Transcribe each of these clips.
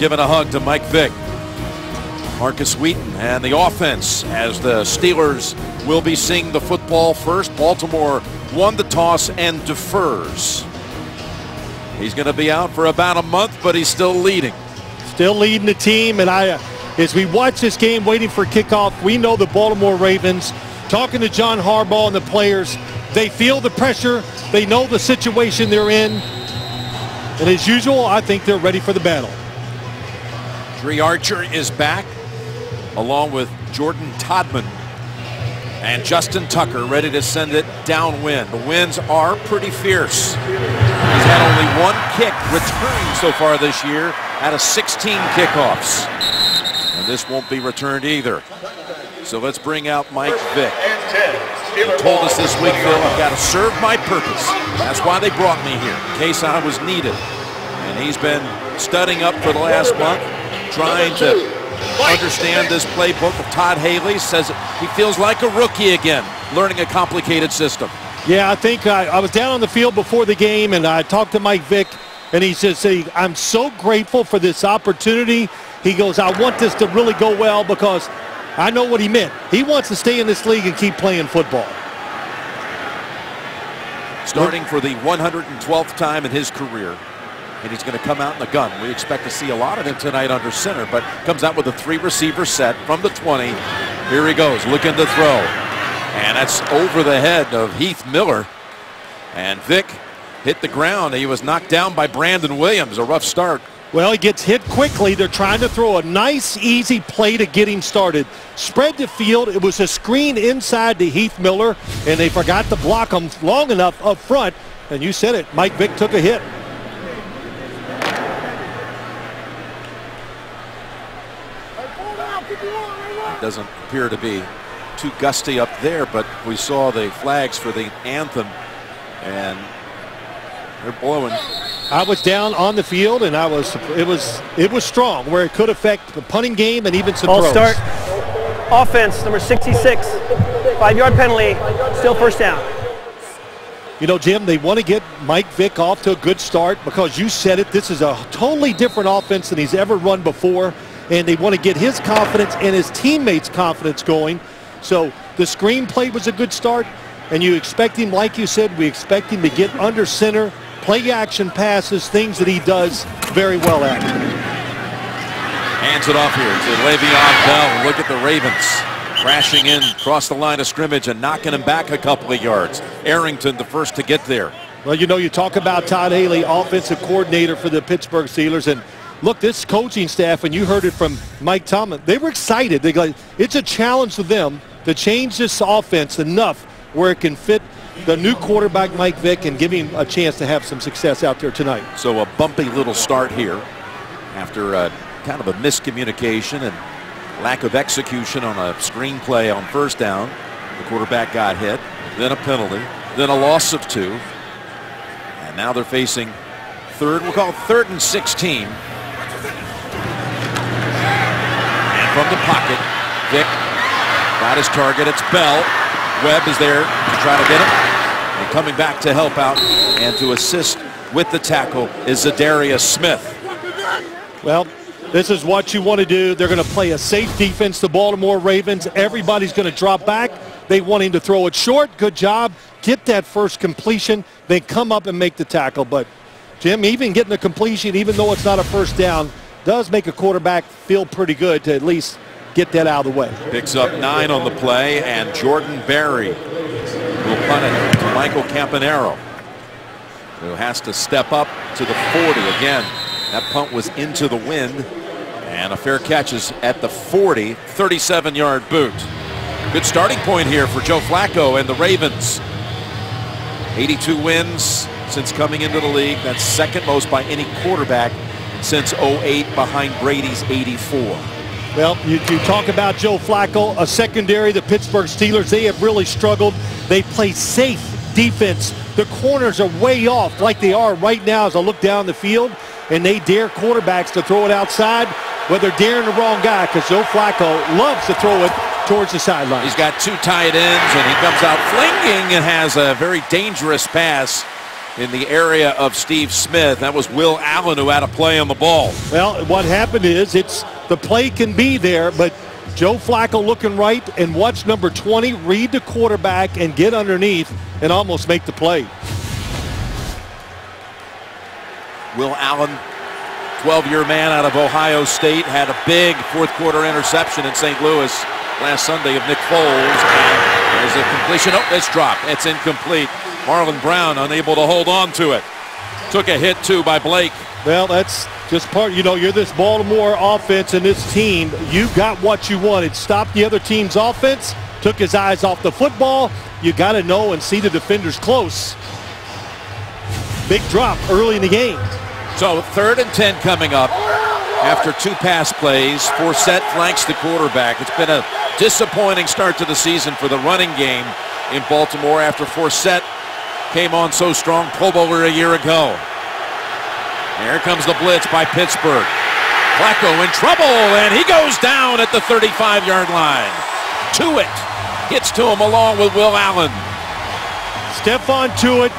giving a hug to Mike Vick. Marcus Wheaton and the offense as the Steelers will be seeing the football first. Baltimore won the toss and defers. He's going to be out for about a month, but he's still leading. Still leading the team, and as we watch this game waiting for kickoff, we know the Baltimore Ravens, talking to John Harbaugh and the players, they feel the pressure, they know the situation they're in, and as usual, I think they're ready for the battle. Dree Archer is back, along with Jordan Todman and Justin Tucker ready to send it downwind. The winds are pretty fierce. He's had only one kick returned so far this year out of 16 kickoffs. And this won't be returned either. So let's bring out Mike Vick. He told us this week, Phil, I've got to serve my purpose. That's why they brought me here, in case I was needed. And he's been studying up for the last month, trying to understand this playbook of Todd Haley. Says he feels like a rookie again, learning a complicated system. Yeah, I think I was down on the field before the game, and I talked to Mike Vick, and he says, I'm so grateful for this opportunity. He goes, I want this to really go well because I know what he meant. He wants to stay in this league and keep playing football. Starting for the 112th time in his career. And he's going to come out in the gun. We expect to see a lot of him tonight under center, but comes out with a 3-receiver set from the 20. Here he goes, looking to throw. And that's over the head of Heath Miller. And Vick hit the ground. He was knocked down by Brandon Williams. A rough start. Well, he gets hit quickly. They're trying to throw a nice, easy play to get him started. Spread the field. It was a screen inside to Heath Miller, and they forgot to block him long enough up front. And you said it, Mike Vick took a hit. It doesn't appear to be too gusty up there, but we saw the flags for the anthem, and they're blowing. I was down on the field, and it was strong, where it could affect the punting game and even some throws. Start. Offense, number 66. 5-yard penalty, still first down. You know, Jim, they want to get Mike Vick off to a good start because you said it, this is a totally different offense than he's ever run before, and they want to get his confidence and his teammates' confidence going. So the screenplay was a good start, and you expect him, like you said, we expect him to get under center, play action passes, things that he does very well at. Hands it off here to Le'Veon Bell. Look at the Ravens crashing in across the line of scrimmage and knocking him back a couple of yards. Arrington the first to get there. Well, you know, you talk about Todd Haley, offensive coordinator for the Pittsburgh Steelers, and look, this coaching staff, and you heard it from Mike Tomlin, they were excited. It's a challenge to them to change this offense enough where it can fit the new quarterback, Mike Vick, and give him a chance to have some success out there tonight. So a bumpy little start here after kind of a miscommunication and lack of execution on a screenplay on first down. The quarterback got hit, then a penalty, then a loss of 2. And now they're facing we'll call it 3rd and 16. And from the pocket, Vick got his target. It's Bell. Webb is there to try to get him. And coming back to help out and to assist with the tackle is Zadarius Smith. Well, this is what you want to do. They're going to play a safe defense, the Baltimore Ravens. Everybody's going to drop back. They want him to throw it short. Good job. Get that first completion. Then come up and make the tackle. But, Jim, even getting the completion, even though it's not a first down, does make a quarterback feel pretty good to at least get that out of the way. Picks up 9 on the play, and Jordan Berry will punt it to Michael Campanaro, who has to step up to the 40 again. That punt was into the wind, and a fair catch is at the 40, 37-yard boot. Good starting point here for Joe Flacco and the Ravens. 82 wins since coming into the league. That's second most by any quarterback since 08, behind Brady's 84. Well, you talk about Joe Flacco, a secondary, the Pittsburgh Steelers, they have really struggled. They play safe defense. The corners are way off like they are right now as I look down the field, and they dare quarterbacks to throw it outside, but they're daring the wrong guy because Joe Flacco loves to throw it towards the sideline. He's got 2 tight ends, and he comes out flinging and has a very dangerous pass in the area of Steve Smith. That was Will Allen who had a play on the ball. Well, what happened is the play can be there, but Joe Flacco looking right, and watch number 20 read the quarterback and get underneath and almost make the play. Will Allen, 12-year man out of Ohio State, had a big fourth-quarter interception in St. Louis last Sunday of Nick Foles. And there's a completion. Oh, it's dropped. It's incomplete. Marlon Brown unable to hold on to it. Took a hit, too, by Blake. Well, that's just part, you're this Baltimore offense and this team. You got what you wanted. Stopped the other team's offense, took his eyes off the football. You got to know and see the defenders close. Big drop early in the game. So 3rd and 10 coming up after 2 pass plays. Forsett flanks the quarterback. It's been a disappointing start to the season for the running game in Baltimore after Forsett came on so strong, Pro Bowler a year ago. Here comes the blitz by Pittsburgh. Flacco in trouble, and he goes down at the 35-yard line. Tuitt gets to him along with Will Allen. Stephon Tuitt,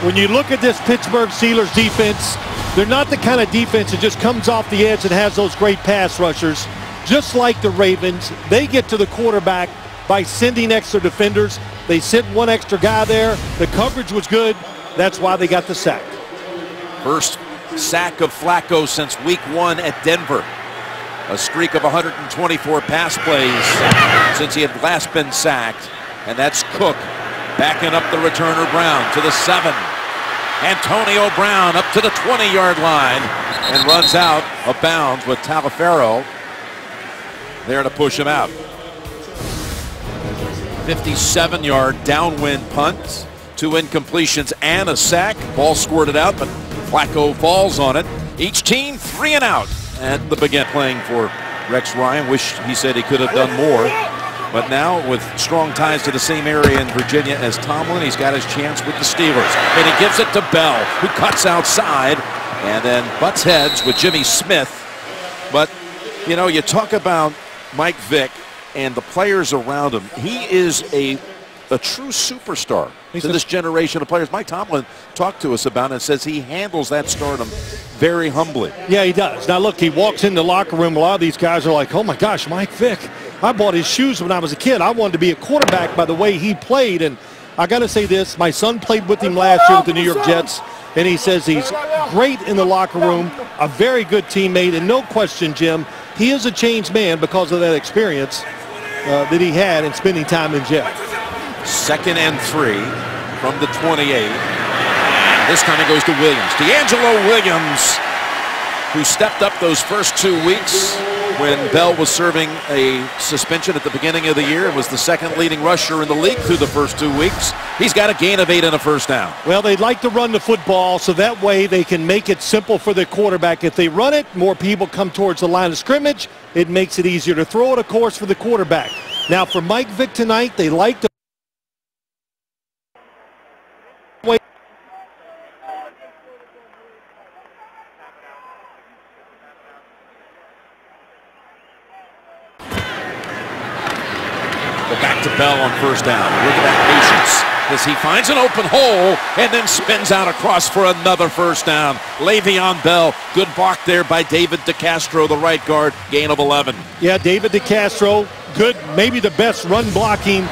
when you look at this Pittsburgh Steelers defense, they're not the kind of defense that just comes off the edge and has those great pass rushers. Just like the Ravens, they get to the quarterback by sending extra defenders. They sent one extra guy there. The coverage was good. That's why they got the sack. First sack of Flacco since week 1 at Denver. A streak of 124 pass plays since he had last been sacked. And that's Cook backing up the returner Brown to the 7. Antonio Brown up to the 20-yard line and runs out of bounds with Taliaferro there to push him out. 57-yard downwind punt, 2 incompletions and a sack. Ball squirted out, but Flacco falls on it. Each team 3 and out at the beginning. Playing for Rex Ryan. Wish he said he could have done more. But now with strong ties to the same area in Virginia as Tomlin, he's got his chance with the Steelers. And he gives it to Bell, who cuts outside and then butts heads with Jimmy Smith. But, you talk about Mike Vick and the players around him. He is a true superstar to this generation of players. Mike Tomlin talked to us about it and says he handles that stardom very humbly. Yeah, he does. Now, look, he walks in the locker room. A lot of these guys are like, oh, my gosh, Mike Vick. I bought his shoes when I was a kid. I wanted to be a quarterback by the way he played. And I got to say this. My son played with him last year with the New York Jets. And he says he's great in the locker room, a very good teammate. And no question, Jim, he is a changed man because of that experience that he had in spending time in jail. 2nd and 3 from the 28. This time it goes to Williams. D'Angelo Williams, who stepped up those first 2 weeks when Bell was serving a suspension at the beginning of the year and was the 2nd leading rusher in the league through the first 2 weeks. He's got a gain of 8 and a first down. Well, they'd like to run the football so that way they can make it simple for the quarterback. If they run it, more people come towards the line of scrimmage. It makes it easier to throw it, of course, for the quarterback. Now, for Mike Vick tonight, they like to back to Bell on first down. Look at that patience as he finds an open hole and then spins out across for another first down. Le'Veon Bell, good block there by David DeCastro, the right guard, gain of 11. Yeah, David DeCastro, good, maybe the best run blocking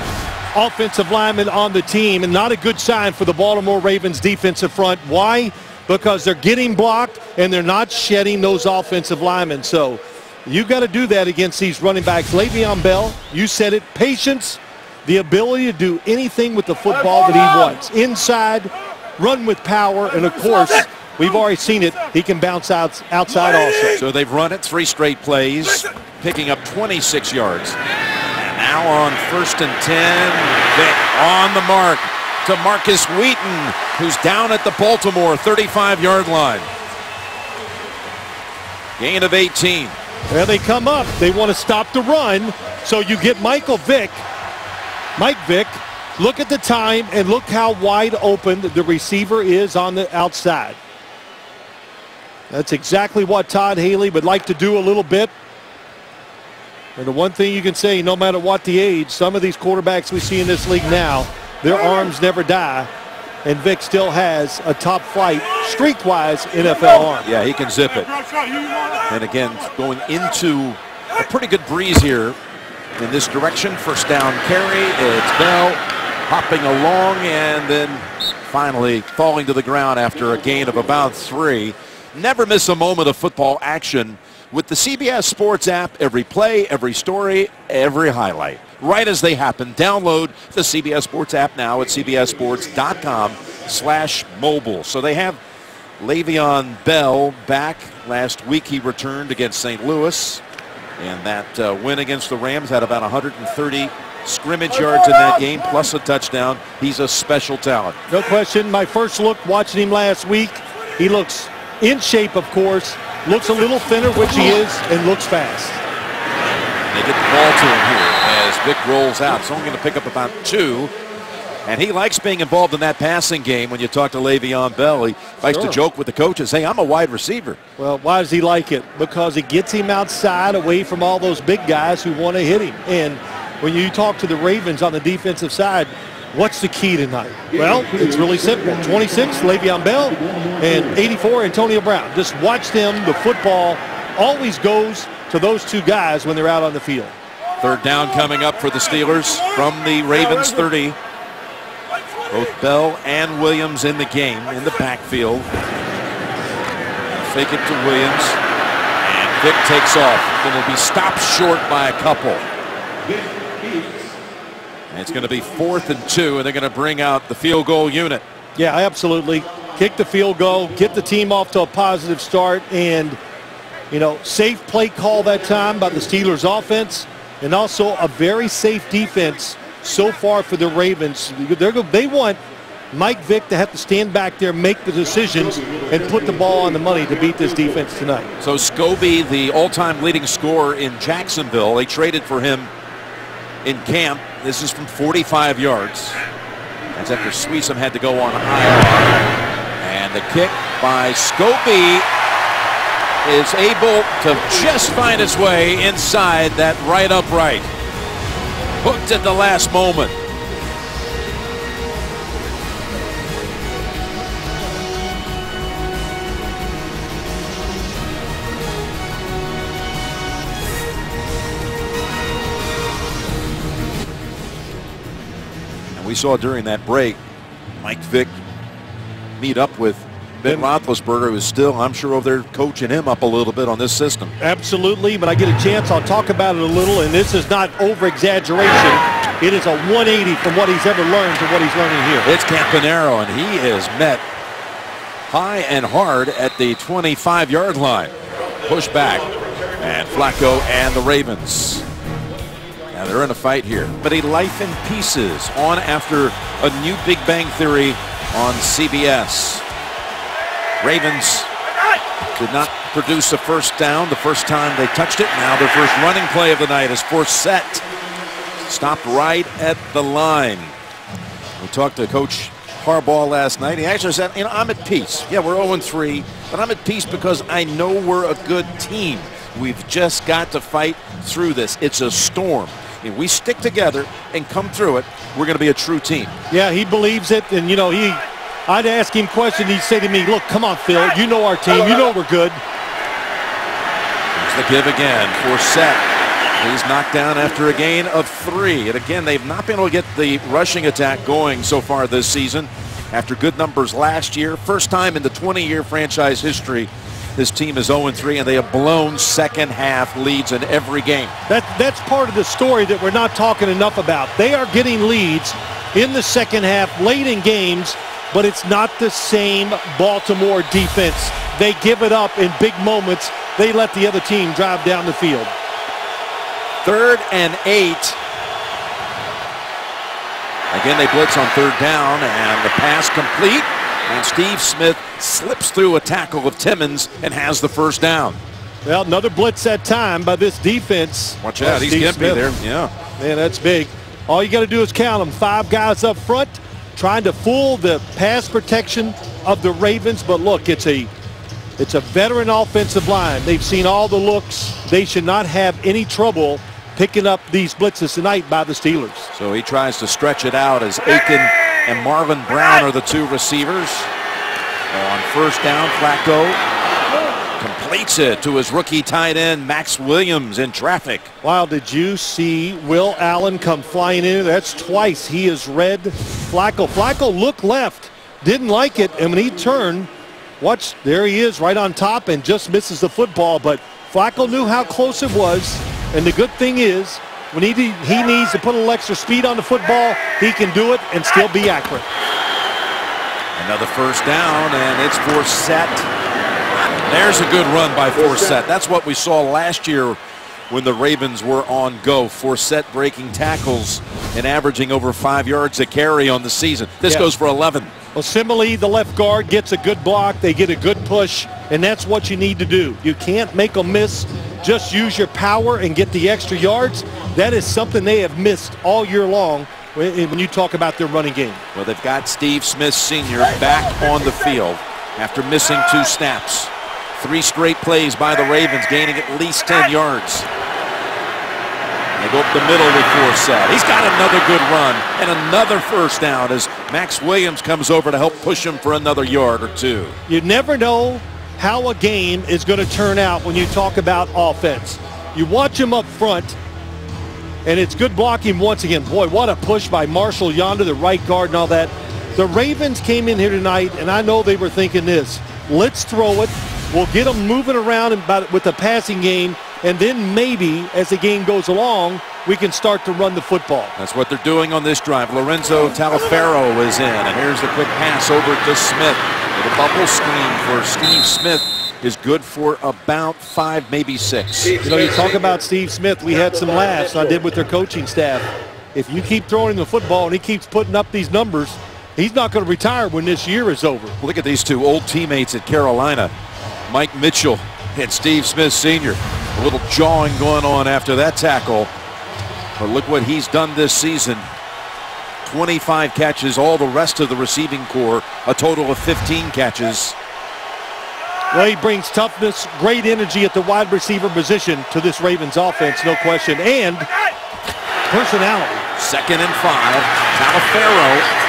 offensive lineman on the team, and not a good sign for the Baltimore Ravens defensive front. Why? Because they're getting blocked and they're not shedding those offensive linemen. So you've got to do that against these running backs. Le'Veon Bell, you said it, patience, the ability to do anything with the football that he wants. Inside, run with power, and of course, we've already seen it, he can bounce outside also. So they've run it 3 straight plays, picking up 26 yards. And now on 1st and 10, Vick on the mark to Marcus Wheaton, who's down at the Baltimore 35-yard line. Gain of 18. Well, they come up. They want to stop the run. So you get Mike Vick. Look at the time and look how wide open the receiver is on the outside. That's exactly what Todd Haley would like to do a little bit. And the one thing you can say, no matter what the age, some of these quarterbacks we see in this league now, their arms never die. and Vic still has a top flight, streak-wise, NFL arm. Yeah, he can zip it. And again, going into a pretty good breeze here in this direction. First down carry. It's Bell hopping along and then finally falling to the ground after a gain of about 3. Never miss a moment of football action with the CBS Sports app. Every play, every story, every highlight, right as they happen. Download the CBS Sports app now at cbssports.com/mobile. So they have Le'Veon Bell back. Last week he returned against St. Louis. And that win against the Rams had about 130 scrimmage yards in that game, plus a touchdown. He's a special talent. No question. My first look watching him last week, he looks in shape, of course. Looks a little thinner, which he is, and looks fast. They get the ball to him here as Vic rolls out. It's only going to pick up about 2. And he likes being involved in that passing game. When you talk to Le'Veon Bell, he likes to joke with the coaches, hey, I'm a wide receiver. Well, why does he like it? Because it gets him outside away from all those big guys who want to hit him. And when you talk to the Ravens on the defensive side, what's the key tonight? Well, it's really simple. 26, Le'Veon Bell, and 84, Antonio Brown. Just watch them. The football always goes to those 2 guys when they're out on the field. Third down coming up for the Steelers from the Ravens 30. Both Bell and Williams in the game, in the backfield. Fake it to Williams. And Vic takes off. Going to be stopped short by a couple. And it's going to be 4th and 2, and they're going to bring out the field goal unit. Yeah, absolutely. Kick the field goal, get the team off to a positive start, and, you know, safe play call that time by the Steelers offense, and also a very safe defense so far for the Ravens. They want Mike Vick to have to stand back there, make the decisions, and put the ball on the money to beat this defense tonight. So Scobie, the all-time leading scorer in Jacksonville, they traded for him in camp. This is from 45 yards. That's after Sweesom had to go on IR. And the kick by Scobie is able to just find its way inside that right upright. Hooked at the last moment. And we saw during that break, Mike Vick meet up with Ben Roethlisberger, who's still, I'm sure, over there coaching him up a little bit on this system. Absolutely. When I get a chance, I'll talk about it a little, and this is not over-exaggeration. It is a 180 from what he's ever learned to what he's learning here. It's Campanaro, and he is met high and hard at the 25-yard line. Push back, and Flacco and the Ravens. Now they're in a fight here. But a life in pieces on after a new Big Bang Theory on CBS. Ravens did not produce a first down the first time they touched it. Now their first running play of the night is Forsett. Stopped right at the line. We talked to Coach Harbaugh last night. He actually said, you know, I'm at peace. Yeah, we're 0-3, but I'm at peace because I know we're a good team. We've just got to fight through this. It's a storm. If we stick together and come through it, we're going to be a true team. Yeah, he believes it, and, you know, I'd ask him questions. He'd say to me, look, come on, Phil. You know our team. You know we're good. Here's the give again. Forsett. He's knocked down after a gain of 3. And again, they've not been able to get the rushing attack going so far this season. After good numbers last year, first time in the 20-year franchise history, this team is 0-3, and they have blown second-half leads in every game. That's part of the story that we're not talking enough about. They are getting leads in the second half, late in games, but it's not the same Baltimore defense. They give it up in big moments. They let the other team drive down the field. 3rd and 8. Again, they blitz on 3rd down, and the pass complete. And Steve Smith slips through a tackle of Timmons and has the first down. Well, another blitz that time by this defense. Watch out, he's gimpy there. Yeah. Man, that's big. All you got to do is count them. 5 guys up front trying to fool the pass protection of the Ravens. But look, it's a veteran offensive line. They've seen all the looks. They should not have any trouble picking up these blitzes tonight by the Steelers. So he tries to stretch it out as Aiken and Marlon Brown are the two receivers. On first down, Flacco completes it to his rookie tight end, Max Williams, in traffic. Wow, did you see Will Allen come flying in? That's twice he has read Flacco. Flacco looked left, didn't like it, and when he turned, watch, there he is right on top and just misses the football. But Flacco knew how close it was, and the good thing is, when he needs to put a little extra speed on the football, he can do it and still be accurate. Another first down, and it's Forsett. There's a good run by Forsett. That's what we saw last year when the Ravens were on go. Forsett breaking tackles and averaging over 5 yards a carry on the season. This goes for 11. Well, similarly, the left guard gets a good block. They get a good push, and that's what you need to do. You can't make them miss. Just use your power and get the extra yards. That is something they have missed all year long when you talk about their running game. Well, they've got Steve Smith Sr. back on the field after missing 2 snaps. 3 straight plays by the Ravens, gaining at least 10 yards. They go up the middle with Forsett. He's got another good run and another first down as Max Williams comes over to help push him for another yard or 2. You never know how a game is going to turn out when you talk about offense. You watch him up front, and it's good blocking once again. Boy, what a push by Marshall yonder, the right guard and all that. The Ravens came in here tonight, and I know they were thinking this. Let's throw it. We'll get them moving around with the passing game, and then maybe as the game goes along, we can start to run the football. That's what they're doing on this drive. Lorenzo Taliaferro is in, and here's the quick pass over to Smith. The bubble screen for Steve Smith is good for about 5, maybe 6. You know, you talk about Steve Smith. We had some laughs I did with their coaching staff. If you keep throwing the football and he keeps putting up these numbers, he's not going to retire when this year is over. Look at these two old teammates at Carolina, Mike Mitchell and Steve Smith Sr. A little jawing going on after that tackle. But look what he's done this season. 25 catches, all the rest of the receiving corps, a total of 15 catches. Well, he brings toughness, great energy at the wide receiver position to this Ravens offense, no question, and personality. 2nd and 5, Taliaferro.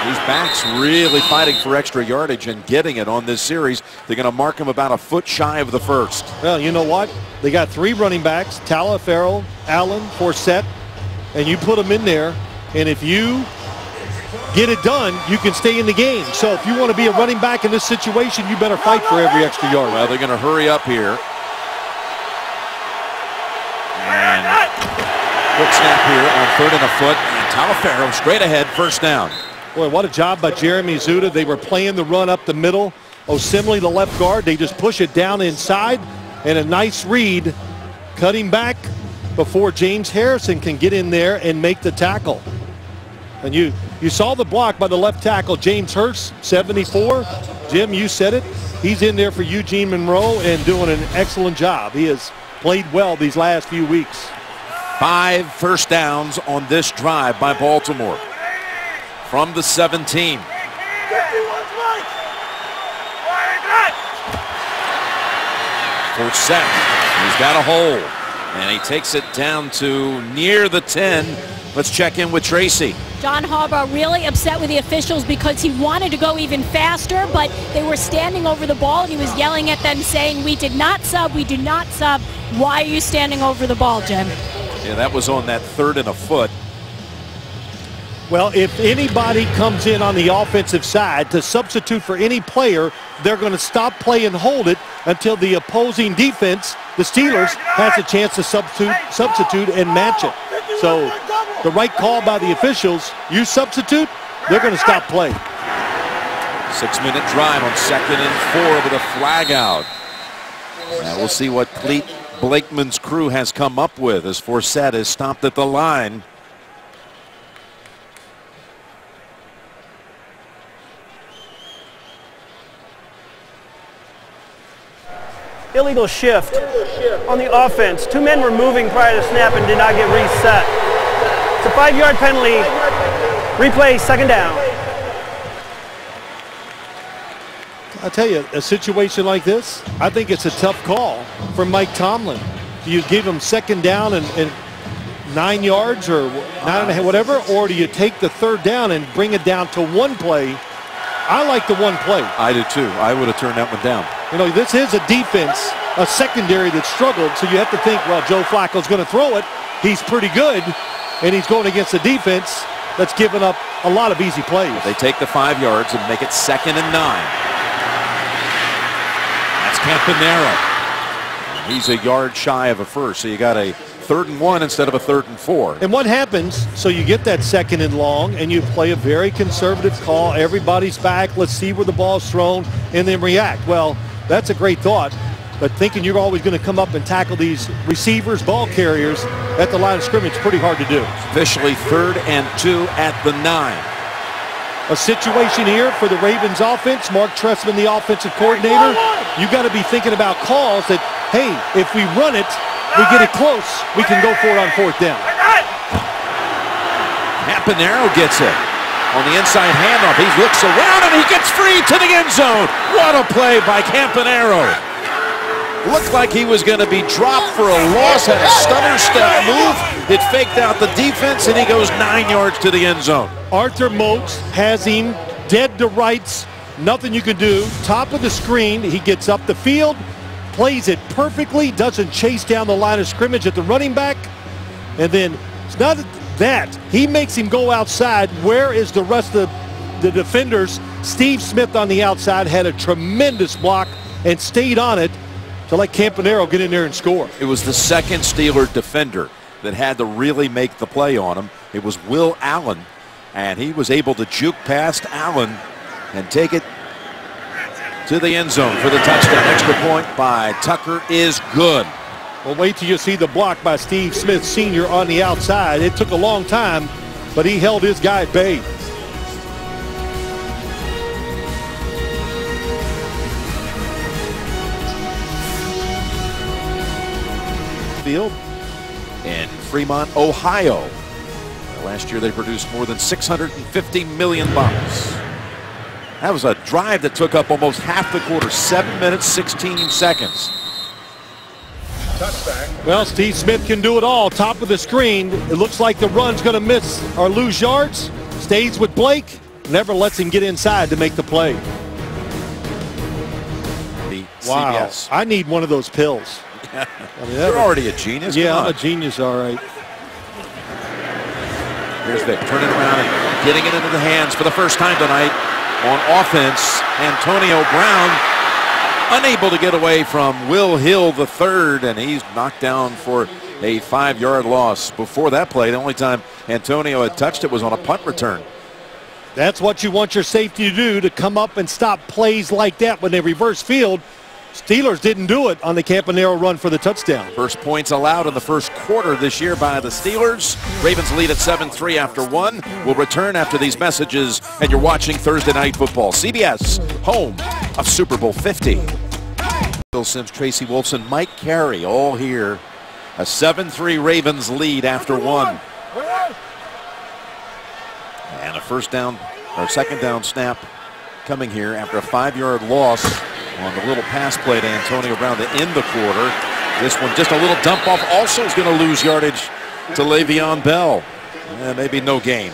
These backs really fighting for extra yardage and getting it on this series. They're going to mark him about a foot shy of the first. Well, you know what? They got 3 running backs, Taliaferro, Allen, Forsett, and you put them in there, and if you get it done, you can stay in the game. So if you want to be a running back in this situation, you better fight for every extra yard. Well, they're going to hurry up here. And quick snap here on 3rd and a foot, and Taliaferro straight ahead, first down. Boy, what a job by Jeremy Zuda. They were playing the run up the middle. Osemele, the left guard, they just push it down inside, and a nice read, cutting back before James Harrison can get in there and make the tackle. And you saw the block by the left tackle, James Hurst, 74. Jim, you said it. He's in there for Eugene Monroe and doing an excellent job. He has played well these last few weeks. 5 first downs on this drive by Baltimore. From the 17. Forsett, he's got a hole, and he takes it down to near the 10. Let's check in with Tracy. John Harbaugh really upset with the officials because he wanted to go even faster, but they were standing over the ball, and he was yelling at them saying, "We did not sub, we did not sub. Why are you standing over the ball, Jim?" Yeah, that was on that 3rd and a foot. Well, if anybody comes in on the offensive side to substitute for any player, they're going to stop play and hold it until the opposing defense, the Steelers, has a chance to substitute and match it. So the right call by the officials, you substitute, they're going to stop play. 6-minute drive on 2nd and 4 with a flag out. Now we'll see what Clete Blakeman's crew has come up with as Forsett is stopped at the line. Illegal shift on the offense. 2 men were moving prior to snap and did not get reset. It's a 5-yard penalty. Replay, 2nd down. I'll tell you, a situation like this, I think it's a tough call for Mike Tomlin. You give him 2nd down and 9 yards or 9.5, whatever, or do you take the third down and bring it down to one play? I like the one play. I do too. I would have turned that one down. You know, this is a defense, a secondary that struggled, so you have to think, well, Joe Flacco's going to throw it. He's pretty good, and he's going against a defense that's given up a lot of easy plays. They take the 5 yards and make it 2nd and 9. That's Campanaro. He's a yard shy of a first, so you got a 3rd and 1 instead of a 3rd and 4. And what happens, so you get that 2nd and long, and you play a very conservative call. Everybody's back. Let's see where the ball's thrown, and then react. Well, that's a great thought, but thinking you're always going to come up and tackle these receivers, ball carriers at the line of scrimmage, pretty hard to do. Officially 3rd and 2 at the 9. A situation here for the Ravens offense. Mark Trestman, the offensive coordinator. You got to be thinking about calls that, hey, if we run it, we get it close, we can go for it on 4th down. Campanaro gets it on the inside handoff. He looks around and he gets free to the end zone. What a play by Campanaro. Looked like he was going to be dropped for a loss, had a stutter step move. It faked out the defense and he goes 9 yards to the end zone. Arthur Moats has him dead to rights. Nothing you can do. Top of the screen, he gets up the field, plays it perfectly, doesn't chase down the line of scrimmage at the running back. And then it's not that. He makes him go outside. Where is the rest of the defenders? Steve Smith on the outside had a tremendous block and stayed on it to let Campanaro get in there and score. It was the 2nd Steeler defender that had to really make the play on him. It was Will Allen, and he was able to juke past Allen and take it to the end zone for the touchdown. Extra point by Tucker is good. Well, wait till you see the block by Steve Smith Sr. on the outside. It took a long time, but he held his guy at bay. Field in Fremont, Ohio. Last year they produced more than $650 million. That was a drive that took up almost half the quarter, 7 minutes, 16 seconds. Touchback. Well, Steve Smith can do it all. Top of the screen. It looks like the run's going to miss or lose yards. Stays with Blake. Never lets him get inside to make the play. The Wow. CBS. I need one of those pills. I mean, You're already a genius. Yeah, Come I'm on. a genius, all right. Here's Vic turning around and getting it into the hands for the first time tonight on offense. Antonio Brown unable to get away from Will Hill III, and he's knocked down for a 5-yard loss. Before that play, the only time Antonio had touched it was on a punt return. That's what you want your safety to do, to come up and stop plays like that when they reverse field. Steelers didn't do it on the Campanaro run for the touchdown. First points allowed in the first quarter this year by the Steelers. Ravens lead at 7-3 after 1. We'll return after these messages, and you're watching Thursday Night Football. CBS, home of Super Bowl 50. Bill Sims, Tracy Wolfson, Mike Carey, all here. A 7-3 Ravens lead after 1. And a first down, or second down snap coming here after a 5-yard loss on the little pass play to Antonio Brown to end the quarter. This one just a little dump off, also is going to lose yardage to Le'Veon Bell. Maybe no gain.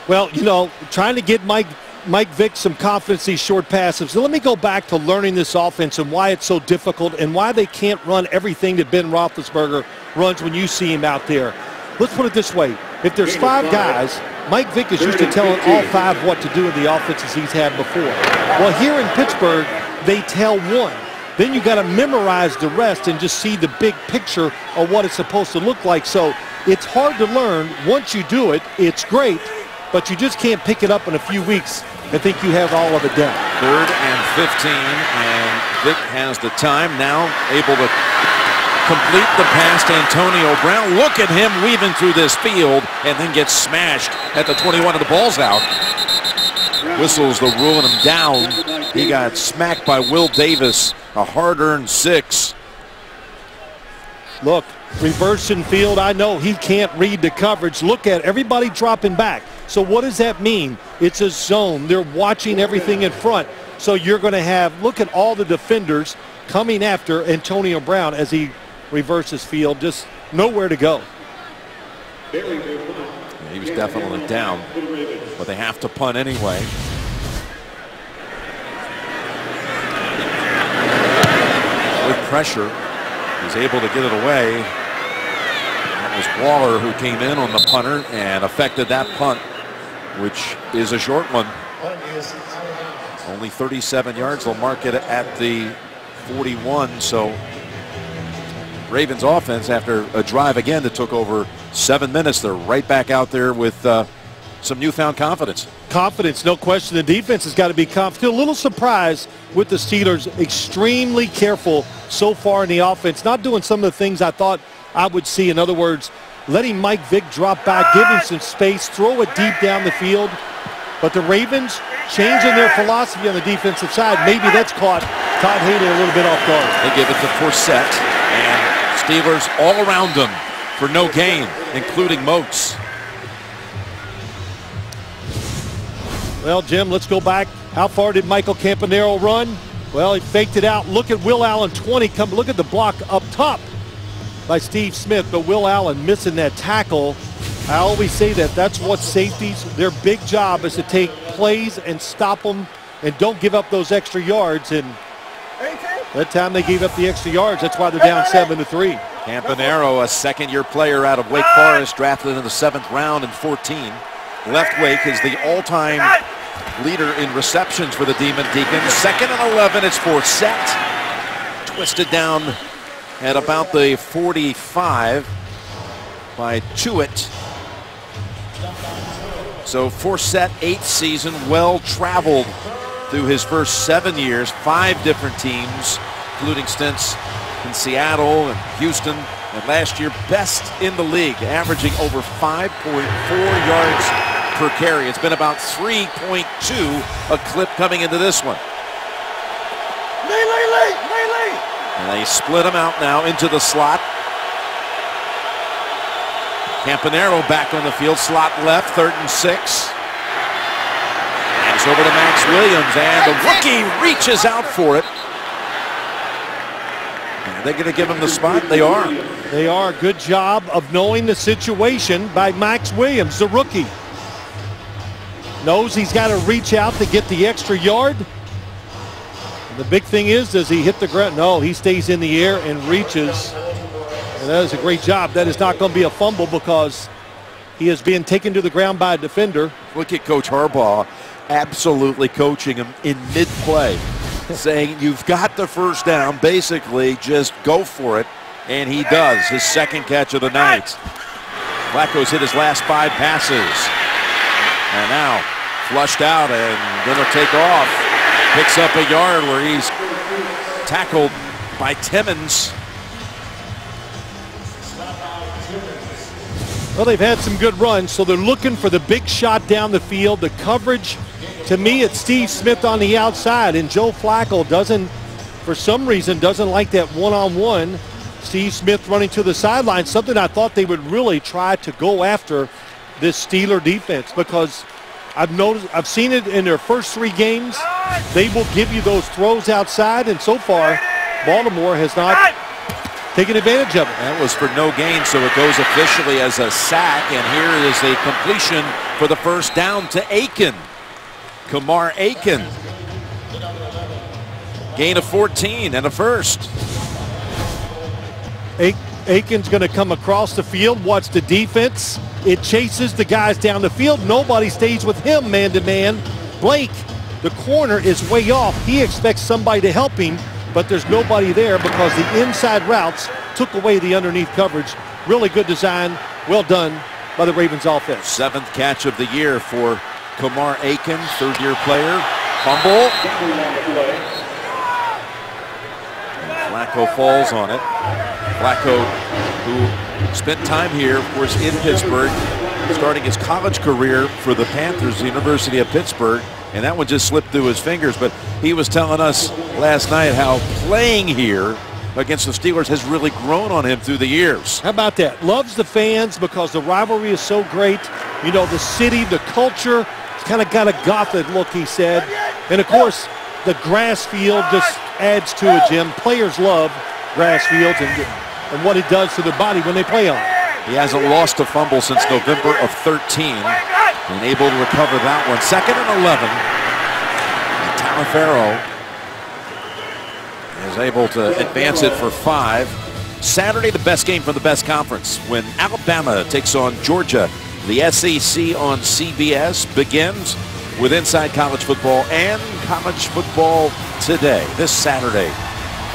Well, you know, trying to get Mike Vick some confidence, these short passes. So let me go back to learning this offense and why it's so difficult and why they can't run everything that Ben Roethlisberger runs when you see him out there. Let's put it this way. If there's 5 guys, Mike Vick is used to telling all 5 what to do in the offenses he's had before. Well, here in Pittsburgh, they tell 1. Then you got to memorize the rest and just see the big picture of what it's supposed to look like. So it's hard to learn. Once you do it, it's great, but you just can't pick it up in a few weeks and think you have all of it down. 3rd and 15, and Vick has the time now, able to complete the pass to Antonio Brown. Look at him weaving through this field and then gets smashed at the 21 and the ball's out. Whistles the ruling him down. He got smacked by Will Davis, a hard-earned 6. Look, reversing field, I know he can't read the coverage. Look at everybody dropping back. So what does that mean? It's a zone. They're watching everything in front. So you're going to have, look at all the defenders coming after Antonio Brown as he reverses field, just nowhere to go. Yeah, he was definitely down, but they have to punt anyway. With pressure, he's able to get it away. That was Waller who came in on the punter and affected that punt, which is a short one. Only 37 yards. They'll mark it at the 41. So Ravens offense, after a drive again that took over 7 minutes, they're right back out there with some newfound confidence. Confidence, no question. The defense has got to be confident. A little surprised with the Steelers. Extremely careful so far in the offense. Not doing some of the things I thought I would see. In other words, letting Mike Vick drop back, give him some space, throw it deep down the field. But the Ravens changing their philosophy on the defensive side. Maybe that's caught Todd Haley a little bit off guard. They give it to Forsett, and Steelers all around them for no gain, including Moats. Well, Jim, let's go back. How far did Michael Campanaro run? Well, he faked it out. Look at Will Allen, 20. Come look at the block up top by Steve Smith, but Will Allen missing that tackle. I always say that that's what safeties, their big job is to take plays and stop them and don't give up those extra yards. And that time they gave up the extra yards. That's why they're down 7-3. Campanaro, a second-year player out of Wake Forest, drafted in the 7th round in 14. Left Wake is the all-time leader in receptions for the Demon Deacons. 2nd and 11, it's Forsett. Twisted down at about the 45 by Tuitt. So Forsett, 8th season, well-traveled through his first 7 years, 5 different teams, including stints in Seattle and Houston, and last year best in the league, averaging over 5.4 yards per carry. It's been about 3.2 a clip coming into this one. And they split him out now into the slot. Campanaro back on the field, slot left, 3rd and 6. And it's over to Max Williams, and the rookie reaches out for it. Are they going to give him the spot? They are. They are. Good job of knowing the situation by Max Williams, the rookie. Knows he's got to reach out to get the extra yard. And the big thing is, does he hit the ground? No, he stays in the air and reaches. And that is a great job. That is not going to be a fumble because he is being taken to the ground by a defender. Look at Coach Harbaugh absolutely coaching him in mid-play, saying you've got the first down, basically just go for it, and he does. His 2nd catch of the night. Flacco's hit his last 5 passes, and now flushed out and gonna take off. Picks up a yard where he's tackled by Timmons. Well, they've had some good runs, so they're looking for the big shot down the field. The coverage, to me, it's Steve Smith on the outside, and Joe Flacco doesn't, for some reason, doesn't like that one-on-one. Steve Smith running to the sideline, something I thought they would really try to go after this Steeler defense, because I've seen it in their first 3 games. They will give you those throws outside, and so far, Baltimore has not taking advantage of it. That was for no gain, so it goes officially as a sack, and here is a completion for the first down to Aiken. Kamar Aiken. Gain of 14 and a first. Aiken's going to come across the field, watch the defense. It chases the guys down the field. Nobody stays with him man-to-man. Blake, the corner, is way off. He expects somebody to help him, but there's nobody there because the inside routes took away the underneath coverage. Really good design. Well done by the Ravens offense. 7th catch of the year for Kamar Aiken, 3rd-year player. Fumble. And Flacco falls on it. Flacco, who spent time here, of course, in Pittsburgh, starting his college career for the Panthers, the University of Pittsburgh, and that one just slipped through his fingers. But he was telling us last night how playing here against the Steelers has really grown on him through the years. How about that? Loves the fans because the rivalry is so great. You know, the city, the culture, it's kind of got a Gothic look, he said. And, of course, the grass field just adds to it, Jim. Players love grass fields and what it does to their body when they play on it. He hasn't lost a fumble since November of 13. And able to recover that one. 2nd and 11. And Talifero is able to advance it for 5. Saturday, the best game from the best conference when Alabama takes on Georgia. The SEC on CBS begins with Inside College Football and College Football Today this Saturday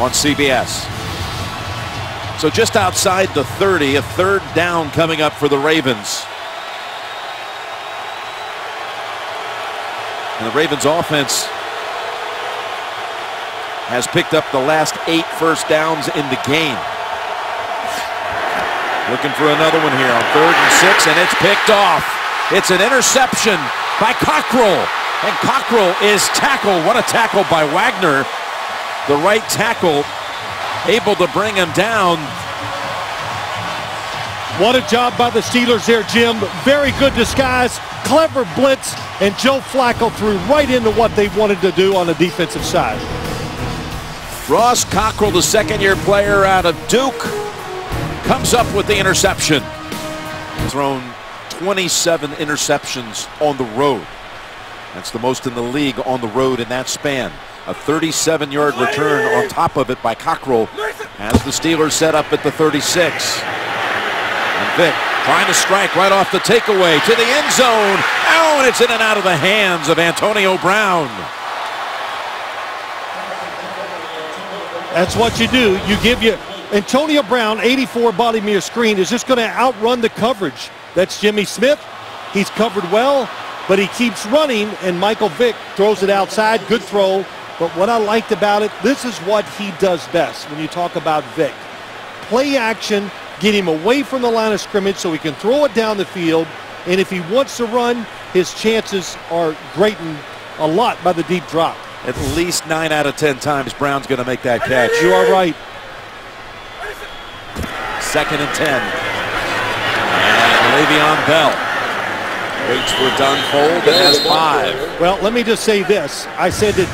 on CBS. So just outside the 30, a 3rd down coming up for the Ravens. And the Ravens offense has picked up the last 8 first downs in the game. Looking for another one here on 3rd and 6, and it's picked off. It's an interception by Cockrell, and Cockrell is tackled. What a tackle by Wagner. The right tackle able to bring him down. What a job by the Steelers there, Jim. Very good disguise, clever blitz, and Joe Flacco threw right into what they wanted to do on the defensive side. Ross Cockrell, the 2nd-year player out of Duke, comes up with the interception. Thrown 27 interceptions on the road. That's the most in the league on the road in that span. A 37-yard return on top of it by Cockrell has the Steelers set up at the 36. And Vick trying to strike right off the takeaway to the end zone. Oh, and it's in and out of the hands of Antonio Brown. That's what you do. You give you Antonio Brown, 84 body mirror screen, is just going to outrun the coverage. That's Jimmy Smith. He's covered well, but he keeps running, and Michael Vick throws it outside. Good throw. But what I liked about it, this is what he does best when you talk about Vick. Play action, get him away from the line of scrimmage so he can throw it down the field. And if he wants to run, his chances are greatened a lot by the deep drop. At least 9 out of 10 times Brown's going to make that catch. You are right. 2nd and 10. And Le'Veon Bell waits for Dunfold and has 5. Well, let me just say this. I said that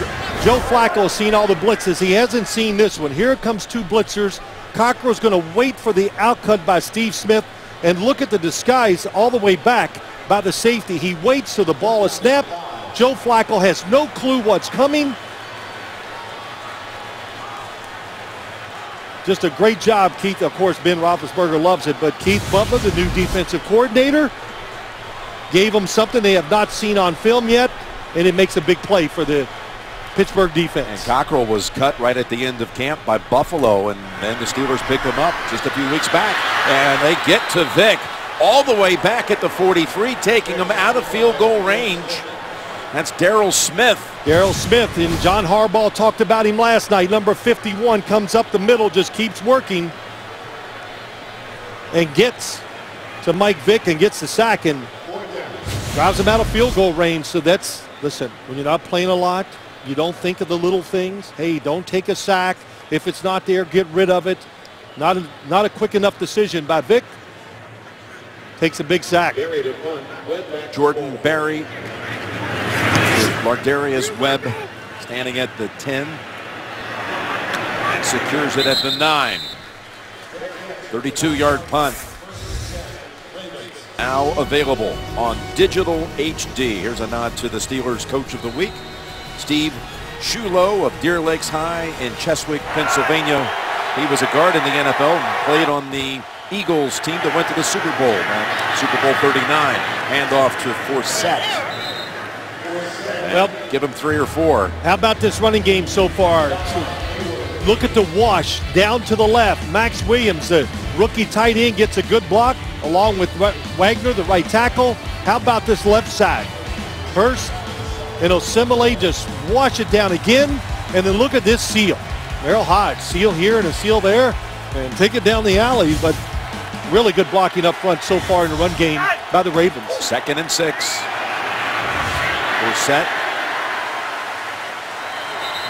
Joe Flacco has seen all the blitzes. He hasn't seen this one. Here comes 2 blitzers. Cockrell's going to wait for the outcut by Steve Smith, and look at the disguise all the way back by the safety. He waits till the ball is snapped. Joe Flacco has no clue what's coming. Just a great job, Keith. Of course, Ben Roethlisberger loves it, but Keith Butler, the new defensive coordinator, gave them something they have not seen on film yet, and it makes a big play for the Pittsburgh defense. And Cockrell was cut right at the end of camp by Buffalo, and then the Steelers picked him up just a few weeks back. And they get to Vick all the way back at the 43, taking him out of field goal range. That's Darryl Smith. Darryl Smith, and John Harbaugh talked about him last night. Number 51 comes up the middle, just keeps working, and gets to Mike Vick and gets the sack and drives him out of field goal range. So that's, listen, when you're not playing a lot, you don't think of the little things. Hey, don't take a sack. If it's not there, get rid of it. Not a quick enough decision by Vick. Takes a big sack. Jordan Berry. Lardarius Webb standing at the 10. And secures it at the 9. 32-yard punt. Now available on digital HD. Here's a nod to the Steelers Coach of the Week, Steve Shulo of Deer Lakes High in Cheswick, Pennsylvania. He was a guard in the NFL and played on the Eagles team that went to the Super Bowl. Super Bowl 39. Handoff to Forsett. Well, give him 3 or 4. How about this running game so far? Look at the wash down to the left. Max Williams, the rookie tight end, gets a good block along with Wagner, the right tackle. How about this left side? First, and Osemele just wash it down again, and then look at this seal. Merrill Hodge, seal here and a seal there, and take it down the alley, but really good blocking up front so far in the run game by the Ravens. 2nd and 6. Forsett.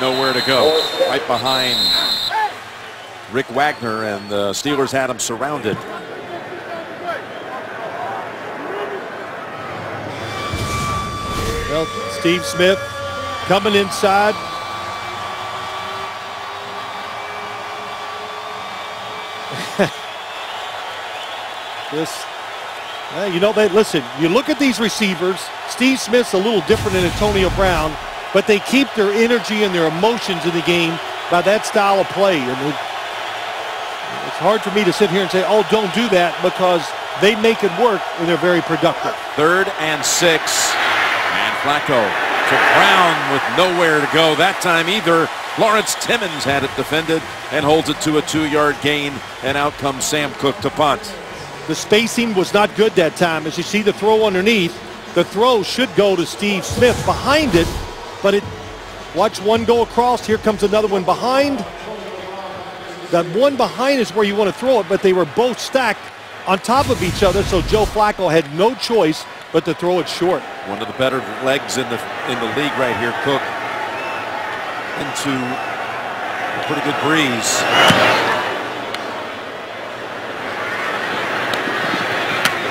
Nowhere to go. Right behind Rick Wagner, and the Steelers had him surrounded. Well, Steve Smith coming inside. You know, listen, you look at these receivers. Steve Smith's a little different than Antonio Brown, but they keep their energy and their emotions in the game by that style of play. And it's hard for me to sit here and say, oh, don't do that, because they make it work and they're very productive. 3rd and 6. And Flacco to Brown with nowhere to go that time either. Lawrence Timmons had it defended and holds it to a 2-yard gain, and out comes Sam Cook to punt. The spacing was not good that time. As you see the throw underneath, the throw should go to Steve Smith behind it, but watch one go across. Here comes another one behind. That one behind is where you want to throw it, but they were both stacked on top of each other, so Joe Flacco had no choice but to throw it short. One of the better legs in the league right here. Cook into a pretty good breeze.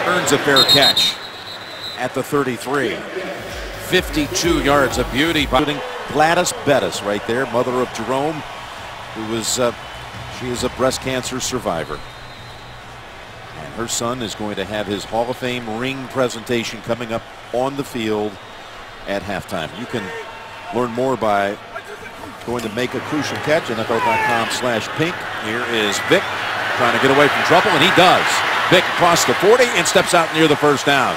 Earns a fair catch at the 33. 52 yards of beauty by Gladys Bettis right there, mother of Jerome, who was she is a breast cancer survivor. And her son is going to have his Hall of Fame ring presentation coming up on the field at halftime. You can learn more by going to Make a Crucial Catch, NFL.com/pink. Here is Vic trying to get away from trouble, and he does. Vic across the 40 and steps out near the first down.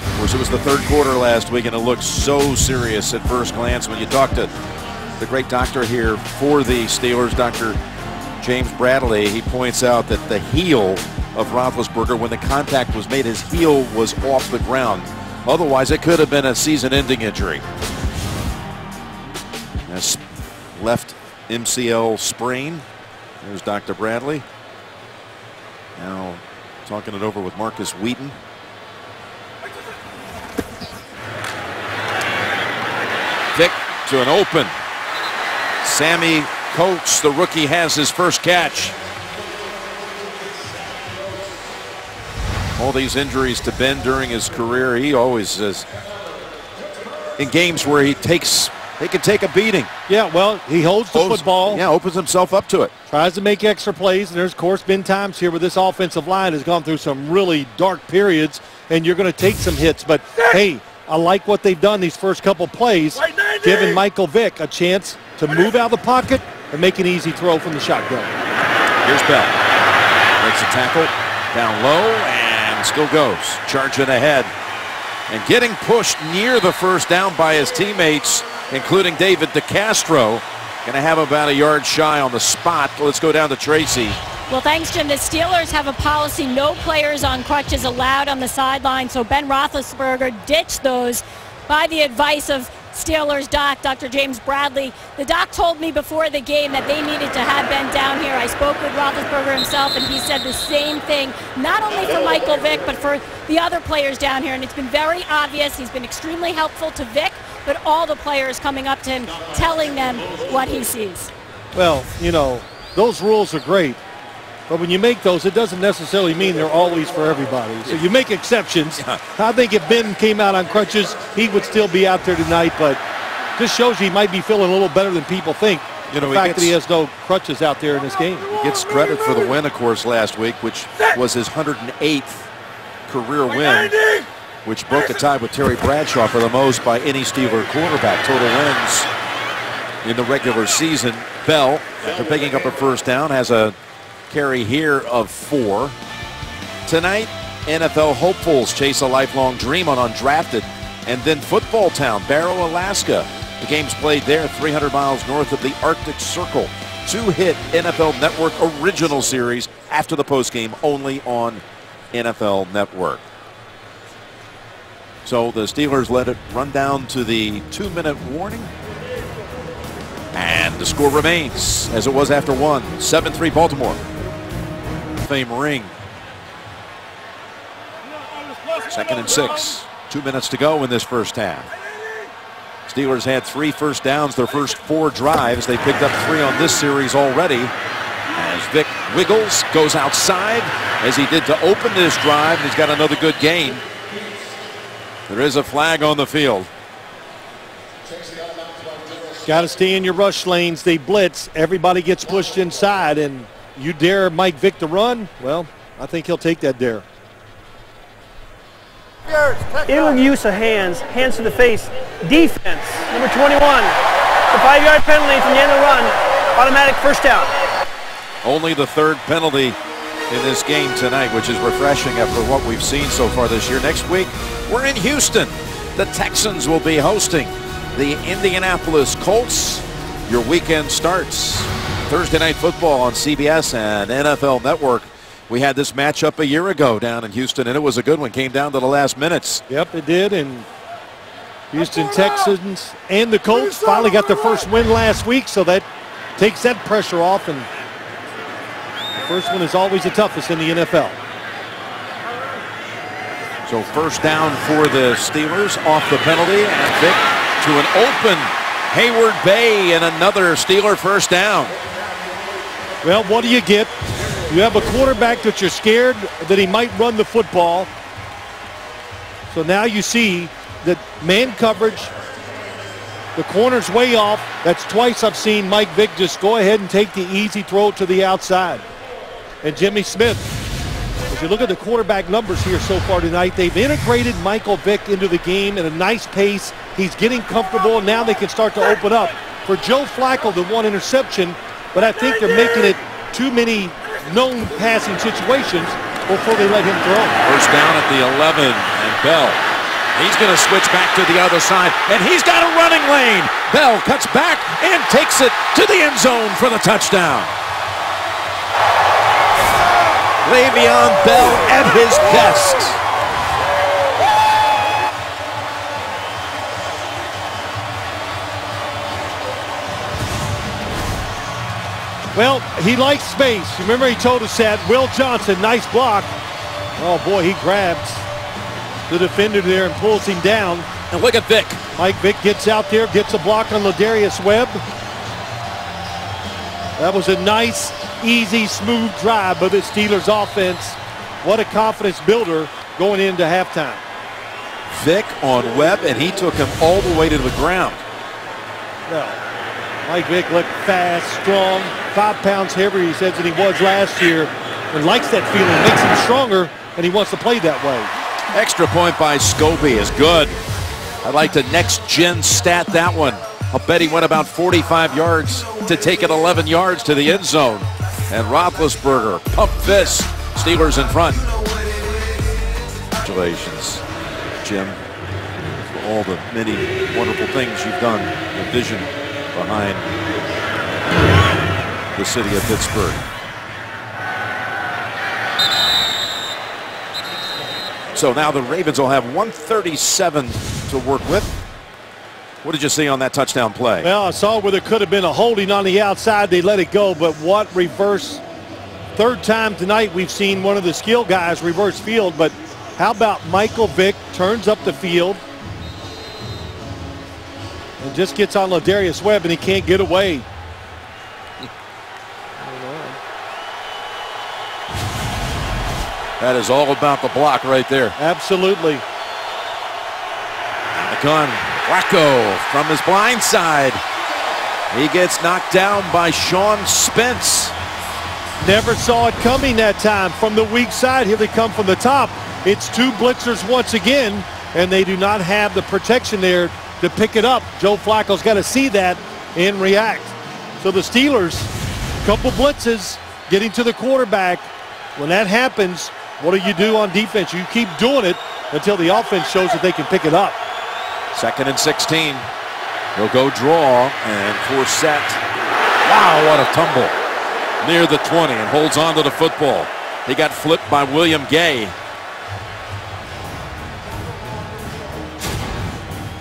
Of course, it was the 3rd quarter last week, and it looked so serious at first glance. When you talk to the great doctor here for the Steelers, Dr. James Bradley, he points out that the heel of Roethlisberger, when the contact was made, his heel was off the ground. Otherwise, it could have been a season-ending injury. That's left MCL sprain. There's Dr. Bradley. Now talking it over with Marcus Wheaton. Vic to an open. Sammy Coates, the rookie, has his first catch. All these injuries to Ben during his career, he always says in games where he can take a beating. Yeah, well, he holds the football. Yeah, opens himself up to it. Tries to make extra plays, and there's, of course, been times here where this offensive line has gone through some really dark periods, and you're going to take some hits. But, hey, I like what they've done these first couple plays, giving Michael Vick a chance to move out of the pocket and make an easy throw from the shotgun. Here's Bell. Makes a tackle down low and still goes. Charging ahead and getting pushed near the first down by his teammates, including David DeCastro. Going to have about a yard shy on the spot. Let's go down to Tracy. Well, thanks, Jim. The Steelers have a policy, no players on crutches allowed on the sideline, so Ben Roethlisberger ditched those by the advice of Steelers doc, Dr. James Bradley. The doc told me before the game that they needed to have Ben down here. I spoke with Roethlisberger himself, and he said the same thing, not only for Michael Vick, but for the other players down here. And it's been very obvious. He's been extremely helpful to Vick, but all the players coming up to him, telling them what he sees. Well, you know, those rules are great, but when you make those, it doesn't necessarily mean they're always for everybody. So you make exceptions. I think if Ben came out on crutches, he would still be out there tonight, but just shows you he might be feeling a little better than people think. You know, the fact that he has no crutches out there in this game. He gets credit for the win, of course, last week, which was his 108th career win, which broke a tie with Terry Bradshaw for the most by any Steeler quarterback. Total wins in the regular season. Bell, after picking up a first down, has a carry here of 4. Tonight, NFL hopefuls chase a lifelong dream on Undrafted, and then Football Town, Barrow, Alaska. The game's played there, 300 miles north of the Arctic Circle. 2-hit NFL Network original series after the postgame, only on NFL Network. So the Steelers let it run down to the 2-minute warning. And the score remains as it was after 1. 7-3 Baltimore. Fame ring. 2nd and 6. 2 minutes to go in this first half. Steelers had 3 first downs their first 4 drives. They picked up 3 on this series already. As Vic wiggles, goes outside as he did to open this drive, and he's got another good gain. There is a flag on the field. Got to stay in your rush lanes. They blitz. Everybody gets pushed inside, and you dare Mike Vick to run? Well, I think he'll take that dare. Illegal use of hands, hands to the face, defense, number 21. The 5-yard penalty from the end of the run, automatic first down. Only the third penalty in this game tonight, which is refreshing after what we've seen so far this year. Next week, we're in Houston. The Texans will be hosting the Indianapolis Colts. Your weekend starts Thursday Night Football on CBS and NFL Network. We had this matchup a year ago down in Houston, and it was a good one. Came down to the last minutes. Yep, it did. And Houston Texans and the Colts finally got their first win last week, so that takes that pressure off. And the first one is always the toughest in the NFL. So first down for the Steelers off the penalty, and Vick to an open Hayward Bay and another Steeler first down. Well, what do you get? You have a quarterback that you're scared that he might run the football. So now you see that man coverage, the corner's way off. That's twice I've seen Mike Vick just go ahead and take the easy throw to the outside. And Jimmy Smith, as you look at the quarterback numbers here so far tonight, they've integrated Michael Vick into the game at a nice pace. He's getting comfortable, and now they can start to open up. For Joe Flacco, the one interception, but I think they're making it too many known passing situations before they let him throw. First down at the 11, and Bell, he's going to switch back to the other side, and he's got a running lane. Bell cuts back and takes it to the end zone for the touchdown. Le'Veon Bell at his best. Well, he likes space. Remember he told us that. Will Johnson, nice block. Oh boy, he grabs the defender there and pulls him down. And look at Vick. Mike Vick gets out there, gets a block on Ladarius Webb. That was a nice, easy, smooth drive by the Steelers offense. What a confidence builder going into halftime. Vick on Webb, and he took him all the way to the ground. Well, Mike Vick looked fast, strong, 5 pounds heavier, he says, than he was last year, and likes that feeling. Makes him stronger, and he wants to play that way. Extra point by Scobie is good. I'd like to next-gen stat that one. I'll bet he went about 45 yards to take it 11 yards to the end zone. And Roethlisberger, pump fist, Steelers in front. Congratulations, Jim, for all the many wonderful things you've done, the vision behind the city of Pittsburgh. So now the Ravens will have 137 to work with. What did you see on that touchdown play? Well, I saw where there could have been a holding on the outside. They let it go, but what reverse? Third time tonight we've seen one of the skill guys reverse field, but how about Michael Vick turns up the field and just gets on Ladarius Webb, and he can't get away. That is all about the block right there. Absolutely. And the gun, Flacco from his blind side. He gets knocked down by Sean Spence. Never saw it coming that time from the weak side. Here they come from the top. It's two blitzers once again, and they do not have the protection there to pick it up. Joe Flacco's got to see that and react. So the Steelers, couple blitzes, getting to the quarterback. When that happens, what do you do on defense? You keep doing it until the offense shows that they can pick it up. 2nd and 16. He'll go draw, and Forsett. Wow, what a tumble. Near the 20 and holds on to the football. He got flipped by William Gay.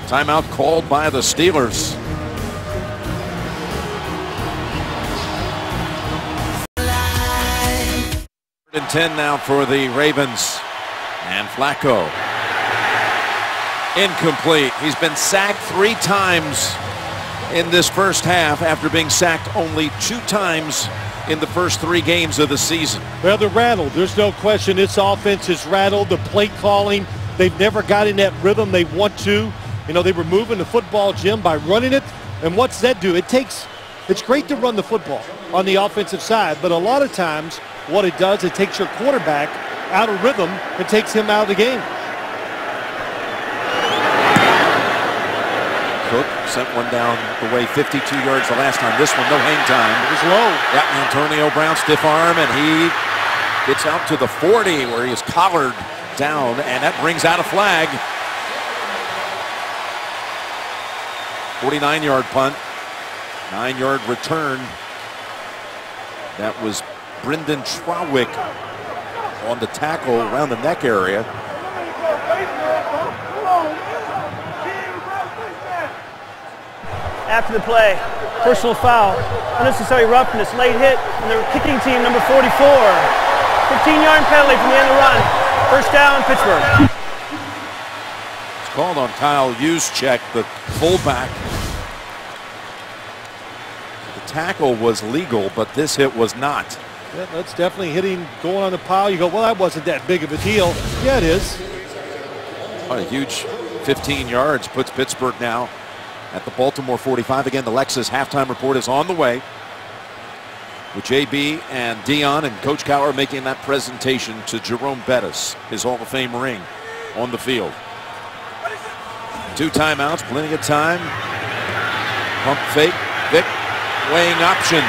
Timeout called by the Steelers. And 10 now for the Ravens. And Flacco. Incomplete. He's been sacked 3 times in this first half after being sacked only 2 times in the first 3 games of the season. Well, they're rattled. There's no question this offense is rattled. The play calling, they've never got in that rhythm they want to. You know, they were moving the football, Jim, by running it. And what's that do? It's great to run the football on the offensive side, but a lot of times what it does, it takes your quarterback out of rhythm and takes him out of the game. Cook sent one down the way, 52 yards the last time. This one, no hang time. It was low. Yeah, Antonio Brown, stiff arm, and he gets out to the 40 where he is collared down, and that brings out a flag. 49-yard punt, 9-yard return. That was Brendan Trawick on the tackle around the neck area. After the play, personal foul, unnecessary roughness, late hit, and the kicking team, number 44. 15-yard penalty from the end of the run. First down, Pittsburgh. It's called on Kyle Juszczyk, the fullback. The tackle was legal, but this hit was not. Yeah, that's definitely hitting, going on the pile. You go, well, that wasn't that big of a deal. Yeah, it is. Oh, a huge 15 yards puts Pittsburgh now at the Baltimore 45. Again, the Lexus halftime report is on the way, with JB and Dion and Coach Cowher making that presentation to Jerome Bettis, his Hall of Fame ring, on the field. 2 timeouts, plenty of time. Pump fake, Vic weighing options.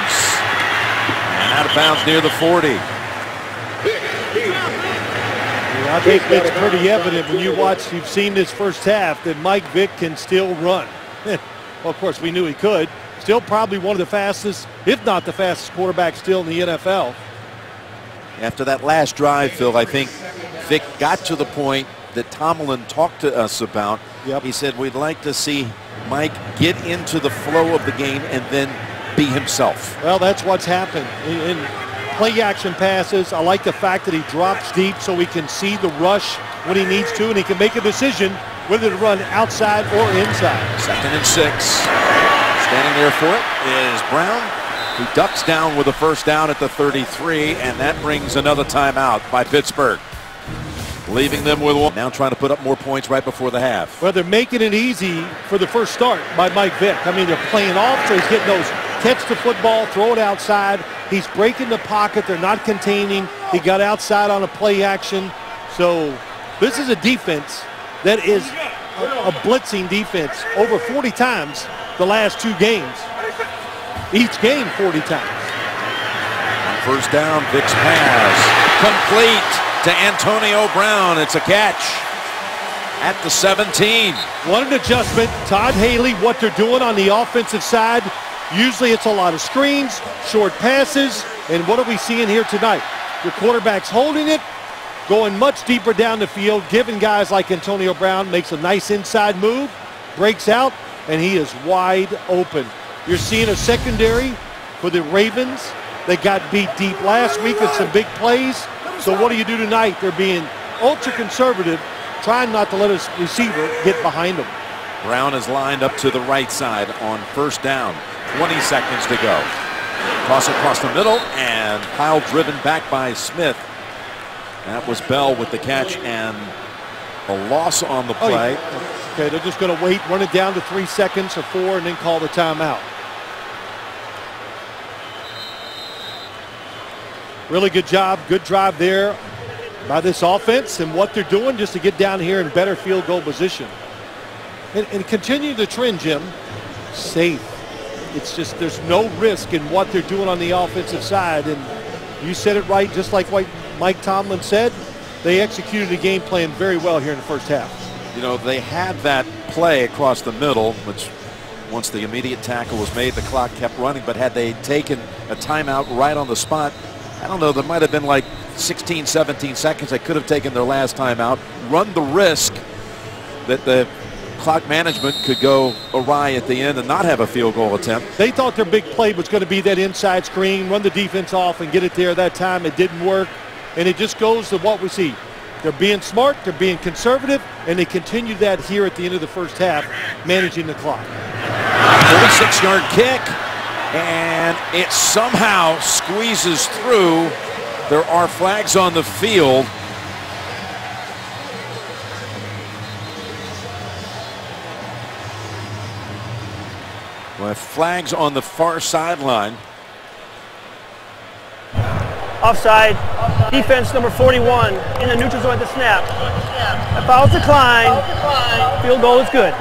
And out of bounds near the 40. Yeah, I think it's pretty evident when you watch, you've seen this first half, that Mike Vick can still run. Well, of course, we knew he could. Still probably one of the fastest, if not the fastest quarterback still in the NFL. After that last drive, Phil, I think Vic got to the point that Tomlin talked to us about. Yep. He said, we'd like to see Mike get into the flow of the game and then be himself. Well, that's what's happened. In play action passes, I like the fact that he drops deep so he can see the rush when he needs to, and he can make a decision whether to run outside or inside. 2nd and 6. Standing there for it is Brown, who ducks down with a first down at the 33, and that brings another timeout by Pittsburgh, leaving them with one. Now trying to put up more points right before the half. Well, they're making it easy for the first start by Mike Vick. I mean, they're playing off, so he's getting those catch the football, throw it outside. He's breaking the pocket. They're not containing. He got outside on a play action. So this is a defense that is a blitzing defense over 40 times the last 2 games. Each game 40 times. On first down, Vick's pass complete to Antonio Brown. It's a catch at the 17. What an adjustment. Todd Haley, what they're doing on the offensive side. Usually it's a lot of screens, short passes, and what are we seeing here tonight? Your quarterback's holding it, going much deeper down the field, giving guys like Antonio Brown, makes a nice inside move, breaks out, and he is wide open. You're seeing a secondary for the Ravens. They got beat deep last week with some big plays. So what do you do tonight? They're being ultra conservative, trying not to let a receiver get behind them. Brown is lined up to the right side on first down. 20 seconds to go. Toss across the middle, and pile driven back by Smith. That was Bell with the catch and a loss on the play. Okay, they're just going to wait, run it down to 3 seconds or 4, and then call the timeout. Really good job, good drive there by this offense and what they're doing just to get down here in better field goal position. And continue the trend, Jim. Safe. It's just there's no risk in what they're doing on the offensive side. And you said it right, just like what Mike Tomlin said. They executed the game plan very well here in the first half. You know, they had that play across the middle, which once the immediate tackle was made, the clock kept running. But had they taken a timeout right on the spot, I don't know, there might have been like 16, 17 seconds. They could have taken their last timeout, run the risk that the clock management could go awry at the end and not have a field goal attempt. They thought their big play was going to be that inside screen, run the defense off and get it there that time. It didn't work, and it just goes to what we see. They're being smart, they're being conservative, and they continue that here at the end of the first half, managing the clock. 46-yard kick, and it somehow squeezes through. There are flags on the field. With flags on the far sideline. Offside. Defense number 41 in the neutral zone at the snap. A foul decline. Field goal is good.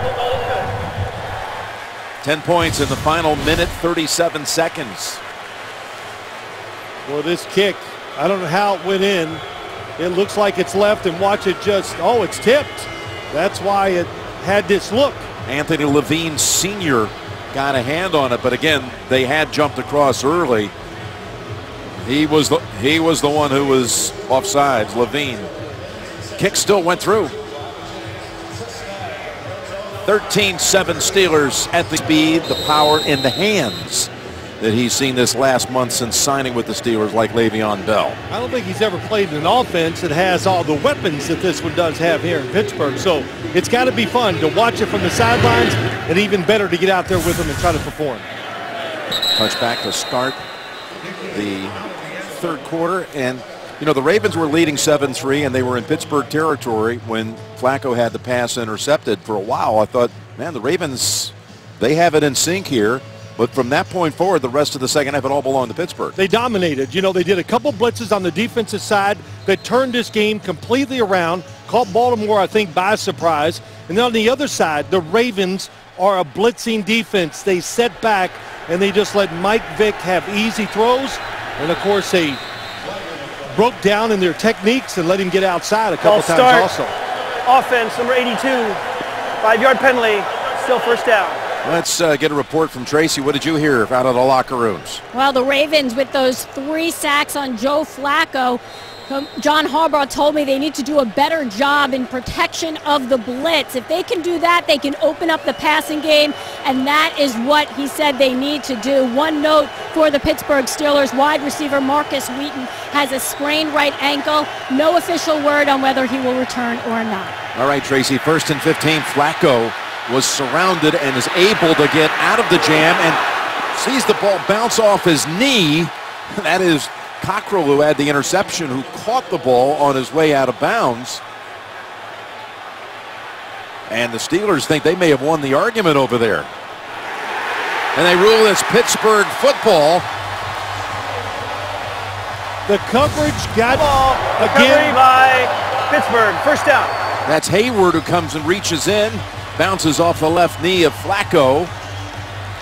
10 points in the final minute, 37 seconds. Well, this kick, I don't know how it went in. It looks like it's left, and watch it just, oh, it's tipped. That's why it had this look. Anthony Levine Sr. got a hand on it, but again, they had jumped across early. He was the one who was offsides, Levine. Kick still went through. 13-7 Steelers at the speed, the power, and the hands that he's seen this last month since signing with the Steelers, like Le'Veon Bell. I don't think he's ever played in an offense that has all the weapons that this one does have here in Pittsburgh. So it's got to be fun to watch it from the sidelines, and even better to get out there with him and try to perform. Touchback to start the third quarter, and you know the Ravens were leading 7-3 and they were in Pittsburgh territory when Flacco had the pass intercepted. For a while I thought, man, the Ravens, they have it in sync here, but from that point forward the rest of the second half it all belonged to Pittsburgh. They dominated. You know, they did a couple blitzes on the defensive side that turned this game completely around, caught Baltimore I think by surprise, and then on the other side the Ravens are a blitzing defense. They set back and they just let Mike Vick have easy throws. And, of course, they broke down in their techniques and let him get outside a couple times also. Offense, number 82. 5-yard penalty, still first down. Let's get a report from Tracy. What did you hear out of the locker rooms? Well, the Ravens with those 3 sacks on Joe Flacco, John Harbaugh told me they need to do a better job in protection of the blitz. If they can do that, they can open up the passing game, and that is what he said they need to do. One note for the Pittsburgh Steelers, wide receiver Marcus Wheaton has a sprained right ankle. No official word on whether he will return or not. All right, Tracy, 1st and 15. Flacco was surrounded and is able to get out of the jam and sees the ball bounce off his knee. That is Cockrell, who had the interception, who caught the ball on his way out of bounds. And the Steelers think they may have won the argument over there. And they rule this Pittsburgh football. The coverage got again by Pittsburgh. First down. That's Hayward who comes and reaches in, bounces off the left knee of Flacco.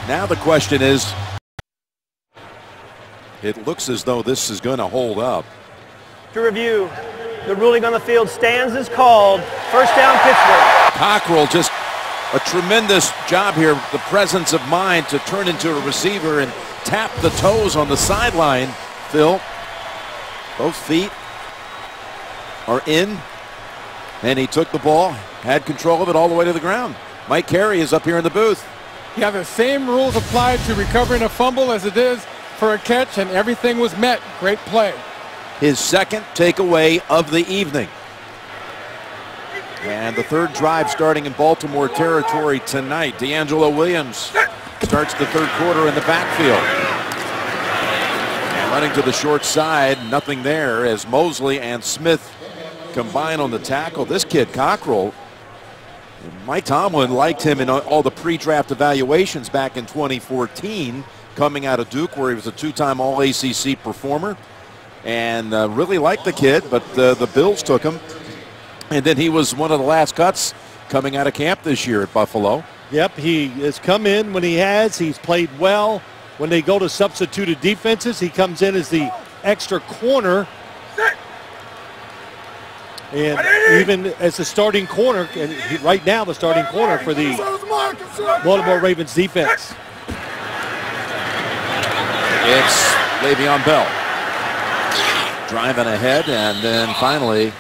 Now the question is, it looks as though this is going to hold up. To review, the ruling on the field stands as called. First down, Pittsburgh. Cockrell just a tremendous job here. The presence of mind to turn into a receiver and tap the toes on the sideline. Phil, both feet are in, and he took the ball, had control of it all the way to the ground. Mike Carey is up here in the booth. Yeah, the same rules apply to recovering a fumble as it is for a catch, and everything was met. Great play. His second takeaway of the evening. And the third drive starting in Baltimore territory tonight. DeAngelo Williams starts the third quarter in the backfield. And running to the short side, nothing there as Mosley and Smith combine on the tackle. This kid, Cockrell, Mike Tomlin liked him in all the pre-draft evaluations back in 2014. Coming out of Duke, where he was a 2-time All-ACC performer, and really liked the kid, but the Bills took him, and then he was one of the last cuts coming out of camp this year at Buffalo. Yep, he has come in when he has. He's played well. When they go to substituted defenses, he comes in as the extra corner, and even as the starting corner, and right now the starting corner for the Baltimore Ravens defense. It's Le'Veon Bell driving ahead, and then finally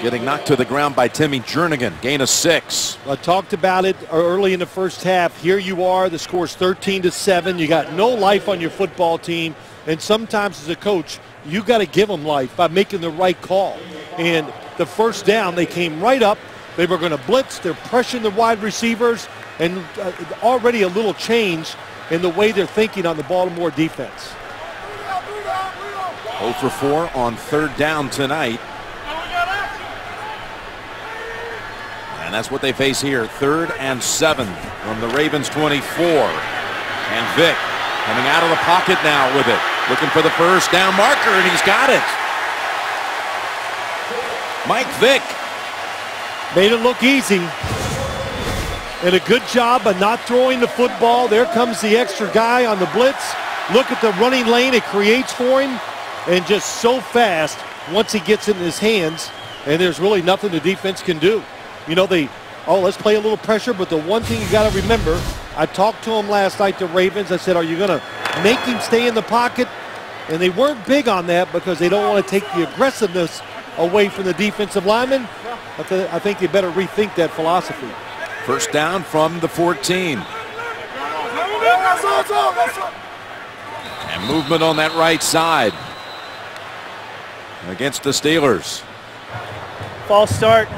getting knocked to the ground by Timmy Jernigan. Gain of 6. I talked about it early in the first half. Here you are. The score's 13-7. You got no life on your football team, and sometimes as a coach, you got to give them life by making the right call. And the first down, they came right up. They were going to blitz. They're pressuring the wide receivers, and already a little change in the way they're thinking on the Baltimore defense. 0 for 4 on third down tonight. And that's what they face here. 3rd and 7 from the Ravens 24. And Vick coming out of the pocket now with it. Looking for the first down marker, and he's got it. Mike Vick. Made it look easy. And a good job of not throwing the football. There comes the extra guy on the blitz. Look at the running lane it creates for him. And just so fast once he gets it in his hands. And there's really nothing the defense can do. You know, let's play a little pressure, but the one thing you got to remember, I talked to him last night, the Ravens. I said, are you going to make him stay in the pocket? And they weren't big on that because they don't want to take the aggressiveness away from the defensive linemen. I think they better rethink that philosophy. First down from the 14. And movement on that right side against the Steelers. False start.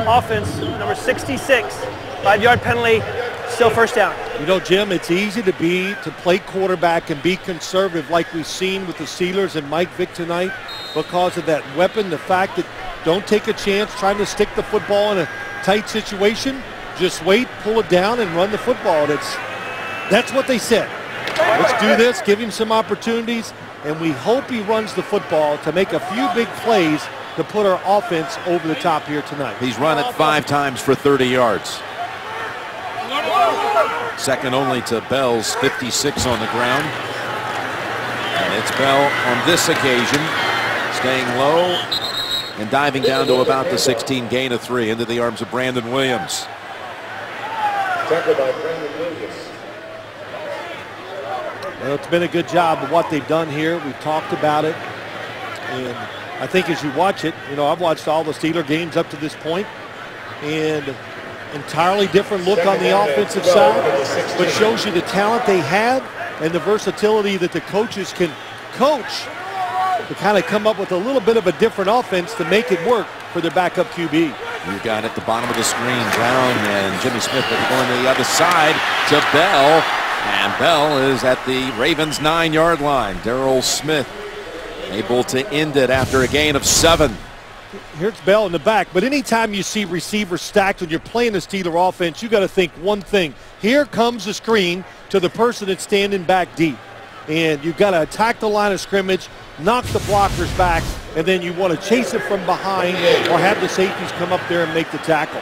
Offense, number 66. 5-yard penalty, still first down. You know, Jim, it's easy to play quarterback and be conservative like we've seen with the Steelers and Mike Vick tonight because of that weapon, the fact that don't take a chance trying to stick the football in a tight situation. Just wait, pull it down, and run the football. That's what they said. Let's do this, give him some opportunities, and we hope he runs the football to make a few big plays to put our offense over the top here tonight. He's run it 5 times for 30 yards. Second only to Bell's 56 on the ground. And it's Bell on this occasion staying low and diving down to about the 16, gain of 3 into the arms of Brandon Williams. Tackled by Brandon Williams. Well, it's been a good job of what they've done here. We've talked about it. And I think as you watch it, you know, I've watched all the Steeler games up to this point, and entirely different look on the offensive side, but shows you the talent they have and the versatility that the coaches can coach to kind of come up with a little bit of a different offense to make it work for their backup QB. You got at the bottom of the screen, Brown and Jimmy Smith going to the other side to Bell, and Bell is at the Ravens 9-yard line. Darrell Smith able to end it after a gain of 7. Here's Bell in the back, but anytime you see receivers stacked when you're playing the Steeler offense, you got to think one thing. Here comes the screen to the person that's standing back deep. And you've got to attack the line of scrimmage, knock the blockers back, and then you want to chase it from behind or have the safeties come up there and make the tackle.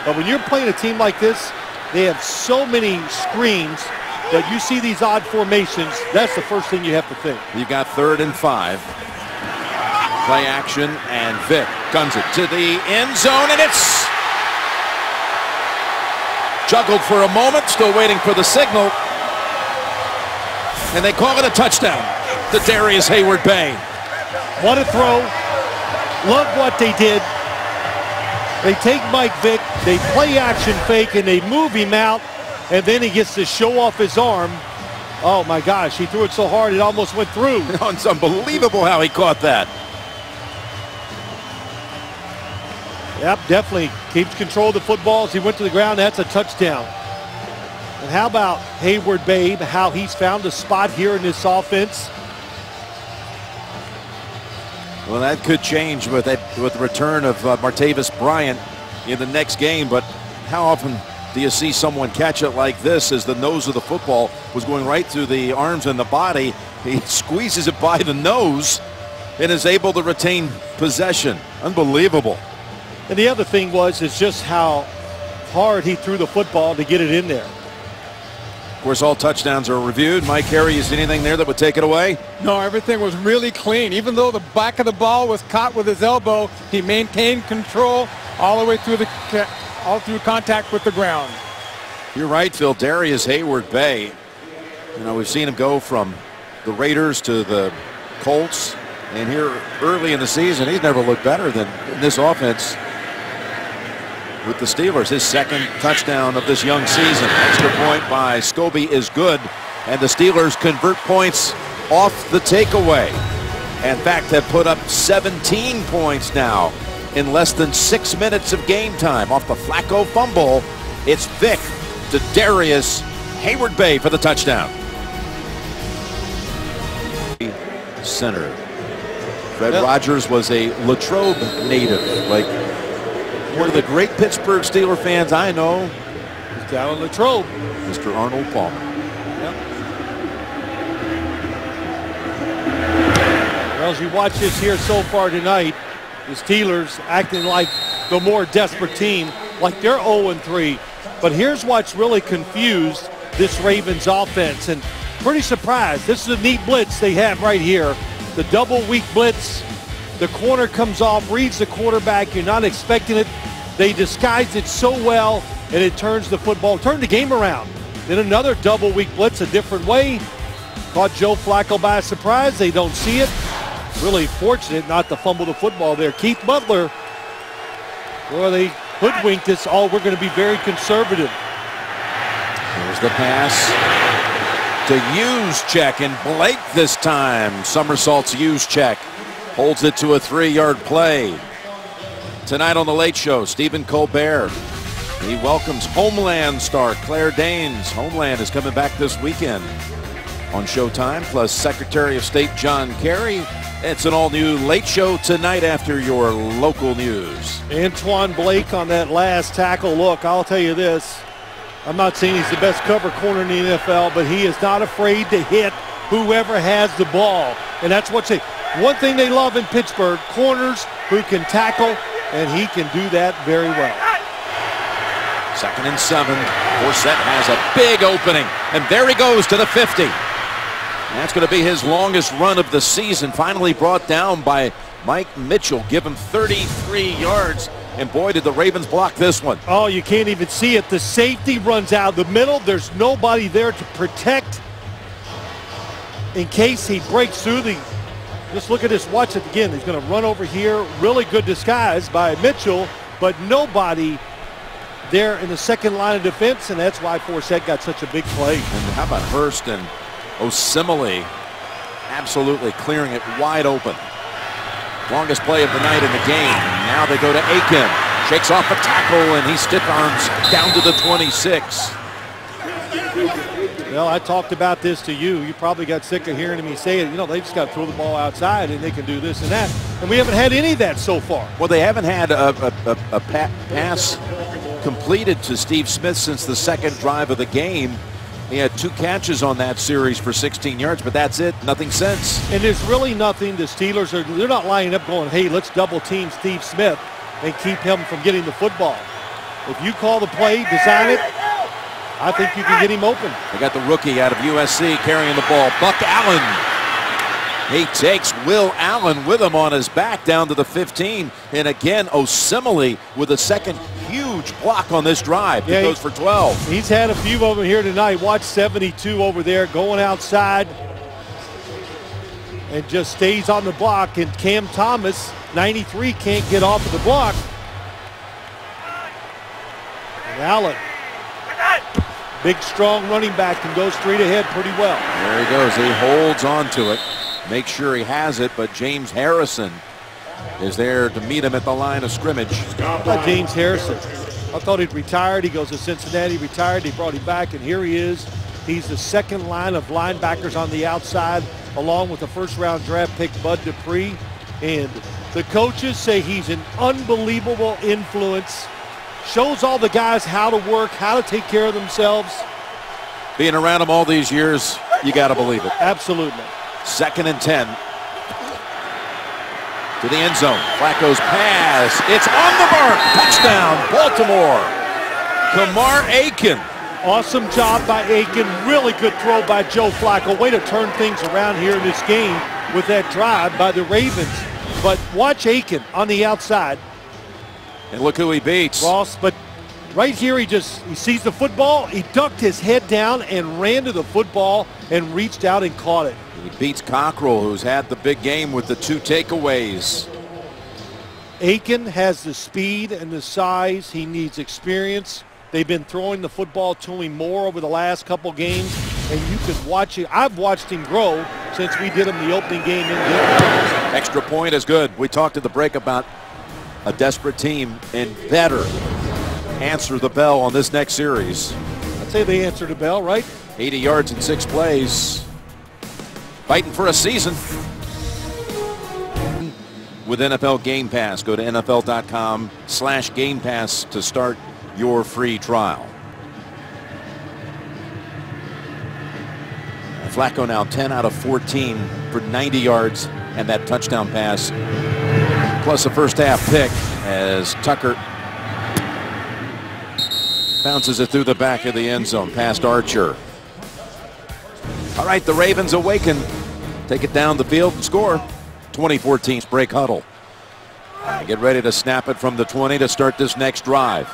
But when you're playing a team like this, they have so many screens that you see these odd formations, that's the first thing you have to think. You've got 3rd and 5. Play action, and Vick guns it to the end zone, and it's juggled for a moment, still waiting for the signal. And they call it a touchdown to Darius Hayward-Bay. What a throw. Love what they did. They take Mike Vick, they play action fake, and they move him out, and then he gets to show off his arm. Oh my gosh, he threw it so hard it almost went through. It's unbelievable how he caught that. Yep, definitely keeps control of the football as he went to the ground. That's a touchdown. And how about Hayward-Bay, how he's found a spot here in this offense? Well, that could change with the return of Martavis Bryant in the next game, but how often do you see someone catch it like this as the nose of the football was going right through the arms and the body? He squeezes it by the nose and is able to retain possession. Unbelievable. And the other thing is just how hard he threw the football to get it in there. Of course, all touchdowns are reviewed. Mike Harry, you see anything there that would take it away? No, everything was really clean. Even though the back of the ball was caught with his elbow, he maintained control all the way through all through contact with the ground. You're right, Phil. Darius Hayward-Bay. You know, we've seen him go from the Raiders to the Colts, and here early in the season, he's never looked better than in this offense with the Steelers. His 2nd touchdown of this young season. Extra point by Scobie is good, and the Steelers convert points off the takeaway. In fact, have put up 17 points now in less than 6 minutes of game time. Off the Flacco fumble, it's Vick to Darius Hayward-Bay for the touchdown. Center. Fred Rogers was a Latrobe native, like One of the great Pittsburgh Steelers fans I know. He's down on the Latrobe. Mr. Arnold Palmer. Yep. Well, as you watch this here so far tonight, the Steelers acting like the more desperate team, like they're 0-3. But here's what's really confused this Ravens offense, and pretty surprised. This is a neat blitz they have right here. The double weak blitz. The corner comes off, reads the quarterback. You're not expecting it. They disguised it so well, and it turns the game around. Then another double weak blitz a different way. Caught Joe Flacco by surprise. They don't see it. Really fortunate not to fumble the football there. Keith Butler, boy, they hoodwinked us. Oh, we're going to be very conservative. Here's the pass to Juszczyk, and Blake this time somersaults Juszczyk. Holds it to a 3-yard play. Tonight on The Late Show, Stephen Colbert. He welcomes Homeland star Claire Danes. Homeland is coming back this weekend on Showtime, plus Secretary of State John Kerry. It's an all-new Late Show tonight after your local news. Antoine Blake on that last tackle. Look, I'll tell you this. I'm not saying he's the best cover corner in the NFL, but he is not afraid to hit whoever has the ball. And that's what's it. One thing they love in Pittsburgh, corners who can tackle, and he can do that very well. 2nd and 7. Forsett has a big opening, and there he goes to the 50. That's going to be his longest run of the season, finally brought down by Mike Mitchell. Give him 33 yards, and boy, did the Ravens block this one. Oh, you can't even see it. The safety runs out the middle. There's nobody there to protect in case he breaks through the... Just look at this. Watch it again. He's going to run over here. Really good disguise by Mitchell, but nobody there in the second line of defense, and that's why Forsett got such a big play. And how about Hurst and Osemele absolutely clearing it wide open. Longest play of the night in the game. Now they go to Aiken. Shakes off a tackle, and he stiff arms down to the 26. Well, I talked about this to you. You probably got sick of hearing me say it. You know, they just got to throw the ball outside, and they can do this and that. And we haven't had any of that so far. Well, they haven't had a pass completed to Steve Smith since the second drive of the game. He had 2 catches on that series for 16 yards, but that's it. Nothing since. And there's really nothing the Steelers are, they're not lining up going, hey, let's double team Steve Smith and keep him from getting the football. If you call the play, design it, I think you can get him open. They got the rookie out of USC carrying the ball, Buck Allen. He takes Will Allen with him on his back down to the 15. And again, Osemele with a second huge block on this drive. He goes for 12. He's had a few of them here tonight. Watch 72 over there going outside and just stays on the block. And Cam Thomas, 93, can't get off of the block. And Allen, big, strong running back, and goes straight ahead pretty well. There he goes. He holds on to it. Make sure he has it, but James Harrison is there to meet him at the line of scrimmage. James Harrison. I thought he'd retired. He goes to Cincinnati, retired. They brought him back, and here he is. He's the second line of linebackers on the outside, along with the first-round draft pick Bud Dupree. And the coaches say he's an unbelievable influence. Shows all the guys how to work, how to take care of themselves. Being around him all these years, you got to believe it. Absolutely. 2nd and 10. To the end zone. Flacco's pass. It's on the mark. Touchdown, Baltimore. Kamar Aiken. Awesome job by Aiken. Really good throw by Joe Flacco. Way to turn things around here in this game with that drive by the Ravens. But watch Aiken on the outside. And look who he beats. Ross, but right here he sees the football. He ducked his head down and ran to the football and reached out and caught it. He beats Cockrell, who's had the big game with the 2 takeaways. Aiken has the speed and the size. He needs experience. They've been throwing the football to him more over the last couple games, and you could watch it. I've watched him grow since we did him the opening game in Denver. Extra point is good. We talked at the break about a desperate team, and better answer the bell on this next series. I'd say they answered the bell, right? 80 yards in 6 plays. Fighting for a season. with NFL Game Pass. Go to NFL.com/Game Pass to start your free trial. Flacco now 10 out of 14 for 90 yards and that touchdown pass, plus a first half pick as Tucker bounces it through the back of the end zone past Archer. All right, the Ravens awaken. Take it down the field and score. 2014's break huddle. Get ready to snap it from the 20 to start this next drive.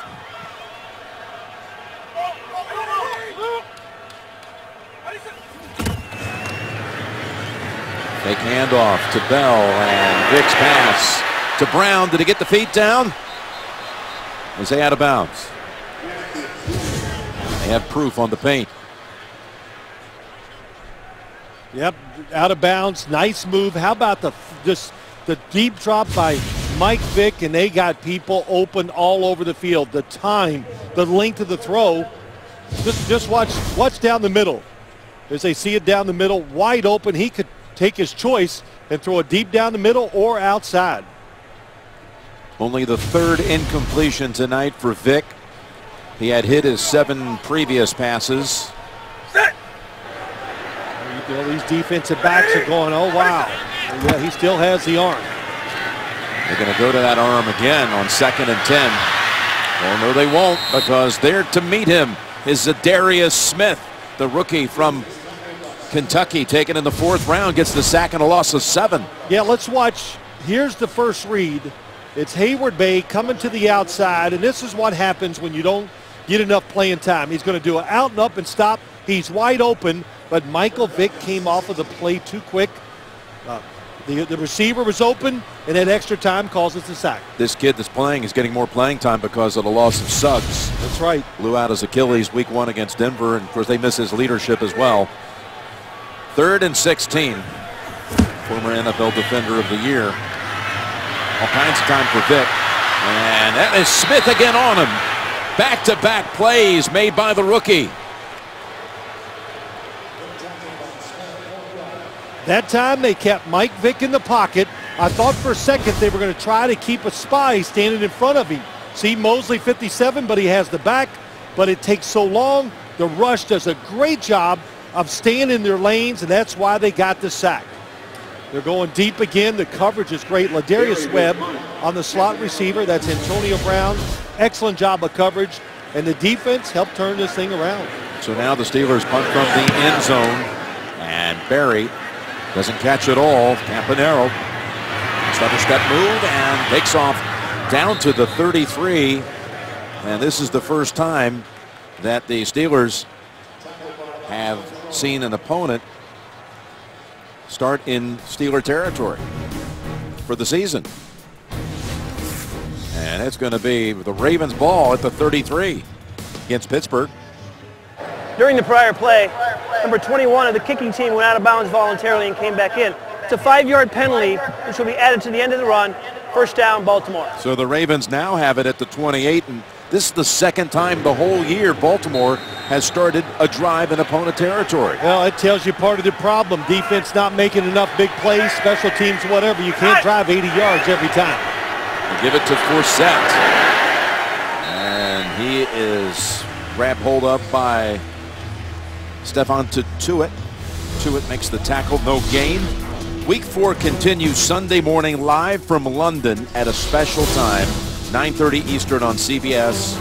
Fake handoff to Bell, and Vick's pass to Brown. Did he get the feet down? Was they out of bounds? They have proof on the paint. Yep, out of bounds. Nice move. How about the deep drop by Mike Vick, and they got people open all over the field. The time, the length of the throw. Just watch down the middle. As they see it down the middle, wide open. He could take his choice and throw it deep down the middle or outside. Only the third incompletion tonight for Vick. He had hit his 7 previous passes. These defensive backs are going, oh, wow. Yeah, he still has the arm. They're going to go to that arm again on 2nd and 10. Well, no, they won't, because there to meet him is Zadarius Smith, the rookie from Kentucky, taken in the 4th round, gets the sack and a loss of 7. Yeah, let's watch. Here's the first read. It's Hayward Bay coming to the outside, and this is what happens when you don't get enough playing time. He's going to do an out and up and stop. He's wide open, but Michael Vick came off of the play too quick. The receiver was open, and that extra time causes the sack. This kid that's playing is getting more playing time because of the loss of Suggs. That's right. Blew out his Achilles week 1 against Denver, and of course they miss his leadership as well. 3rd and 16. Former NFL Defender of the Year. All kinds of time for Vick. And that is Smith again on him. Back-to-back plays made by the rookie. That time they kept Mike Vick in the pocket. I thought for a second they were going to try to keep a spy standing in front of him. See Mosley 57, but he has the back. But it takes so long. The rush does a great job of staying in their lanes, and that's why they got the sack. They're going deep again. The coverage is great. Ladarius Webb on the slot receiver. That's Antonio Brown. Excellent job of coverage. And the defense helped turn this thing around. So now the Steelers punt from the end zone. And Barry doesn't catch it all. Campanero. Stutter step move and takes off down to the 33. And this is the first time that the Steelers have seen an opponent start in Steeler territory for the season. And it's going to be the Ravens ball at the 33 against Pittsburgh. During the prior play, number 21 of the kicking team went out of bounds voluntarily and came back in. It's a 5-yard penalty, which will be added to the end of the run. First down, Baltimore. So the Ravens now have it at the 28, and this is the second time the whole year Baltimore has started a drive in opponent territory. Well, it tells you part of the problem. Defense not making enough big plays, special teams, whatever. You can't drive 80 yards every time. They give it to Forsett. And he is grabbed hold up by Stephon Tuitt. Tuitt makes the tackle, no gain. Week 4 continues Sunday morning live from London at a special time, 9:30 Eastern on CBS.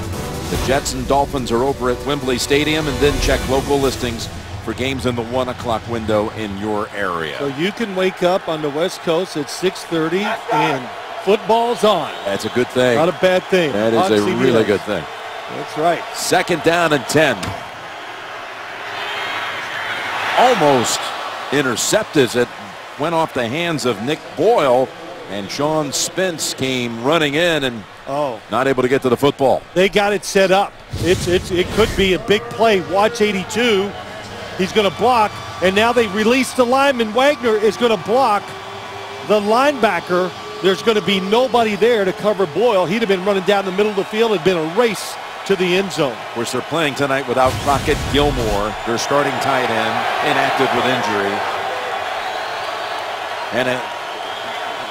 The Jets and Dolphins are over at Wembley Stadium, and then check local listings for games in the 1 o'clock window in your area. So you can wake up on the West Coast at 6:30 and football's on. That's a good thing. Not a bad thing. That is a CBS. really good thing. That's right. 2nd down and 10. Almost intercepted. It went off the hands of Nick Boyle, and Sean Spence came running in and not able to get to the football. They got it set up. It could be a big play. Watch 82. He's going to block, and now they release the lineman. Wagner is going to block the linebacker. There's going to be nobody there to cover Boyle. He'd have been running down the middle of the field. It'd been a race to the end zone. Of course, they're playing tonight without Crockett Gilmore, their starting tight end, inactive with injury. And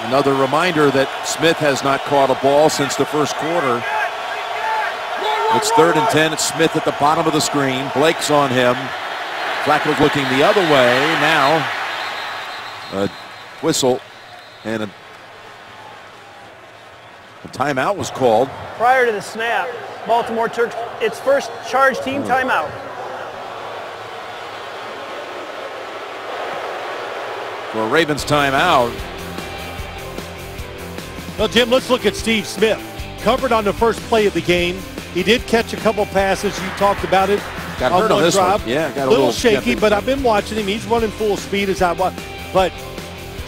Another reminder that Smith has not caught a ball since the first quarter. It's 3rd and 10. It's Smith at the bottom of the screen. Blake's on him. Flacco's looking the other way. Now a whistle and a timeout was called. Prior to the snap, Baltimore took its first charge team timeout. For a Ravens timeout. Well, Jim, let's look at Steve Smith. Covered on the first play of the game. He did catch a couple passes. You talked about it. Got hurt on this one. Yeah, got a little shaky, but I've been watching him. He's running full speed as I watch. But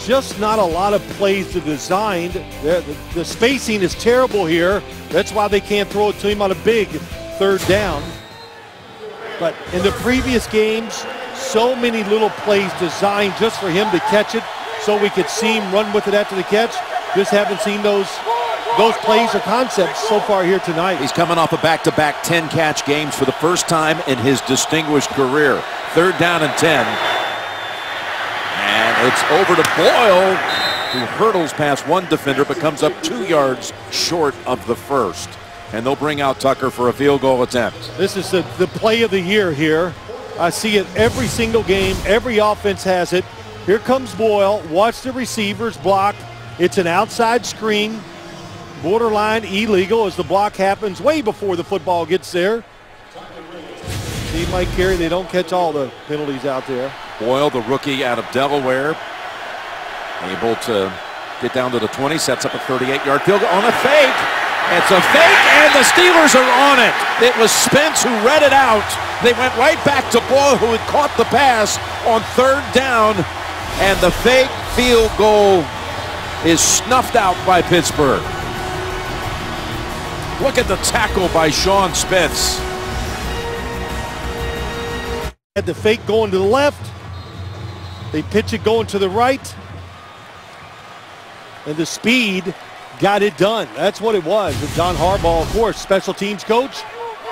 just not a lot of plays to designed. The spacing is terrible here. That's why they can't throw it to him on a big 3rd down. But in the previous games, so many little plays designed just for him to catch it so we could see him run with it after the catch. Just haven't seen those plays or concepts so far here tonight. He's coming off a back-to-back 10-catch games for the first time in his distinguished career. 3rd down and 10. And it's over to Boyle, who hurdles past one defender but comes up 2 yards short of the first. And they'll bring out Tucker for a field goal attempt. This is the play of the year here. I see it every single game. Every offense has it. Here comes Boyle. Watch the receivers block. It's an outside screen. Borderline illegal as the block happens way before the football gets there. See Mike Carey, they don't catch all the penalties out there. Boyle, the rookie out of Delaware, able to get down to the 20, sets up a 38-yard field goal on a fake. It's a fake, and the Steelers are on it. It was Spence who read it out. They went right back to Boyle, who had caught the pass on 3rd down, and the fake field goal is snuffed out by Pittsburgh. Look at the tackle by Sean Spence. Had the fake going to the left. They pitch it going to the right. And the speed got it done. That's what it was. And John Harbaugh, of course, special teams coach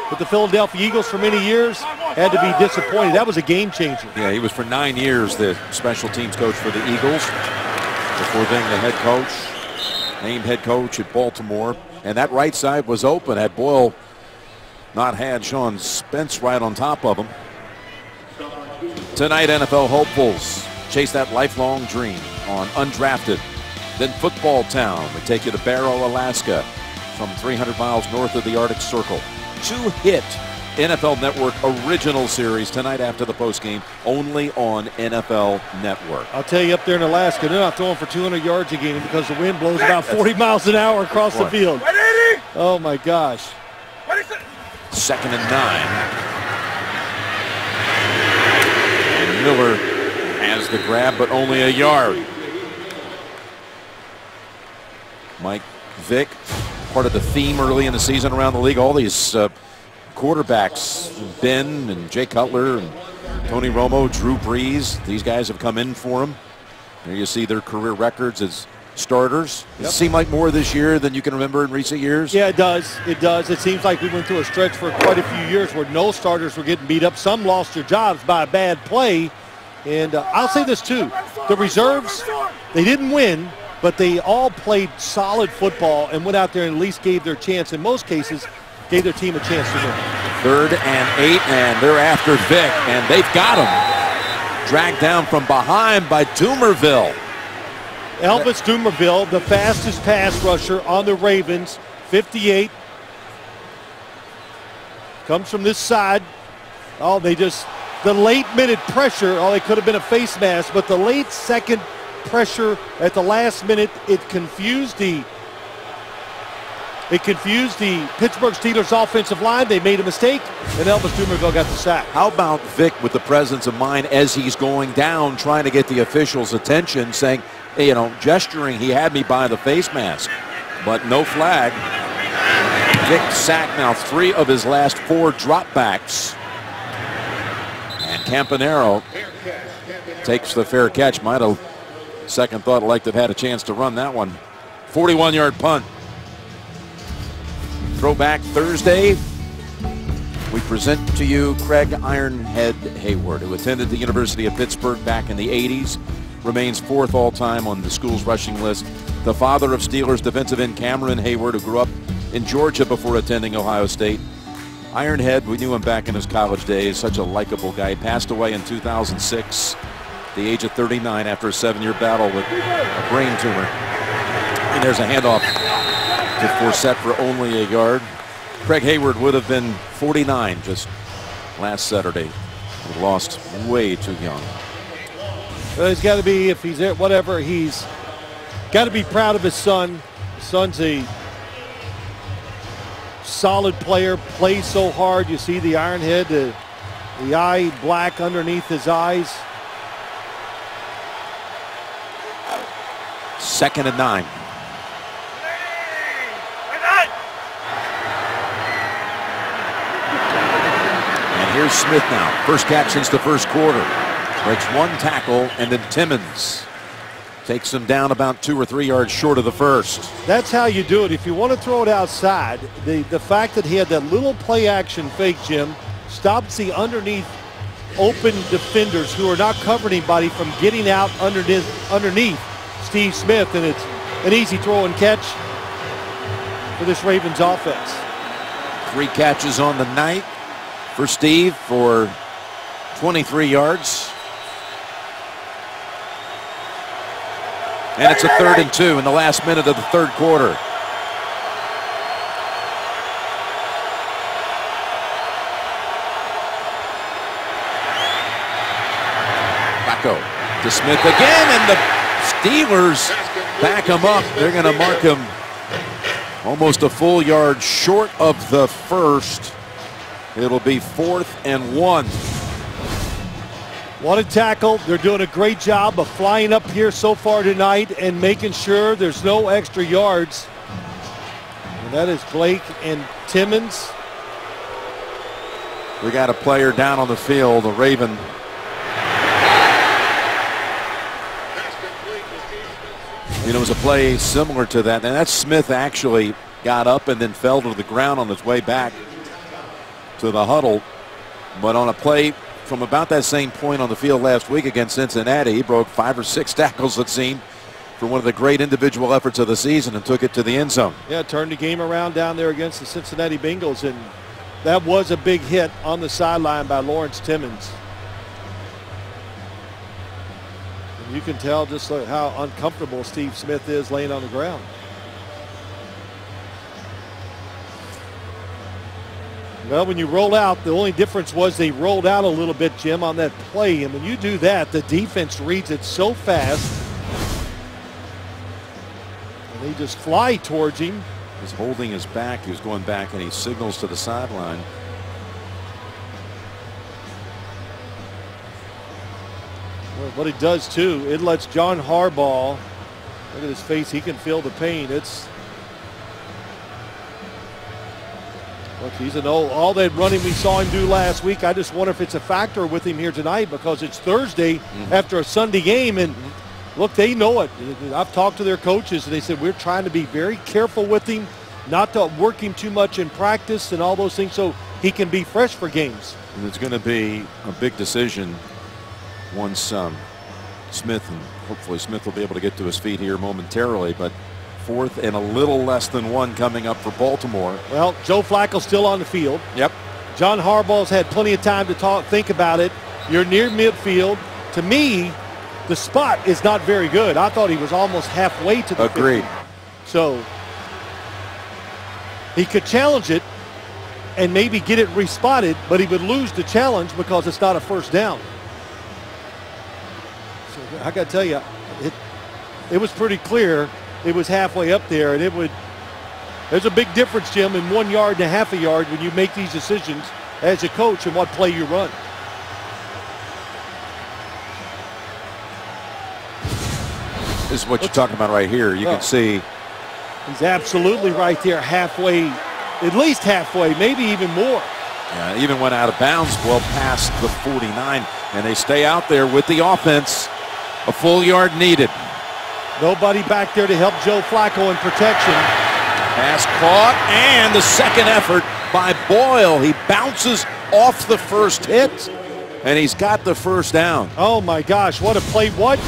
with the Philadelphia Eagles for many years, had to be disappointed. That was a game changer. Yeah, he was for 9 years the special teams coach for the Eagles before being the head coach, named head coach at Baltimore. And that right side was open. Had Boyle not had Sean Spence right on top of him. Tonight, NFL hopefuls chase that lifelong dream on Undrafted. Then Football Town. We take you to Barrow, Alaska, from 300 miles north of the Arctic Circle. 2-hit NFL Network original series tonight after the postgame, only on NFL Network. I'll tell you, up there in Alaska, they're not throwing for 200 yards a game because the wind blows about 40 miles an hour across the field. Oh, my gosh. 2nd and 9. And Miller has the grab, but only a yard. Mike Vick, part of the theme early in the season around the league. All these quarterbacks, Ben and Jay Cutler and Tony Romo, Drew Brees, these guys have come in for him. There you see their career records as starters. It seemed like more this year than you can remember in recent years. Yeah, it does. It does. It seems like we went through a stretch for quite a few years where no starters were getting beat up. Some lost their jobs by a bad play. And I'll say this too. The reserves, they didn't win, but they all played solid football and went out there and at least gave their chance. In most cases, gave their team a chance to win. 3rd and 8, and they're after Vick, and they've got him. Dragged down from behind by Doomerville. Elvis Doomerville, the fastest pass rusher on the Ravens, 58. Comes from this side. Oh, the late minute pressure, they could have been a face mask, but the late second pressure at the last minute, it confused the Pittsburgh Steelers offensive line. They made a mistake, and Elvis Doomerville got the sack. How about Vick with the presence of mind as he's going down, trying to get the officials' attention, saying, hey, gesturing, he had me by the face mask, but no flag. Vick sacked now 3 of his last 4 dropbacks. And Campanaro takes the fair catch. Might have, second thought, like to have had a chance to run that one. 41-yard punt. Throwback Thursday. We present to you Craig Ironhead Hayward, who attended the University of Pittsburgh back in the 80s. Remains 4th all-time on the school's rushing list. the father of Steelers defensive end Cameron Hayward, who grew up in Georgia before attending Ohio State. Ironhead, we knew him back in his college days, such a likable guy. He passed away in 2006 at the age of 39 after a 7-year battle with a brain tumor. And there's a handoff to Forsett for only a yard. Craig Hayward would have been 49 just last Saturday. He lost way too young. Well, he's got to be, if he's there, whatever, he's got to be proud of his son. His son's a solid player, plays so hard. You see the Ironhead, the eye black underneath his eyes. 2nd and 9. And here's Smith now. First catch since the first quarter. Breaks one tackle, and then Timmons takes him down about 2 or 3 yards short of the first. That's how you do it. If you want to throw it outside, the fact that he had that little play action fake, Jim, stops the underneath open defenders who are not covering anybody from getting out underneath Steve Smith, and it's an easy throw and catch for this Ravens offense. 3 catches on the night for Steve for 23 yards. And it's a 3rd and 2 in the last minute of the 3rd quarter. Flacco to Smith again, and the Steelers back him up. They're going to mark him almost a full yard short of the first. It'll be 4th and 1. What a tackle. They're doing a great job of flying up here so far tonight and making sure there's no extra yards. And that is Blake and Timmons. We got a player down on the field, a Raven. You know, it was a play similar to that. And that Smith actually got up and then fell to the ground on his way back to the huddle. But on a play from about that same point on the field last week against Cincinnati, he broke 5 or 6 tackles, it seemed, for one of the great individual efforts of the season and took it to the end zone. Yeah, turned the game around down there against the Cincinnati Bengals, and that was a big hit on the sideline by Lawrence Timmons. And you can tell just how uncomfortable Steve Smith is laying on the ground. Well, when you roll out, the only difference was they rolled out a little bit, Jim, on that play. And when you do that, the defense reads it so fast. And they just fly towards him. He's holding his back. He was going back, and he signals to the sideline. Well, what it does, too, it lets John Harbaugh, look at his face, he can feel the pain. Look, he's an all that running we saw him do last week. I just wonder if it's a factor with him here tonight because it's Thursday after a Sunday game. And look, they know it. I've talked to their coaches, and they said we're trying to be very careful with him, not to work him too much in practice and all those things so he can be fresh for games. And it's going to be a big decision once Smith, and hopefully Smith will be able to get to his feet here momentarily, but 4th and a little less than 1 coming up for Baltimore. Well, Joe Flacco's still on the field. Yep. John Harbaugh's had plenty of time to think about it. You're near midfield. To me, the spot is not very good. I thought he was almost halfway to the Agreed. 50. So he could challenge it and maybe get it respotted, but he would lose the challenge because it's not a first down. So I got to tell you, it was pretty clear. It was halfway up there, and there's a big difference, Jim, in 1 yard and a half a yard when you make these decisions as a coach and what play you run. This is what you're talking about right here. You can see. He's absolutely right there, halfway, at least halfway, maybe even more. Yeah, even went out of bounds well past the 49, and they stay out there with the offense. A full yard needed. Nobody back there to help Joe Flacco in protection. Pass caught, and the second effort by Boyle. He bounces off the first hit, and he's got the first down. Oh, my gosh, what a play. What?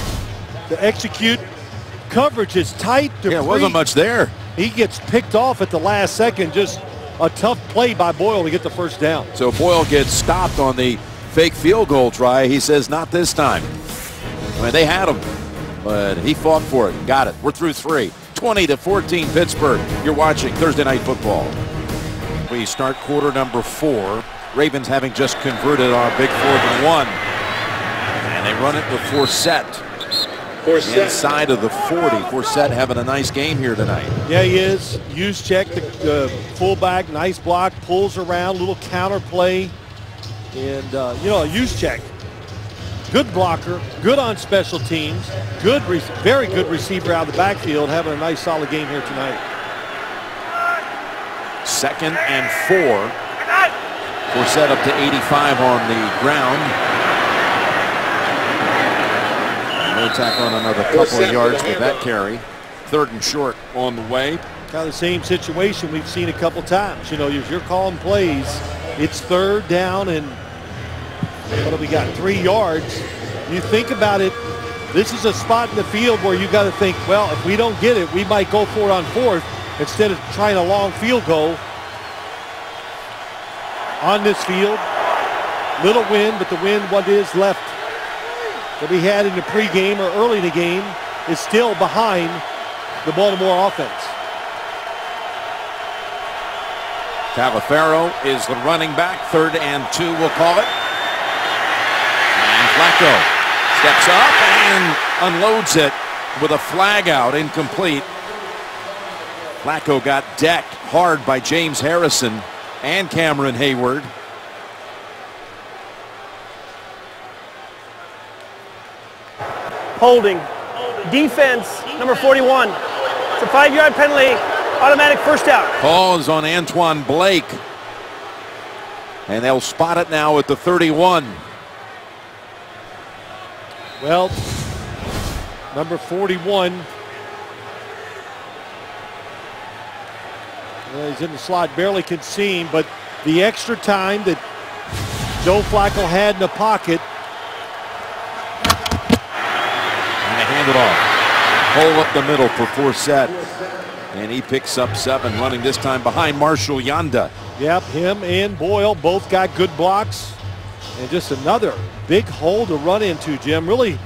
To execute coverage is tight. Yeah, it wasn't much there. He gets picked off at the last second. Just a tough play by Boyle to get the first down. So Boyle gets stopped on the fake field goal try. He says, not this time. I mean, they had him, but he fought for it. Got it. We're through 3. 20-14 Pittsburgh. You're watching Thursday Night Football. We start quarter number 4. Ravens having just converted on a big 4th and 1. And they run it with Forsett. Inside of the 40. Forsett having a nice game here tonight. Yeah, he is. Juszczyk, the fullback, nice block, pulls around, little counter play. And, you know, Juszczyk, good blocker, good on special teams, very good receiver out of the backfield, having a nice solid game here tonight. 2nd and 4. Forsett up to 85 on the ground. No tackle on another couple of yards with that carry. 3rd and short on the way. Kind of the same situation we've seen a couple times. You know, if you're calling plays, it's 3rd down and what do we got? 3 yards. You think about it, this is a spot in the field where you got to think, well, if we don't get it, we might go for it on 4th instead of trying a long field goal on this field. Little wind, but the wind, what is left that we had in the pregame or early in the game, is still behind the Baltimore offense. Taliaferro is the running back. 3rd and 2, we'll call it. And Flacco steps up and unloads it with a flag out, incomplete. Flacco got decked hard by James Harrison and Cameron Hayward. Holding. Defense, number 41. It's a 5-yard penalty, automatic first down. Call is on Antoine Blake. And they'll spot it now at the 31. Well, number 41. Well, he's in the slot, barely can see him, but the extra time that Joe Flacco had in the pocket. And they hand it off. Hole up the middle for Forsett. And he picks up 7, running this time behind Marshall Yanda. Yep, him and Boyle both got good blocks. And just another big hole to run into, Jim. Really,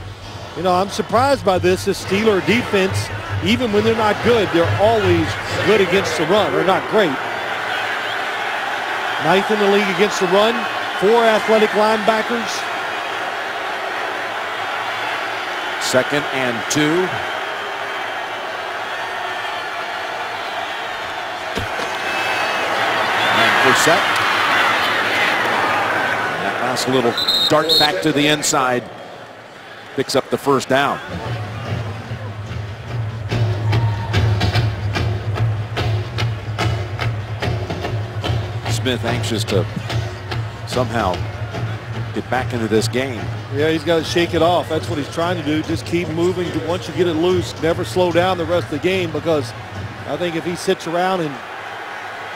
you know, I'm surprised by this. This Steeler defense, even when they're not good, they're always good against the run. They're not great. 9th in the league against the run. 4 athletic linebackers. 2nd and 2. Forsett. That last little dart back to the inside picks up the first down. Smith anxious to somehow get back into this game. Yeah, he's got to shake it off. That's what he's trying to do. Just keep moving. Once you get it loose, never slow down the rest of the game, because I think if he sits around and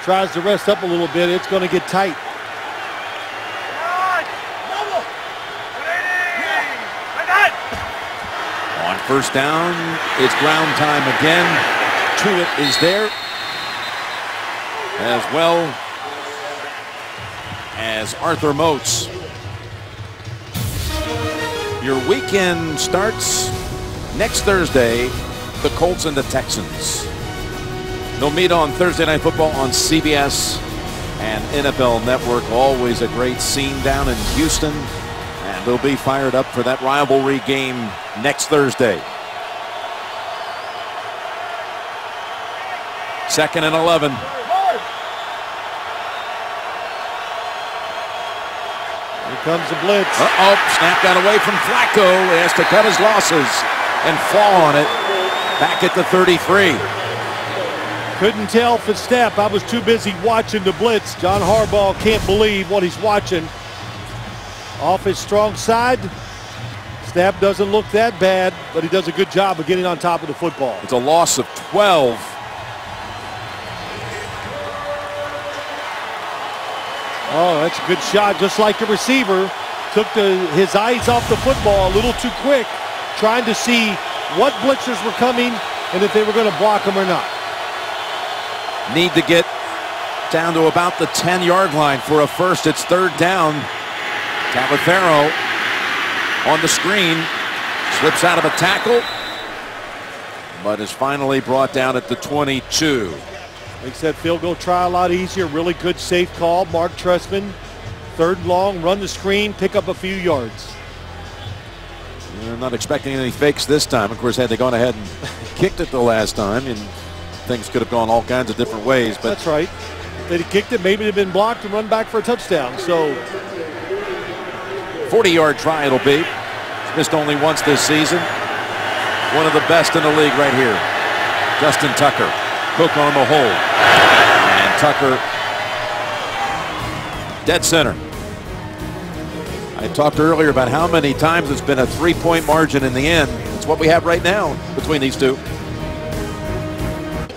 tries to rest up a little bit, it's going to get tight. On first down, it's ground time again. Tuitt is there, as well as Arthur Moats. Your weekend starts next Thursday, the Colts and the Texans. They'll meet on Thursday Night Football on CBS and NFL Network. Always a great scene down in Houston. And they'll be fired up for that rivalry game next Thursday. 2nd and 11. Here comes the blitz. Snap got away from Flacco. He has to cut his losses and fall on it. Back at the 33. Couldn't tell for snap. I was too busy watching the blitz. John Harbaugh can't believe what he's watching. Off his strong side. Snap doesn't look that bad, but he does a good job of getting on top of the football. It's a loss of 12. Oh, that's a good shot, just like the receiver. Took his eyes off the football a little too quick, trying to see what blitzers were coming and if they were going to block them or not. Need to get down to about the 10-yard line for a first. It's third down. Califero on the screen. Slips out of a tackle, but is finally brought down at the 22. Makes that field goal try a lot easier. Really good safe call. Mark Trestman, third and long, run the screen, pick up a few yards. They're not expecting any fakes this time. Of course, had they gone ahead and kicked it the last time, and things could have gone all kinds of different ways. But that's right. If they'd have kicked it, maybe they'd been blocked and run back for a touchdown. So 40-yard try it'll be. Missed only once this season. One of the best in the league right here. Justin Tucker. Cook on the hold. And Tucker dead center. I talked earlier about how many times it's been a 3-point margin in the end. It's what we have right now between these two.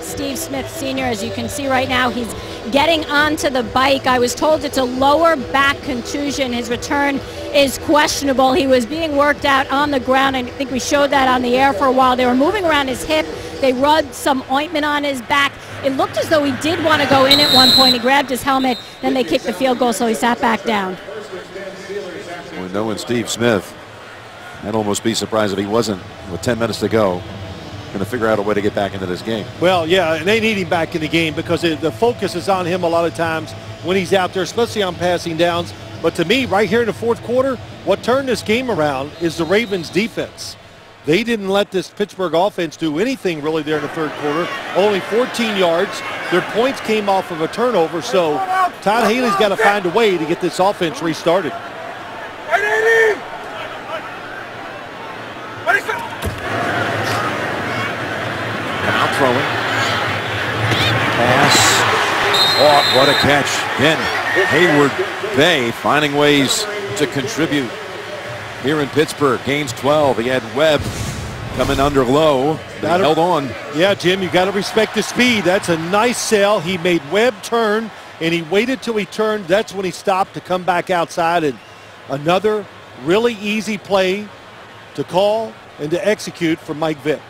Steve Smith Sr., as you can see right now, he's getting onto the bike. I was told it's a lower back contusion. His return is questionable. He was being worked out on the ground, and I think we showed that on the air for a while. They were moving around his hip. They rubbed some ointment on his back. It looked as though he did want to go in at one point. He grabbed his helmet, then they kicked the field goal, so he sat back down. Well, knowing Steve Smith, I'd almost be surprised if he wasn't, with 10 minutes to go, going to figure out a way to get back into this game. Well, yeah, and they need him back in the game because the focus is on him a lot of times when he's out there, especially on passing downs. But to me, right here in the fourth quarter, what turned this game around is the Ravens' defense. They didn't let this Pittsburgh offense do anything really there in the third quarter. Only 14 yards. Their points came off of a turnover, so Todd Haley's got to find a way to get this offense restarted. Out throwing. Pass. Oh, what a catch. Again, Hayward Bay finding ways to contribute here in Pittsburgh. Gains 12. He had Webb coming under low. They held on. Yeah, Jim, you got to respect the speed. That's a nice sell. He made Webb turn, and he waited till he turned. That's when he stopped to come back outside. And another really easy play to call and to execute for Mike Vick.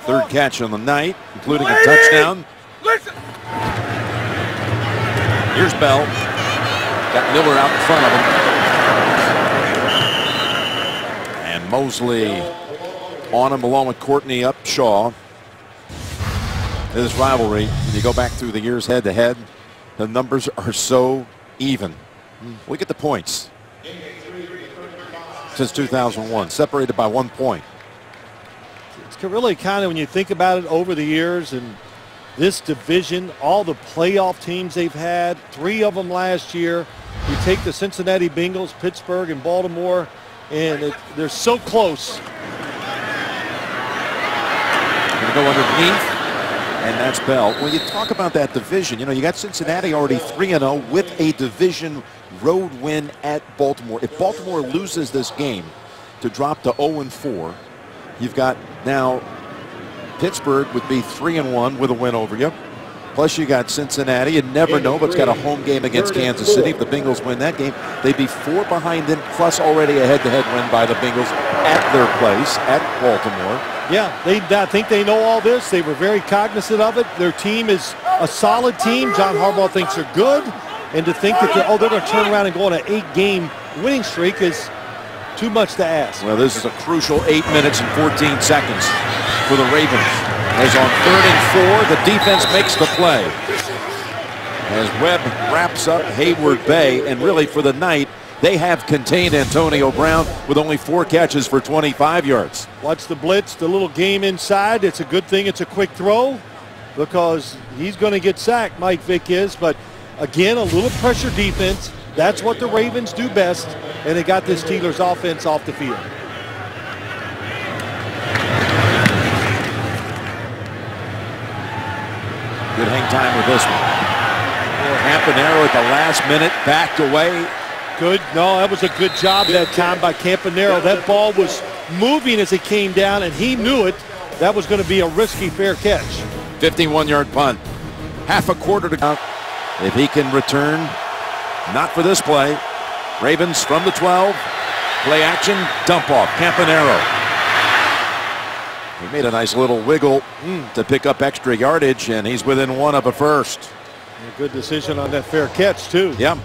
Third catch on the night, including a touchdown. Here's Bell. Got Miller out in front of him. And Mosley on him along with Courtney Upshaw. This rivalry, when you go back through the years head-to-head, the numbers are so even. Look at the points. Since 2001, separated by 1 point. It's really kind of, when you think about it over the years, and this division, all the playoff teams they've had, 3 of them last year. You take the Cincinnati Bengals, Pittsburgh, and Baltimore, and they're so close. Gonna go underneath, and that's Bell. When you talk about that division, you know, you got Cincinnati already 3-0 with a division road win at Baltimore. If Baltimore loses this game to drop to 0-4, you've got now Pittsburgh would be 3-1 with a win over you. Plus you got Cincinnati. You never know, but it's got a home game against Kansas City. If the Bengals win that game, they'd be 4 behind them, plus already a head-to-head win by the Bengals at their place, at Baltimore. Yeah, I think they know all this. They were very cognizant of it. Their team is a solid team. John Harbaugh thinks they're good. And to think that they're going to turn around and go on an 8-game winning streak is too much to ask. Well, this is a crucial 8 minutes and 14 seconds for the Ravens. As on 3rd and 4, the defense makes the play. As Webb wraps up Hayward Bay, and really for the night, they have contained Antonio Brown with only 4 catches for 25 yards. Watch the blitz, the little game inside. It's a good thing it's a quick throw because he's going to get sacked, Mike Vick is. But again, a little pressure defense. That's what the Ravens do best, and they got this Steelers offense off the field. Good hang time with this one. Campanaro at the last minute, backed away. Good. No, that was a good job that time by Campanaro. That ball was moving as it came down, and he knew it. That was going to be a risky fair catch. 51-yard punt. Half a quarter to go. If he can return, not for this play. Ravens from the 12. Play action, dump off, Campanaro. He made a nice little wiggle to pick up extra yardage, and he's within one of a first. A good decision on that fair catch, too. Yeah.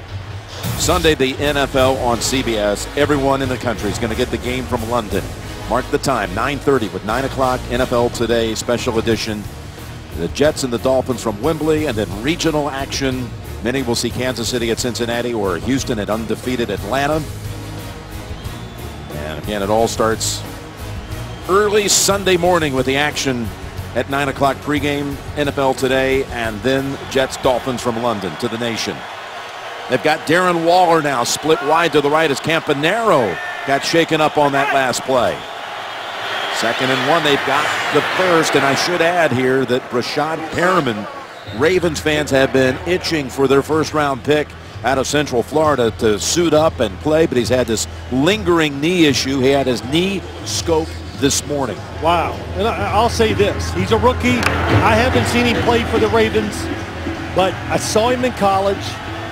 Sunday, the NFL on CBS. Everyone in the country is going to get the game from London. Mark the time, 9:30 with 9 o'clock NFL Today special edition. The Jets and the Dolphins from Wembley, and then regional action. Many will see Kansas City at Cincinnati or Houston at undefeated Atlanta. And again, it all starts early Sunday morning with the action at 9 o'clock pregame, NFL Today, and then Jets Dolphins from London to the Nation. They've got Darren Waller now split wide to the right as Campanaro got shaken up on that last play. 2nd and 1, they've got the first, and I should add here that Rashad Perriman, Ravens fans have been itching for their first-round pick out of Central Florida to suit up and play, but he's had this lingering knee issue. He had his knee scoped this morning. Wow. And I'll say this. He's a rookie. I haven't seen him play for the Ravens, but I saw him in college,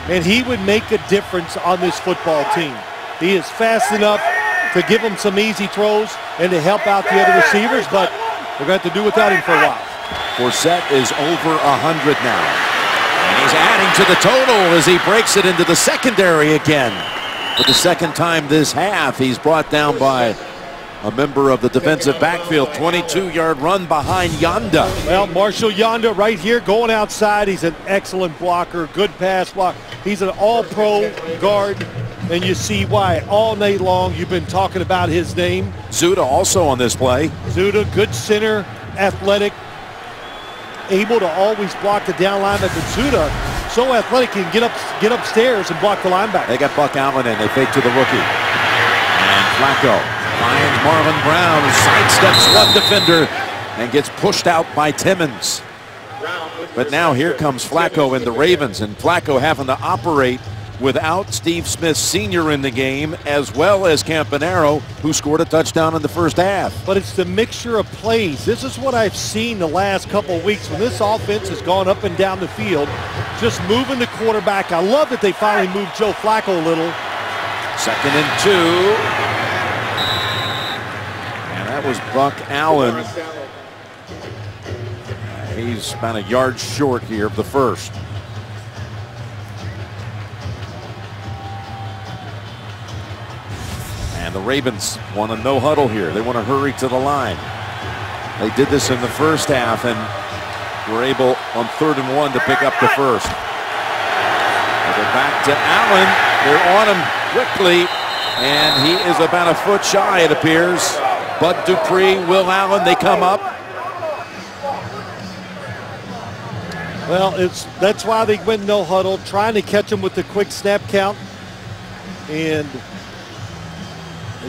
and he would make a difference on this football team. He is fast enough to give them some easy throws and to help out the other receivers, but we're going to have to do without him for a while. Forsett is over 100 now. And he's adding to the total as he breaks it into the secondary again. For the second time this half, he's brought down by a member of the defensive backfield. 22-yard run behind Yanda. Well, Marshall Yanda right here going outside. He's an excellent blocker, good pass block. He's an all-pro guard, and you see why all night long you've been talking about his name. Zuda also on this play. Zuda, good center, athletic, able to always block the down lineman. But Zuda, so athletic, he can get upstairs and block the linebacker. They got Buck Allen in. They fake to the rookie. And Flacco finds Marlon Brown, who sidesteps one defender and gets pushed out by Timmons. But now here comes Flacco and the Ravens, and Flacco having to operate without Steve Smith Sr. in the game, as well as Campanaro, who scored a touchdown in the first half. But it's the mixture of plays. This is what I've seen the last couple of weeks when this offense has gone up and down the field, just moving the quarterback. I love that they finally moved Joe Flacco a little. 2nd and 2. And that was Buck Allen. He's about a yard short here of the first. And the Ravens want a no huddle here. They want to hurry to the line. They did this in the first half and were able on 3rd and 1 to pick up the first. They go back to Allen. They're on him quickly, and he is about a foot shy, it appears. Bud Dupree, Will Allen, they come up. Well, that's why they went no huddle, trying to catch him with the quick snap count. And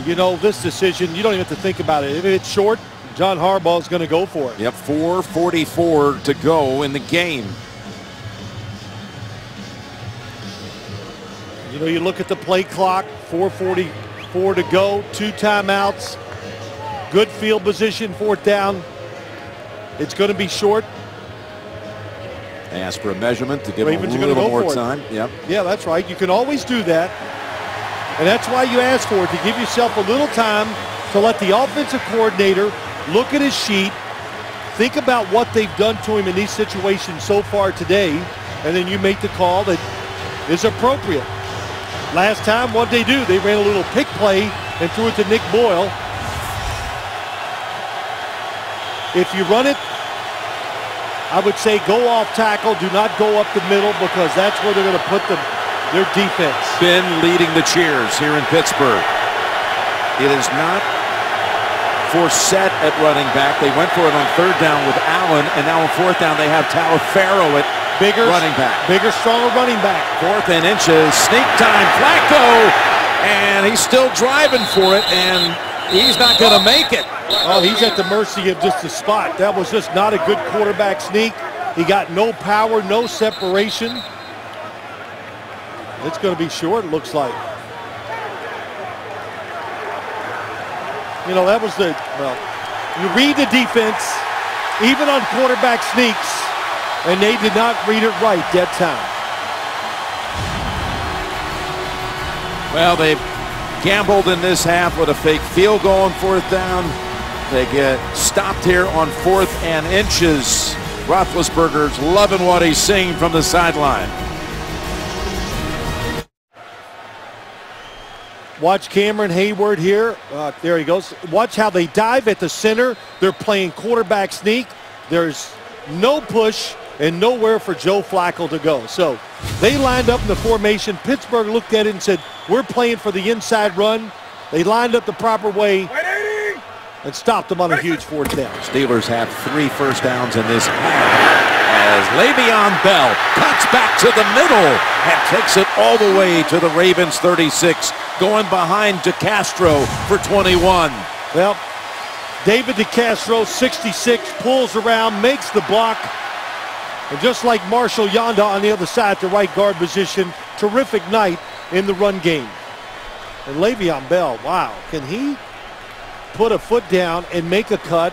you know, this decision, you don't even have to think about it. If it's short, John Harbaugh is going to go for it. Yep, 4:44 to go in the game. You know, you look at the play clock, 4:44 to go, 2 timeouts, good field position, 4th down. It's going to be short. They ask for a measurement to give Ravens them a little more time. Yep. Yeah, that's right. You can always do that. And that's why you ask for it, to give yourself a little time to let the offensive coordinator look at his sheet, think about what they've done to him in these situations so far today, and then you make the call that is appropriate. Last time, what did they do? They ran a little pick play and threw it to Nick Boyle. If you run it, I would say go off tackle, do not go up the middle, because that's where they're going to put their defense. Ben leading the cheers here in Pittsburgh. It is not Forsett at running back. They went for it on 3rd down with Allen, and now on 4th down they have Taliaferro at running back. Bigger, stronger running back. 4th and inches, sneak time, Flacco, and he's still driving for it, and he's not going to make it. Oh, he's at the mercy of just the spot. That was just not a good quarterback sneak. He got no power, no separation. It's going to be short, it looks like. You know, that was well, you read the defense, even on quarterback sneaks, and they did not read it right that time. Well, they've gambled in this half with a fake field goal on 4th down. They get stopped here on 4th and inches. Roethlisberger's loving what he's seeing from the sideline. Watch Cameron Hayward here. There he goes. Watch how they dive at the center. They're playing quarterback sneak. There's no push and nowhere for Joe Flacco to go. So they lined up in the formation. Pittsburgh looked at it and said, we're playing for the inside run. They lined up the proper way and stopped them on a huge 4th down. Steelers have 3 first downs in this half as Le'Veon Bell cuts back to the middle and takes it all the way to the Ravens 36, going behind DeCastro for 21. Well, David DeCastro, 66, pulls around, makes the block. And just like Marshall Yanda on the other side, the right guard position, terrific night in the run game. And Le'Veon Bell, wow, can he put a foot down and make a cut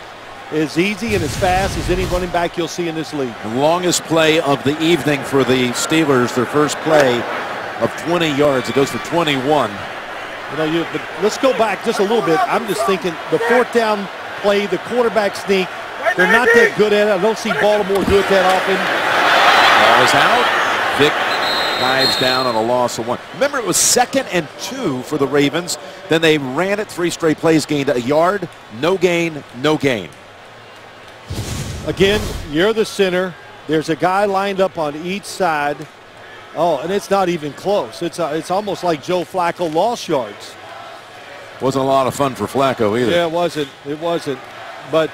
as easy and as fast as any running back you'll see in this league? The longest play of the evening for the Steelers, their first play of 20 yards. It goes for 21. But let's go back just a little bit. I'm just thinking the 4th down play, the quarterback sneak, they're not that good at it. I don't see Baltimore do it that often. Ball is out. Vic dives down on a loss of 1. Remember, it was 2nd and 2 for the Ravens. Then they ran it 3 straight plays, gained a yard, no gain, no gain. Again, you're the center. There's a guy lined up on each side. Oh, and it's not even close. It's almost like Joe Flacco lost yards. Wasn't a lot of fun for Flacco either. Yeah, it wasn't. It wasn't. But,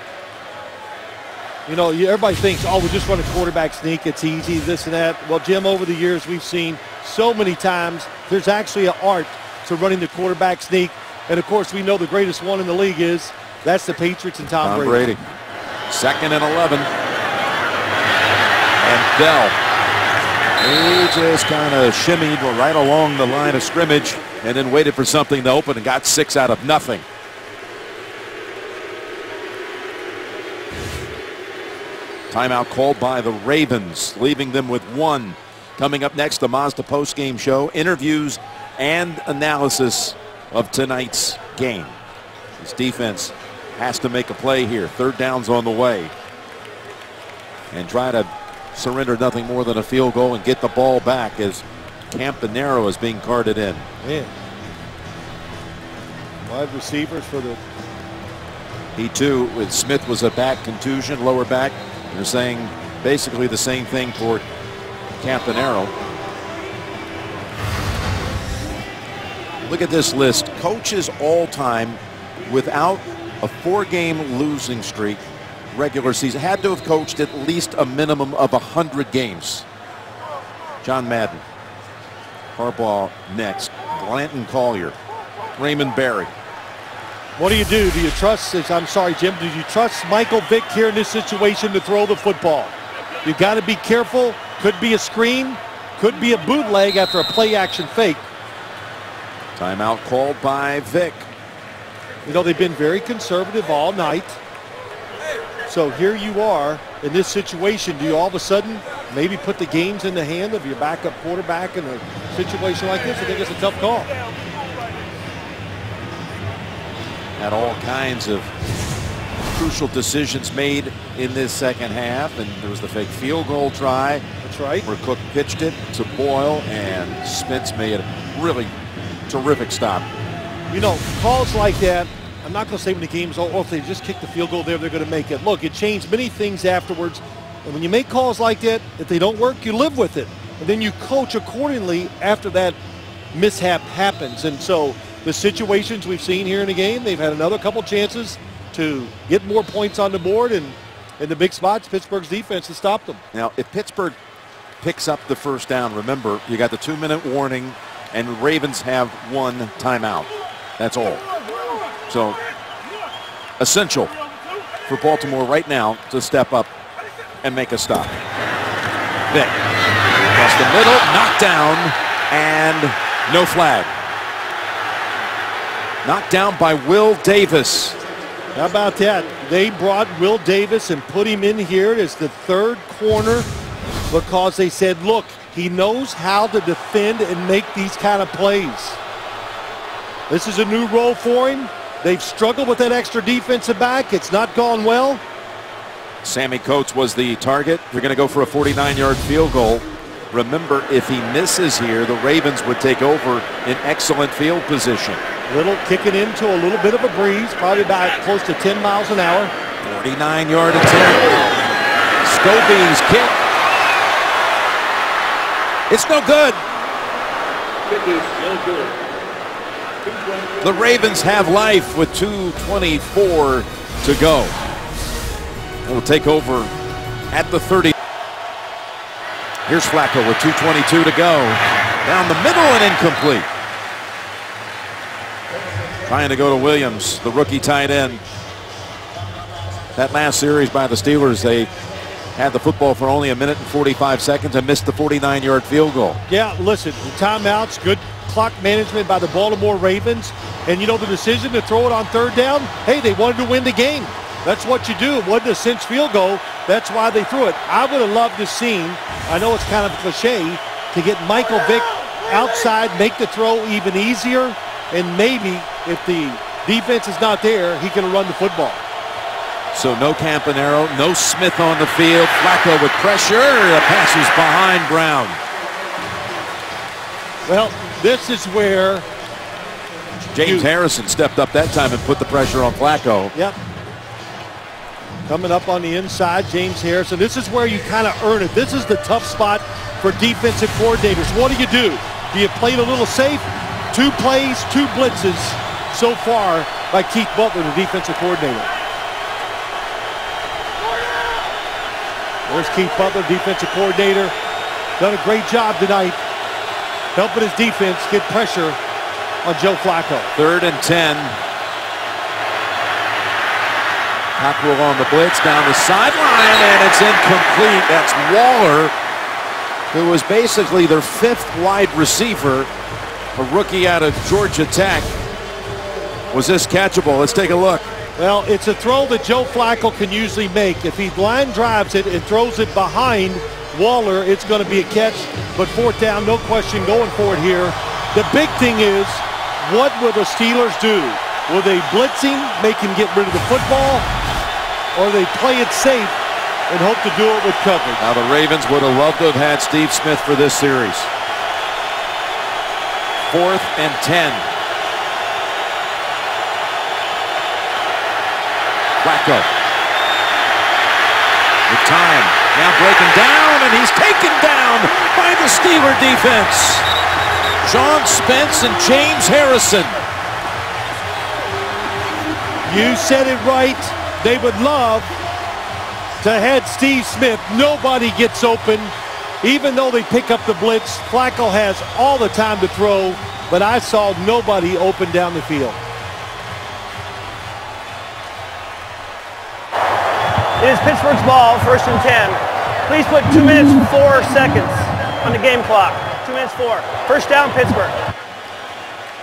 everybody thinks, oh, we just run a quarterback sneak. It's easy, this and that. Well, Jim, over the years, we've seen so many times there's actually an art to running the quarterback sneak. And, of course, we know the greatest one in the league that's the Patriots and Tom Brady. 2nd and 11. And Bell, he just kind of shimmied right along the line of scrimmage and then waited for something to open and got 6 out of nothing. Timeout called by the Ravens, leaving them with 1. Coming up next, the Mazda postgame show, interviews and analysis of tonight's game. This defense has to make a play here. 3rd down's on the way. And try to surrender nothing more than a field goal and get the ball back as Campanaro is being carted in. Man. Wide receivers for the... He too, with Smith was a back contusion, lower back. They're saying basically the same thing for Campanaro. Look at this list. Coaches all time without a 4-game losing streak regular season had to have coached at least a minimum of 100 games. John Madden, Harbaugh next, Blanton Collier, Raymond Berry. What do you do? Do you trust, I'm sorry, Jim, do you trust Michael Vick here in this situation to throw the football? You got to be careful. Could be a screen, could be a bootleg after a play action fake. Timeout called by Vick. They've been very conservative all night. So here you are in this situation. Do you all of a sudden maybe put the games in the hand of your backup quarterback in a situation like this? I think it's a tough call. Had all kinds of crucial decisions made in this second half, and there was the fake field goal try. That's right. Where Cook pitched it to Boyle, and Spence made a really terrific stop. Calls like that, I'm not going to say when the game's over, if they just kick the field goal there, they're going to make it. Look, it changed many things afterwards. And when you make calls like that, if they don't work, you live with it. And then you coach accordingly after that mishap happens. And so the situations we've seen here in the game, they've had another couple chances to get more points on the board. And in the big spots, Pittsburgh's defense has stopped them. Now, if Pittsburgh picks up the first down, remember, you got the 2-minute warning, and Ravens have 1 timeout. That's all. So, essential for Baltimore right now to step up and make a stop. Vick across the middle, knocked down, and no flag. Knocked down by Will Davis. How about that? They brought Will Davis and put him in here as the 3rd corner because they said, look, he knows how to defend and make these kind of plays. This is a new role for him. They've struggled with that extra defensive back. It's not gone well. Sammy Coates was the target. They're going to go for a 49-yard field goal. Remember, if he misses here, the Ravens would take over in excellent field position. Little kicking into a little bit of a breeze, probably about close to 10 miles an hour. 49-yard attempt. Scobie's kick. It's no good. The Ravens have life with 2:24 to go. It'll take over at the 30. Here's Flacco with 2:22 to go. Down the middle and incomplete. Trying to go to Williams, the rookie tight end. That last series by the Steelers, they had the football for only 1 minute and 45 seconds and missed the 49-yard field goal. Yeah, listen, the timeouts, good clock management by the Baltimore Ravens. And you know the decision to throw it on third down? Hey, they wanted to win the game. That's what you do. It wasn't a cinch field goal. That's why they threw it. I would have loved to see, I know it's kind of cliche, to get Michael Vick outside, make the throw even easier, and maybe if the defense is not there, he can run the football. So no Campanaro, no Smith on the field. Flacco with pressure. The pass is behind Brown. Well, this is where James Harrison stepped up that time and put the pressure on Flacco. Yep. Coming up on the inside, James Harrison. This is where you kind of earn it. This is the tough spot for defensive coordinators. What do? Do you play it a little safe? 2 plays, 2 blitzes so far by Keith Butler, the defensive coordinator. There's Keith Butler, defensive coordinator. Done a great job tonight helping his defense get pressure on Joe Flacco. 3rd and 10. Cockrell on the blitz down the sideline, and it's incomplete. That's Waller, who was basically their 5th wide receiver, a rookie out of Georgia Tech. Was this catchable? Let's take a look. Well, it's a throw that Joe Flacco can usually make. If he line drives it and throws it behind Waller, it's going to be a catch. But 4th down, no question going for it here. The big thing is, what will the Steelers do? Will they blitz him, make him get rid of the football, or they play it safe and hope to do it with coverage? Now the Ravens would have loved to have had Steve Smith for this series. 4th and 10. Flacco. With time. Now breaking down, and he's taken down by the Steeler defense. John Spence and James Harrison. You said it right. They would love to head Steve Smith. Nobody gets open. Even though they pick up the blitz, Flacco has all the time to throw, but I saw nobody open down the field. It is Pittsburgh's ball, 1st and 10. Please put 2 minutes 4 seconds on the game clock. 2 minutes 4. 1st down, Pittsburgh.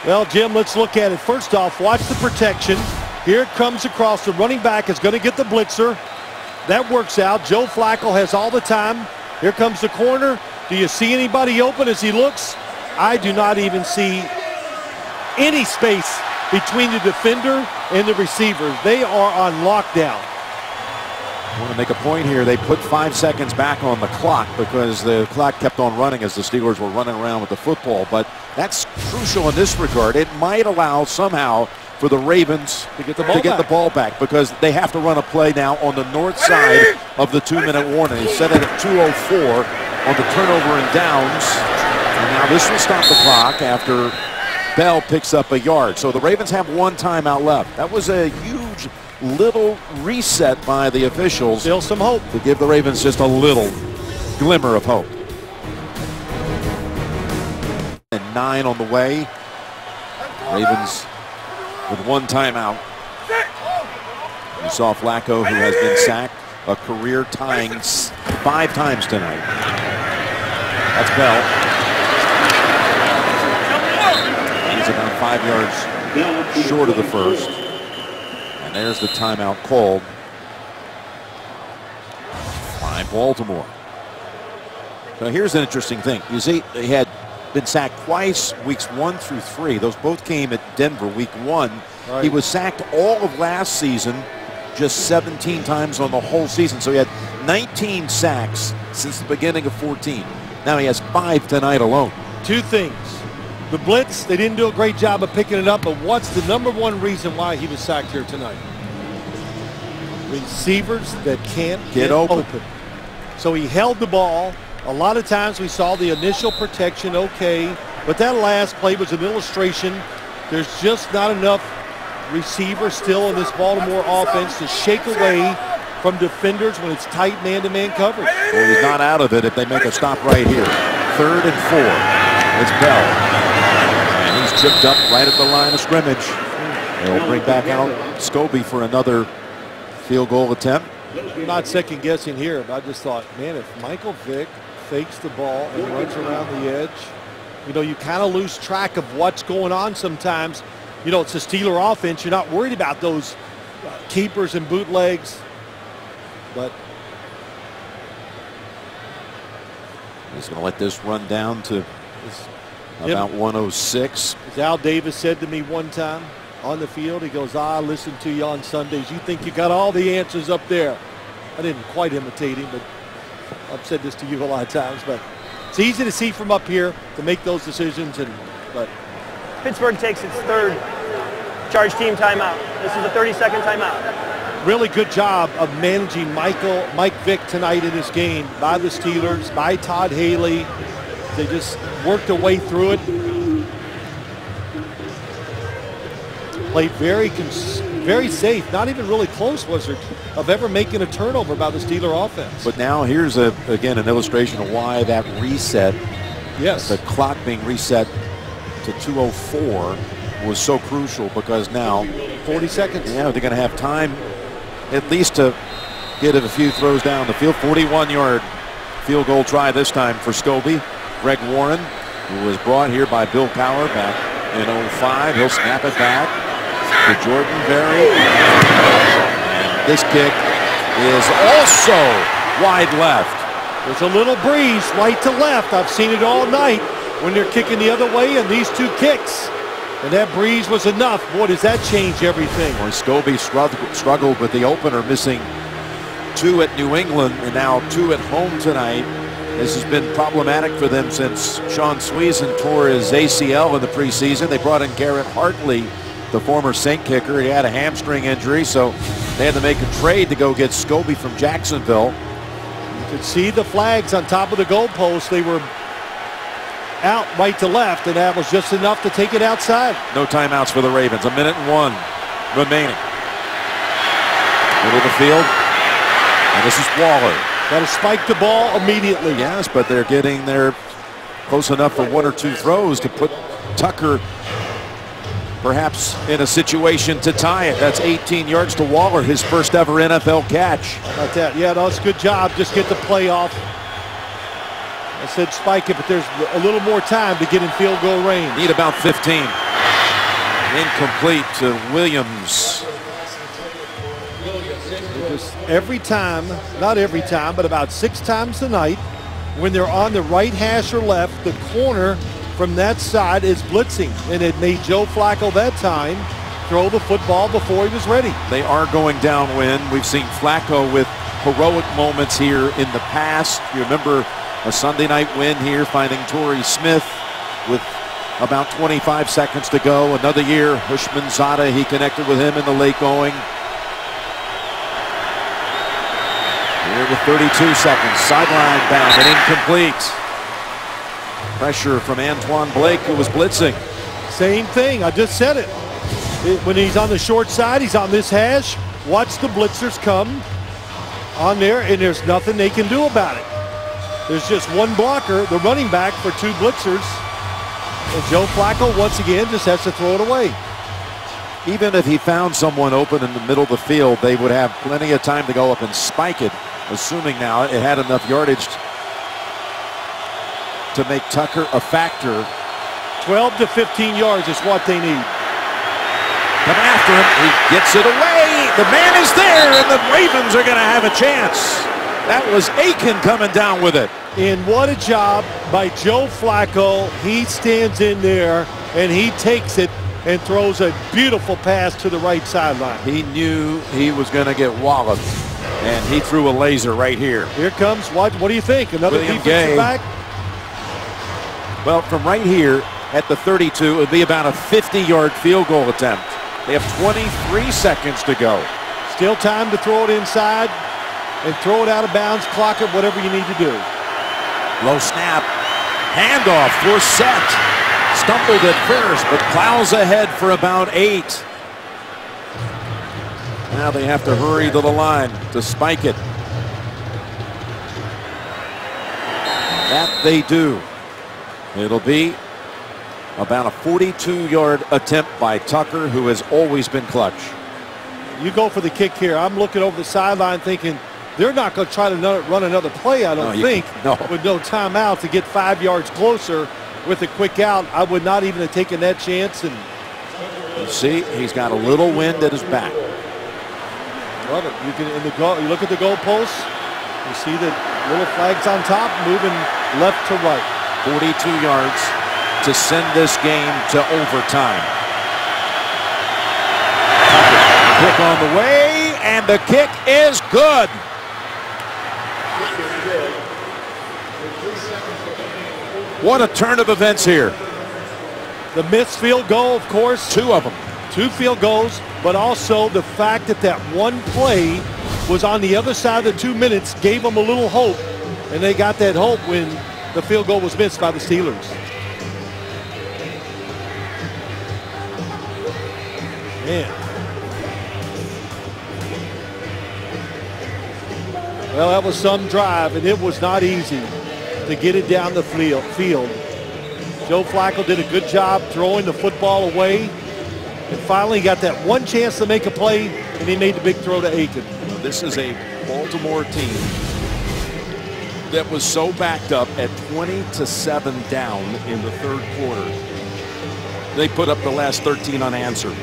Well, Jim, let's look at it. First off, watch the protection. Here it comes across. The running back is going to get the blitzer. That works out. Joe Flacco has all the time. Here comes the corner. Do you see anybody open as he looks? I do not even see any space between the defender and the receiver. They are on lockdown. I want to make a point here. They put 5 seconds back on the clock because the clock kept on running as the Steelers were running around with the football. But that's crucial in this regard. It might allow somehow for the Ravens to get the ball back because they have to run a play now on the north side of the 2-minute warning. They set it at 2:04 on the turnover and downs. And now this will stop the clock after Bell picks up a yard. So the Ravens have 1 timeout left. That was a huge little reset by the officials. Still some hope. To give the Ravens just a little glimmer of hope. And 9 on the way. Ravens with 1 timeout. You saw Flacco, who has been sacked a career-tying 5 times tonight. That's Bell. He's about 5 yards short of the first. And there's the timeout called by Baltimore. So here's an interesting thing. You see, they had been sacked twice, weeks 1 through 3. Those both came at Denver, week 1. Right. He was sacked all of last season, just 17 times on the whole season. So he had 19 sacks since the beginning of 14. Now he has 5 tonight alone. Two things. The blitz, they didn't do a great job of picking it up, but what's the #1 reason why he was sacked here tonight? Receivers that can't get open. So he held the ball. A lot of times we saw the initial protection okay, but that last play was an illustration. There's just not enough receivers still in this Baltimore offense to shake away from defenders when it's tight man-to-man coverage. Well, he's not out of it if they make a stop right here. 3rd and 4. It's Bell. And he's tripped up right at the line of scrimmage. They'll bring back out Scobie for another field goal attempt. I'm not second guessing here, but I just thought, man, if Michael Vick fakes the ball and runs around the edge, you know, you kind of lose track of what's going on sometimes. You know, it's a Steeler offense. You're not worried about those keepers and bootlegs. But he's going to let this run down to about 106. As Al Davis said to me one time on the field, he goes, I listen to you on Sundays. You think you got all the answers up there. I didn't quite imitate him, but I've said this to you a lot of times. But it's easy to see from up here to make those decisions. But Pittsburgh takes its 3rd charge team timeout. This is a 30-second timeout. Really good job of managing Mike Vick tonight in this game by the Steelers, by Todd Haley. They just worked their way through it. Played very safe. Not even really close, was there, of ever making a turnover by the Steeler offense. But now here's again an illustration of why that reset, yes, the clock being reset to 2:04 was so crucial, because now 40 seconds. Yeah, they're going to have time at least to get a few throws down the field. 41-yard field goal try this time for Scobie. Greg Warren, who was brought here by Bill Cowher back in 05. He'll snap it back to Jordan Berry. And this kick is also wide left. There's a little breeze right to left. I've seen it all night when they're kicking the other way, and these two kicks. And that breeze was enough. Boy, does that change everything. Well, Scobie struggled with the opener, missing 2 at New England and now 2 at home tonight. This has been problematic for them since Sean Sweezen tore his ACL in the preseason. They brought in Garrett Hartley, the former Saint kicker. He had a hamstring injury, so they had to make a trade to go get Scobie from Jacksonville. You could see the flags on top of the goalpost. They were out right to left, and that was just enough to take it outside. No timeouts for the Ravens. 1:01 remaining. Middle of the field. And this is Waller. Got to spike the ball immediately. Yes, but they're getting there close enough for 1 or 2 throws to put Tucker perhaps in a situation to tie it. That's 18 yards to Waller, his first ever NFL catch. How about that? Yeah, that's a good job. Just get the play off. I said spike it, but there's a little more time to get in field goal range. Need about 15. Incomplete to Williams. Just every time, not every time, but about 6 times tonight, when they're on the right hash or left, the corner from that side is blitzing. And it made Joe Flacco that time throw the football before he was ready. They are going downwind. We've seen Flacco with heroic moments here in the past. You remember a Sunday night win here, finding Torrey Smith with about 25 seconds to go. Another year, Hushman Zada, he connected with him in the late going. Here with 32 seconds, sideline bound and incomplete. Pressure from Antoine Blake, who was blitzing. Same thing, I just said it. When he's on the short side, he's on this hash. Watch the blitzers come on there, and there's nothing they can do about it. There's just one blocker, the running back, for 2 blitzers. And Joe Flacco, once again, just has to throw it away. Even if he found someone open in the middle of the field, they would have plenty of time to go up and spike it, assuming now it had enough yardage to make Tucker a factor. 12 to 15 yards is what they need. Come after him. He gets it away. The man is there, and the Ravens are going to have a chance. That was Aiken coming down with it. And what a job by Joe Flacco. He stands in there and he takes it and throws a beautiful pass to the right sideline. He knew he was going to get walloped, and he threw a laser right here. Here comes, what do you think? Another William defensive Gay. back? Well, from right here at the 32, it would be about a 50-yard field goal attempt. They have 23 seconds to go. Still time to throw it inside and throw it out of bounds, clock it, whatever you need to do. Low snap, handoff for Set. Stumbled at first, but plows ahead for about 8. Now they have to hurry to the line to spike it. That they do. It'll be about a 42-yard attempt by Tucker, who has always been clutch. You go for the kick here. I'm looking over the sideline thinking they're not going to try to run another play, I don't think, with no timeout to get 5 yards closer with a quick out. I would not even have taken that chance. And you see, he's got a little wind at his back. Love it. You can you look at the goalposts. You see the little flags on top moving left to right. 42 yards to send this game to overtime. Kick on the way, and the kick is good. What a turn of events here. The missed field goal, of course. 2 of them. 2 field goals, but also the fact that that one play was on the other side of the 2 minutes gave them a little hope, and they got that hope when the field goal was missed by the Steelers. Man. Well, that was some drive, and it was not easy to get it down the field. Joe Flacco did a good job throwing the football away, and finally got that one chance to make a play, and he made the big throw to Aiken. This is a Baltimore team that was so backed up at 20-7 down in the 3rd quarter. They put up the last 13 unanswered,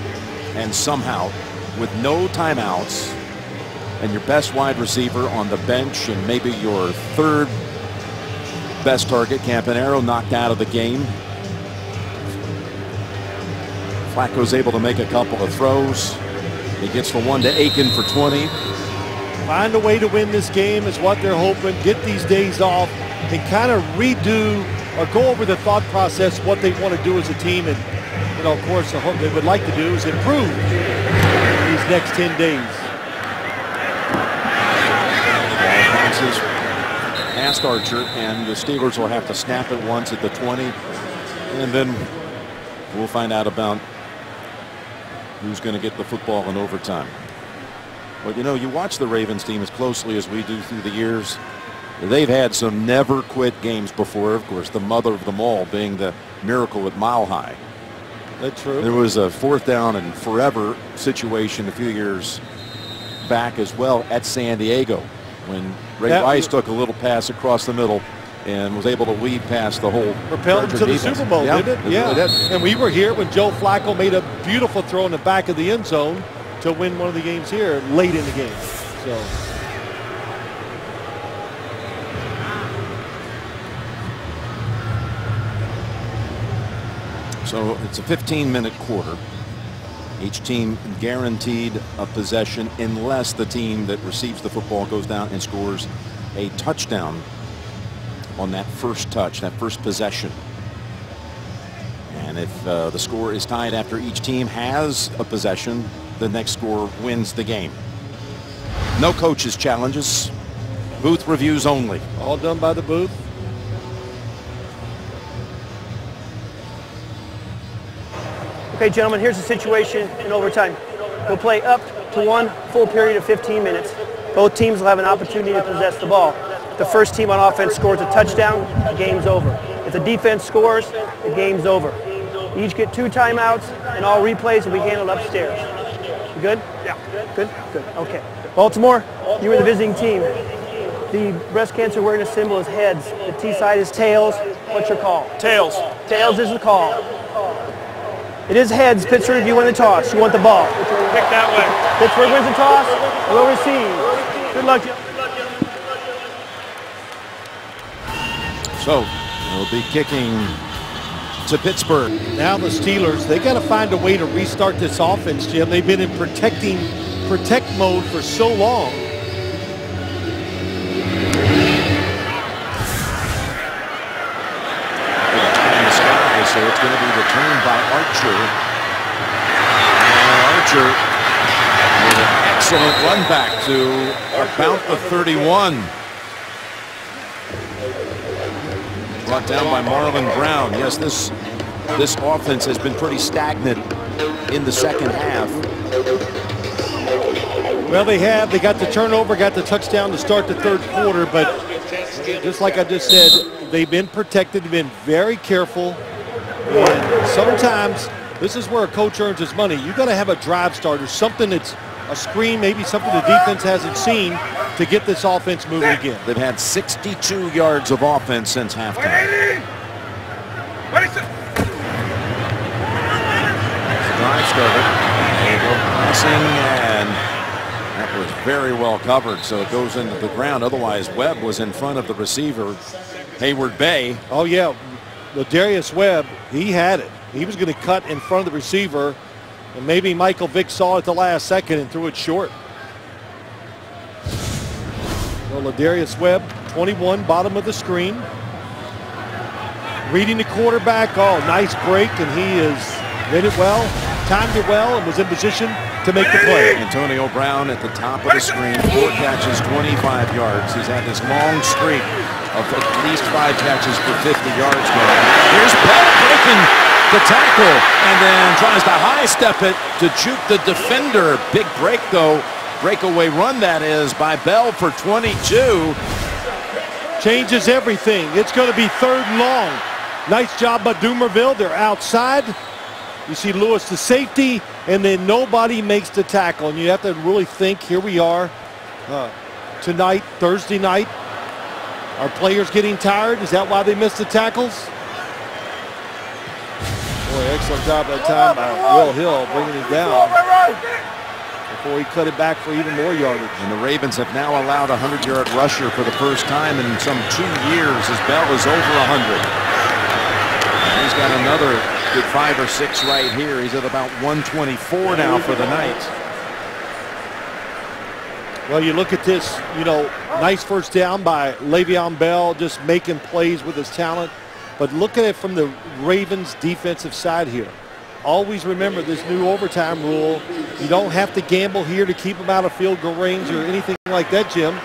and somehow, with no timeouts, and your best wide receiver on the bench, and maybe your 3rd best target, Campanaro, knocked out of the game. Flacco's able to make a couple of throws. He gets the one to Aiken for 20. Find a way to win this game is what they're hoping. Get these days off and kind of redo or go over the thought process, what they want to do as a team. And, you know, of course, the hope they would like to do is improve these next 10 days. Passes past Archer, and the Steelers will have to snap it once at the 20, and then we'll find out about who's going to get the football in overtime. But you know, you watch the Ravens team as closely as we do through the years. They've had some never quit games before, of course, the mother of them all being the miracle at Mile High. That's true. There was a 4th down and forever situation a few years back as well at San Diego, when Ray Rice took a little pass across the middle and was able to weave past the whole. Propelled them to the Super Bowl, didn't it? Yeah. It did. And we were here when Joe Flacco made a beautiful throw in the back of the end zone to win one of the games here late in the game. So it's a 15-minute quarter. Each team guaranteed a possession unless the team that receives the football goes down and scores a touchdown on that first touch, that first possession. And if the score is tied after each team has a possession, the next score wins the game. No coaches' challenges. Booth reviews only. All done by the booth. Okay, gentlemen, here's the situation in overtime. We'll play up to 1 full period of 15 minutes. Both teams will have an opportunity to possess the ball. If the first team on offense scores a touchdown, the game's over. If the defense scores, the game's over. You each get 2 timeouts, and all replays will be handled upstairs. You good? Yeah. Good? Good. Okay. Baltimore, you were the visiting team. The breast cancer awareness symbol is heads. The T side is tails. What's your call? Tails. Tails is the call. It is heads. Pittsburgh, you win the toss. You want the ball. Pick that way. Pittsburgh wins the toss. Will receive. Good luck. So they'll be kicking to Pittsburgh. Now the Steelers, they got to find a way to restart this offense, Jim. They've been in protect mode for so long. So it's going to be returned by Archer. And Archer with an excellent run back to about the 31. Brought down by Marlon Brown. Yes, this offense has been pretty stagnant in the second half. Well, they have. They got the turnover, got the touchdown to start the third quarter, but just like I just said, they've been protected, they've been very careful. And sometimes this is where a coach earns his money. You got to have a drive starter, something that's a screen, maybe something the defense hasn't seen to get this offense moving again. They've had 62 yards of offense since halftime. The drive started. They go passing, and that was very well covered, so it goes into the ground. Otherwise, Webb was in front of the receiver, Hayward Bay. Oh, yeah. Darius Webb, he had it. He was going to cut in front of the receiver, and maybe Michael Vick saw it at the last second and threw it short. Well, Darius Webb, 21, bottom of the screen. Reading the quarterback. Oh, nice break, and he has read it well, timed it well, and was in position to make the play. Antonio Brown at the top of the screen, 4 catches, 25 yards. He's had this long streak of at least 5 catches for 50 yards going. Here's Bell breaking the tackle and then tries to high step it to juke the defender. Big break though. Breakaway run that is by Bell for 22. Changes everything. It's going to be 3rd and long. Nice job by Dumerville. They're outside. You see Lewis the safety, and then nobody makes the tackle. And you have to really think, here we are tonight, Thursday night. Are players getting tired? Is that why they missed the tackles? Boy, excellent job that time by Will Hill bringing it down before he cut it back for even more yardage. And the Ravens have now allowed a 100-yard rusher for the first time in some 2 years as Bell is over 100. And he's got another good 5 or 6 right here. He's at about 124 now for the night. Well, you look at this, you know, nice first down by Le'Veon Bell, just making plays with his talent. But look at it from the Ravens defensive side here. Always remember this new overtime rule. You don't have to gamble here to keep them out of field goal range or anything like that, Jim.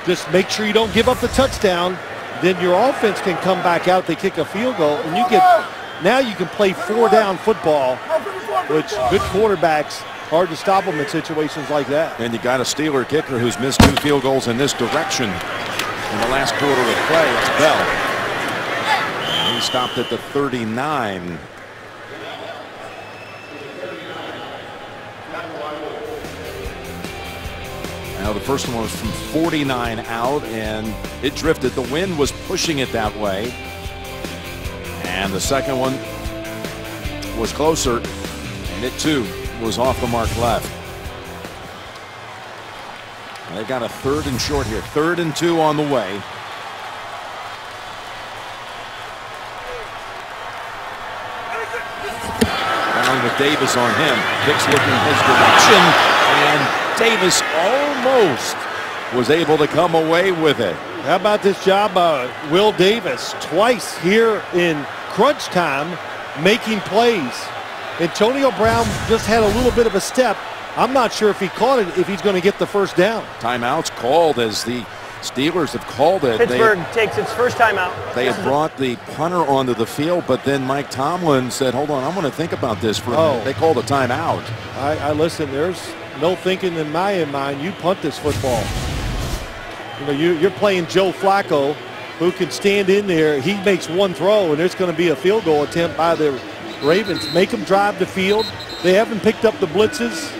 Just make sure you don't give up the touchdown. Then your offense can come back out if they kick a field goal. And you get, now you can play 4-down football, which good quarterbacks, hard to stop them in situations like that. And you got a Steeler kicker who's missed 2 field goals in this direction in the last quarter of play. It's Bell. And he stopped at the 39. Now the first one was from 49 out, and it drifted. The wind was pushing it that way. And the second one was closer, and it too was off the mark left. And they've got a 3rd and short here. 3rd and 2 on the way. Down with Davis on him. Hicks looking his direction, and Davis almost was able to come away with it. How about this job by Will Davis? Twice here in crunch time making plays. Antonio Brown just had a little bit of a step. I'm not sure if he caught it, if he's going to get the first down. Timeout's called as the Steelers have called it. Pittsburgh takes its first timeout. They had brought the punter onto the field, but then Mike Tomlin said, hold on, I'm going to think about this for a minute. They called a timeout. I listen, there's no thinking in my mind. You punt this football. You know, you're playing Joe Flacco, who can stand in there. He makes one throw, and there's going to be a field goal attempt by the Ravens. Make them drive the field. They haven't picked up the blitzes.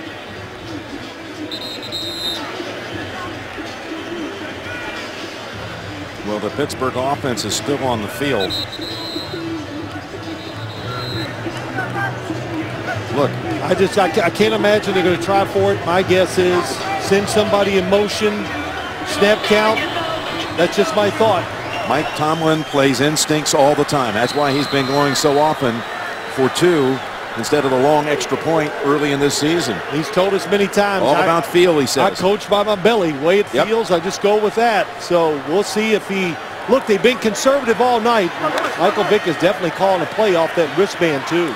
Well, the Pittsburgh offense is still on the field. Look, I can't imagine they're going to try for it. My guess is send somebody in motion, snap count. That's just my thought. Mike Tomlin plays instincts all the time. That's why he's been going so often for 2 instead of the long extra point early in this season. He's told us many times. All about feel, he says. I coach by my belly. The way it feels, I just go with that. So we'll see if he... Look, they've been conservative all night. Michael Vick is definitely calling a play off that wristband, too.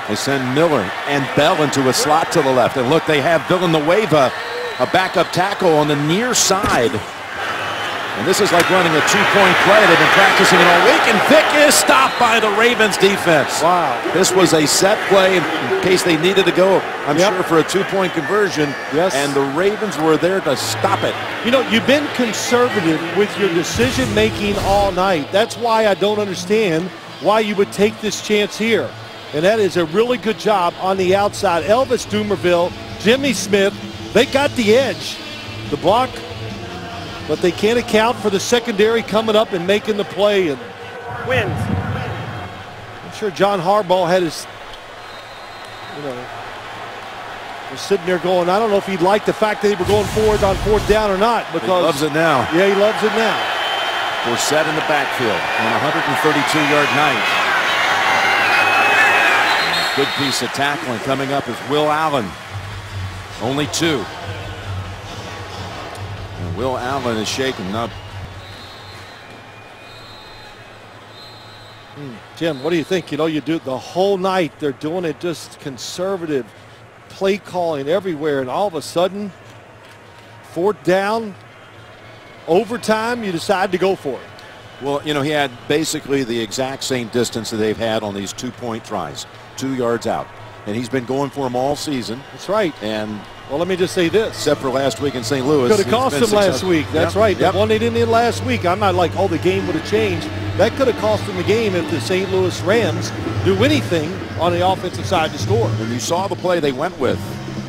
They send Miller and Bell into a slot to the left. And look, they have Villanueva, a backup tackle on the near side. And this is like running a 2-point play. They've been practicing it all week, and Vick is stopped by the Ravens defense. Wow. This was a set play in case they needed to go, I'm sure, for a 2-point conversion. Yes. And the Ravens were there to stop it. You know, you've been conservative with your decision-making all night. That's why I don't understand why you would take this chance here. And that is a really good job on the outside. Elvis Dumerville, Jimmy Smith, they got the edge. The block, but they can't account for the secondary coming up and making the play. And Wins. I'm sure John Harbaugh had his, was sitting there going, I don't know if he'd like the fact that they were going forward on 4th down or not. Because he loves it now. Yeah, he loves it now. We're set in the backfield on a 132-yard night. Good piece of tackling coming up is Will Allen. Only 2. And Will Allen is shaken up. Jim, what do you think? You do the whole night. They're doing it just conservative, play calling everywhere, and all of a sudden, 4th down, overtime, you decide to go for it. Well, he had basically the exact same distance that they've had on these 2-point tries, 2 yards out. And he's been going for them all season. That's right. And well, let me just say this. Except for last week in St. Louis. Could have cost them last week. That's right. The one they didn't in last week. I'm not like, the game would have changed. That could have cost them the game if the St. Louis Rams do anything on the offensive side to score. And you saw the play they went with.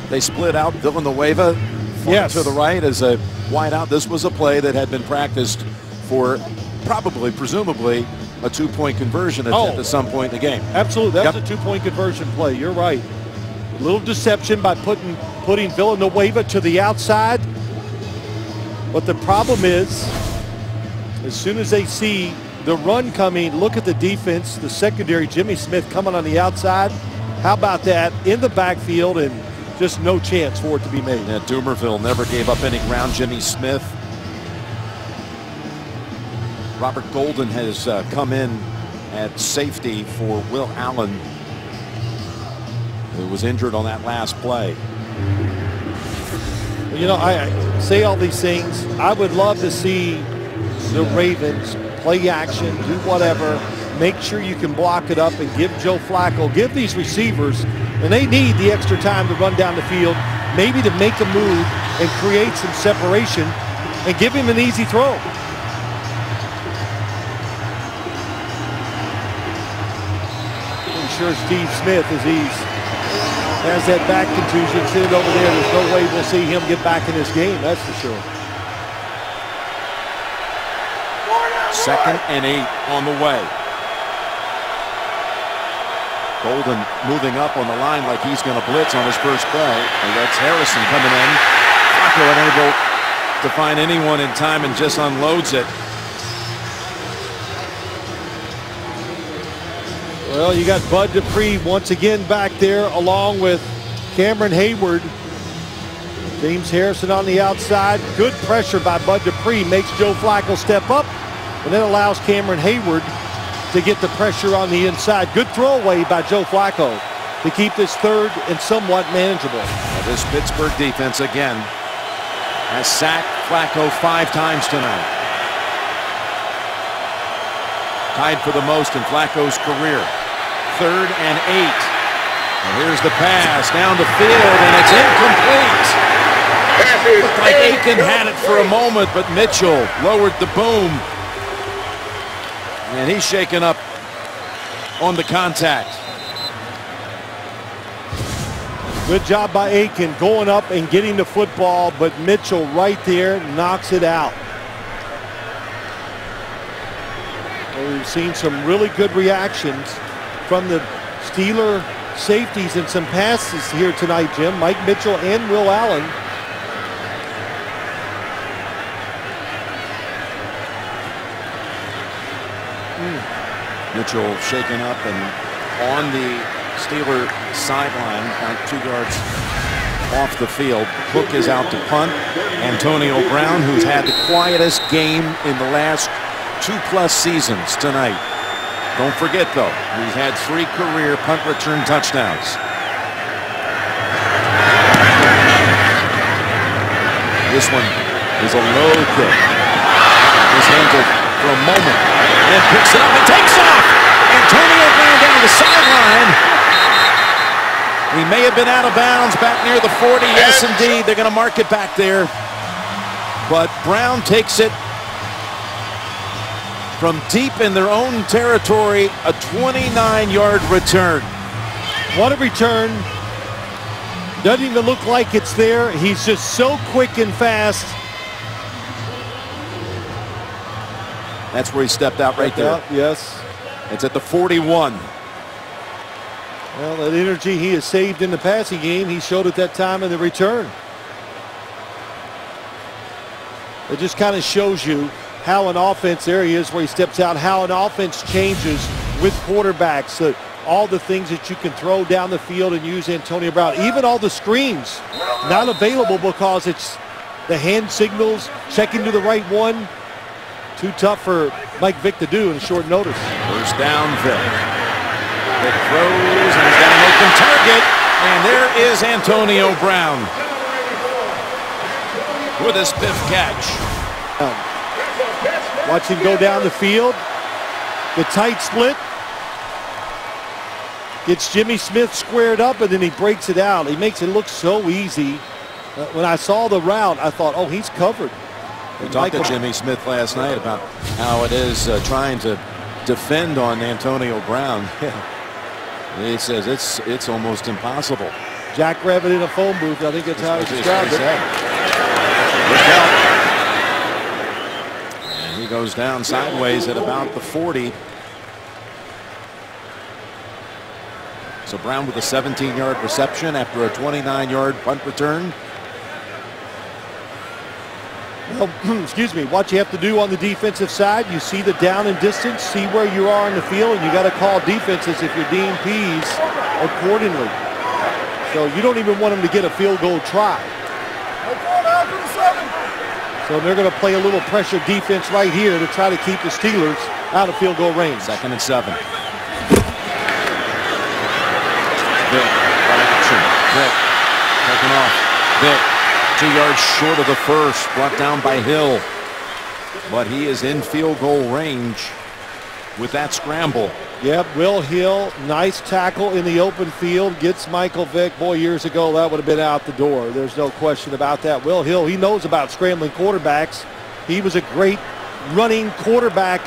They split out Villanueva to the right as a wide out. This was a play that had been practiced for presumably, a 2-point conversion attempt at some point in the game. Absolutely. That was a 2-point conversion play. You're right. A little deception by putting Villanueva to the outside. But the problem is, as soon as they see the run coming, look at the defense, the secondary, Jimmy Smith coming on the outside. How about that in the backfield, and just no chance for it to be made. Yeah, Dumerville never gave up any ground. Jimmy Smith. Robert Golden has come in at safety for Will Allen, who was injured on that last play. I say all these things. I would love to see the Ravens play action, do whatever, make sure you can block it up and give Joe Flacco, give these receivers, and they need the extra time to run down the field, maybe to make a move and create some separation and give him an easy throw. Sure, Steve Smith, as he has that back contusion sitting over there, there's no way we'll see him get back in this game, that's for sure. 2nd and 8 on the way. Golden moving up on the line like he's going to blitz on his first play. And that's Harrison coming in. Flacco unable to find anyone in time and just unloads it. Well, you got Bud Dupree once again back there along with Cameron Hayward. James Harrison on the outside. Good pressure by Bud Dupree makes Joe Flacco step up, and then allows Cameron Hayward to get the pressure on the inside. Good throwaway by Joe Flacco to keep this 3rd and somewhat manageable. Now this Pittsburgh defense again has sacked Flacco 5 times tonight. Tied for the most in Flacco's career. 3rd and 8. And here's the pass down the field, and it's incomplete. Looked like Aiken had it for a moment, but Mitchell lowered the boom. And he's shaken up on the contact. Good job by Aiken going up and getting the football, but Mitchell right there knocks it out. Well, we've seen some really good reactions from the Steeler safeties and some passes here tonight, Jim. Mike Mitchell and Will Allen. Mitchell shaken up and on the Steeler sideline, about 2 yards off the field. Hook is out to punt. Antonio Brown, who's had the quietest game in the last 2+ seasons tonight. Don't forget, though, he's had 3 career punt return touchdowns. This one is a low kick. Is handled for a moment, and then picks it up and takes off. Antonio Brown down the sideline. He may have been out of bounds back near the 40. Yes, indeed. They're going to mark it back there. But Brown takes it from deep in their own territory, a 29-yard return. What a return. Doesn't even look like it's there. He's just so quick and fast. That's where he stepped out right there. Yes. It's at the 41. Well, that energy he has saved in the passing game, he showed at that time in the return. It just kind of shows you how an offense, there he is where he steps out, how an offense changes with quarterbacks. All the things that you can throw down the field and use Antonio Brown. Even all the screens not available because it's the hand signals, checking to the right one. Too tough for Mike Vick to do in short notice. First down, Vick. Vick throws and he's got an open target. And there is Antonio Brown with his 5th catch. Watch him go down the field. The tight split. Gets Jimmy Smith squared up and then he breaks it out. He makes it look so easy. When I saw the route, I thought, oh, he's covered. We talked to Jimmy Smith last night about how it is trying to defend on Antonio Brown. He says it's almost impossible. Jackrabbit in a phone booth. I think that's how he described it. Look out. And he goes down sideways at about the 40. So Brown with a 17-yard reception after a 29-yard punt return. Well, excuse me, what you have to do on the defensive side, you see the down and distance, see where you are on the field, and you got to call defenses if you're DMPs accordingly. So you don't even want them to get a field goal try. So they're going to play a little pressure defense right here to try to keep the Steelers out of field goal range. 2nd and 7. Vick, taken off. Vick, 2 yards short of the first, brought down by Hill. But he is in field goal range with that scramble. Yep, Will Hill, nice tackle in the open field, gets Michael Vick. Boy, years ago, that would have been out the door. There's no question about that. Will Hill, he knows about scrambling quarterbacks. He was a great running quarterback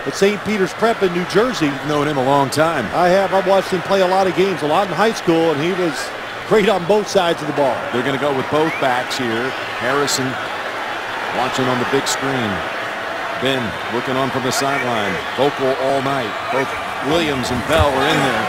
at St. Peter's Prep in New Jersey. You've known him a long time. I have. I've watched him play a lot of games, a lot in high school, and he was great on both sides of the ball. They're going to go with both backs here. Harrison watching on the big screen. Ben looking on from the sideline. Vocal all night. Both Williams and Bell are in there.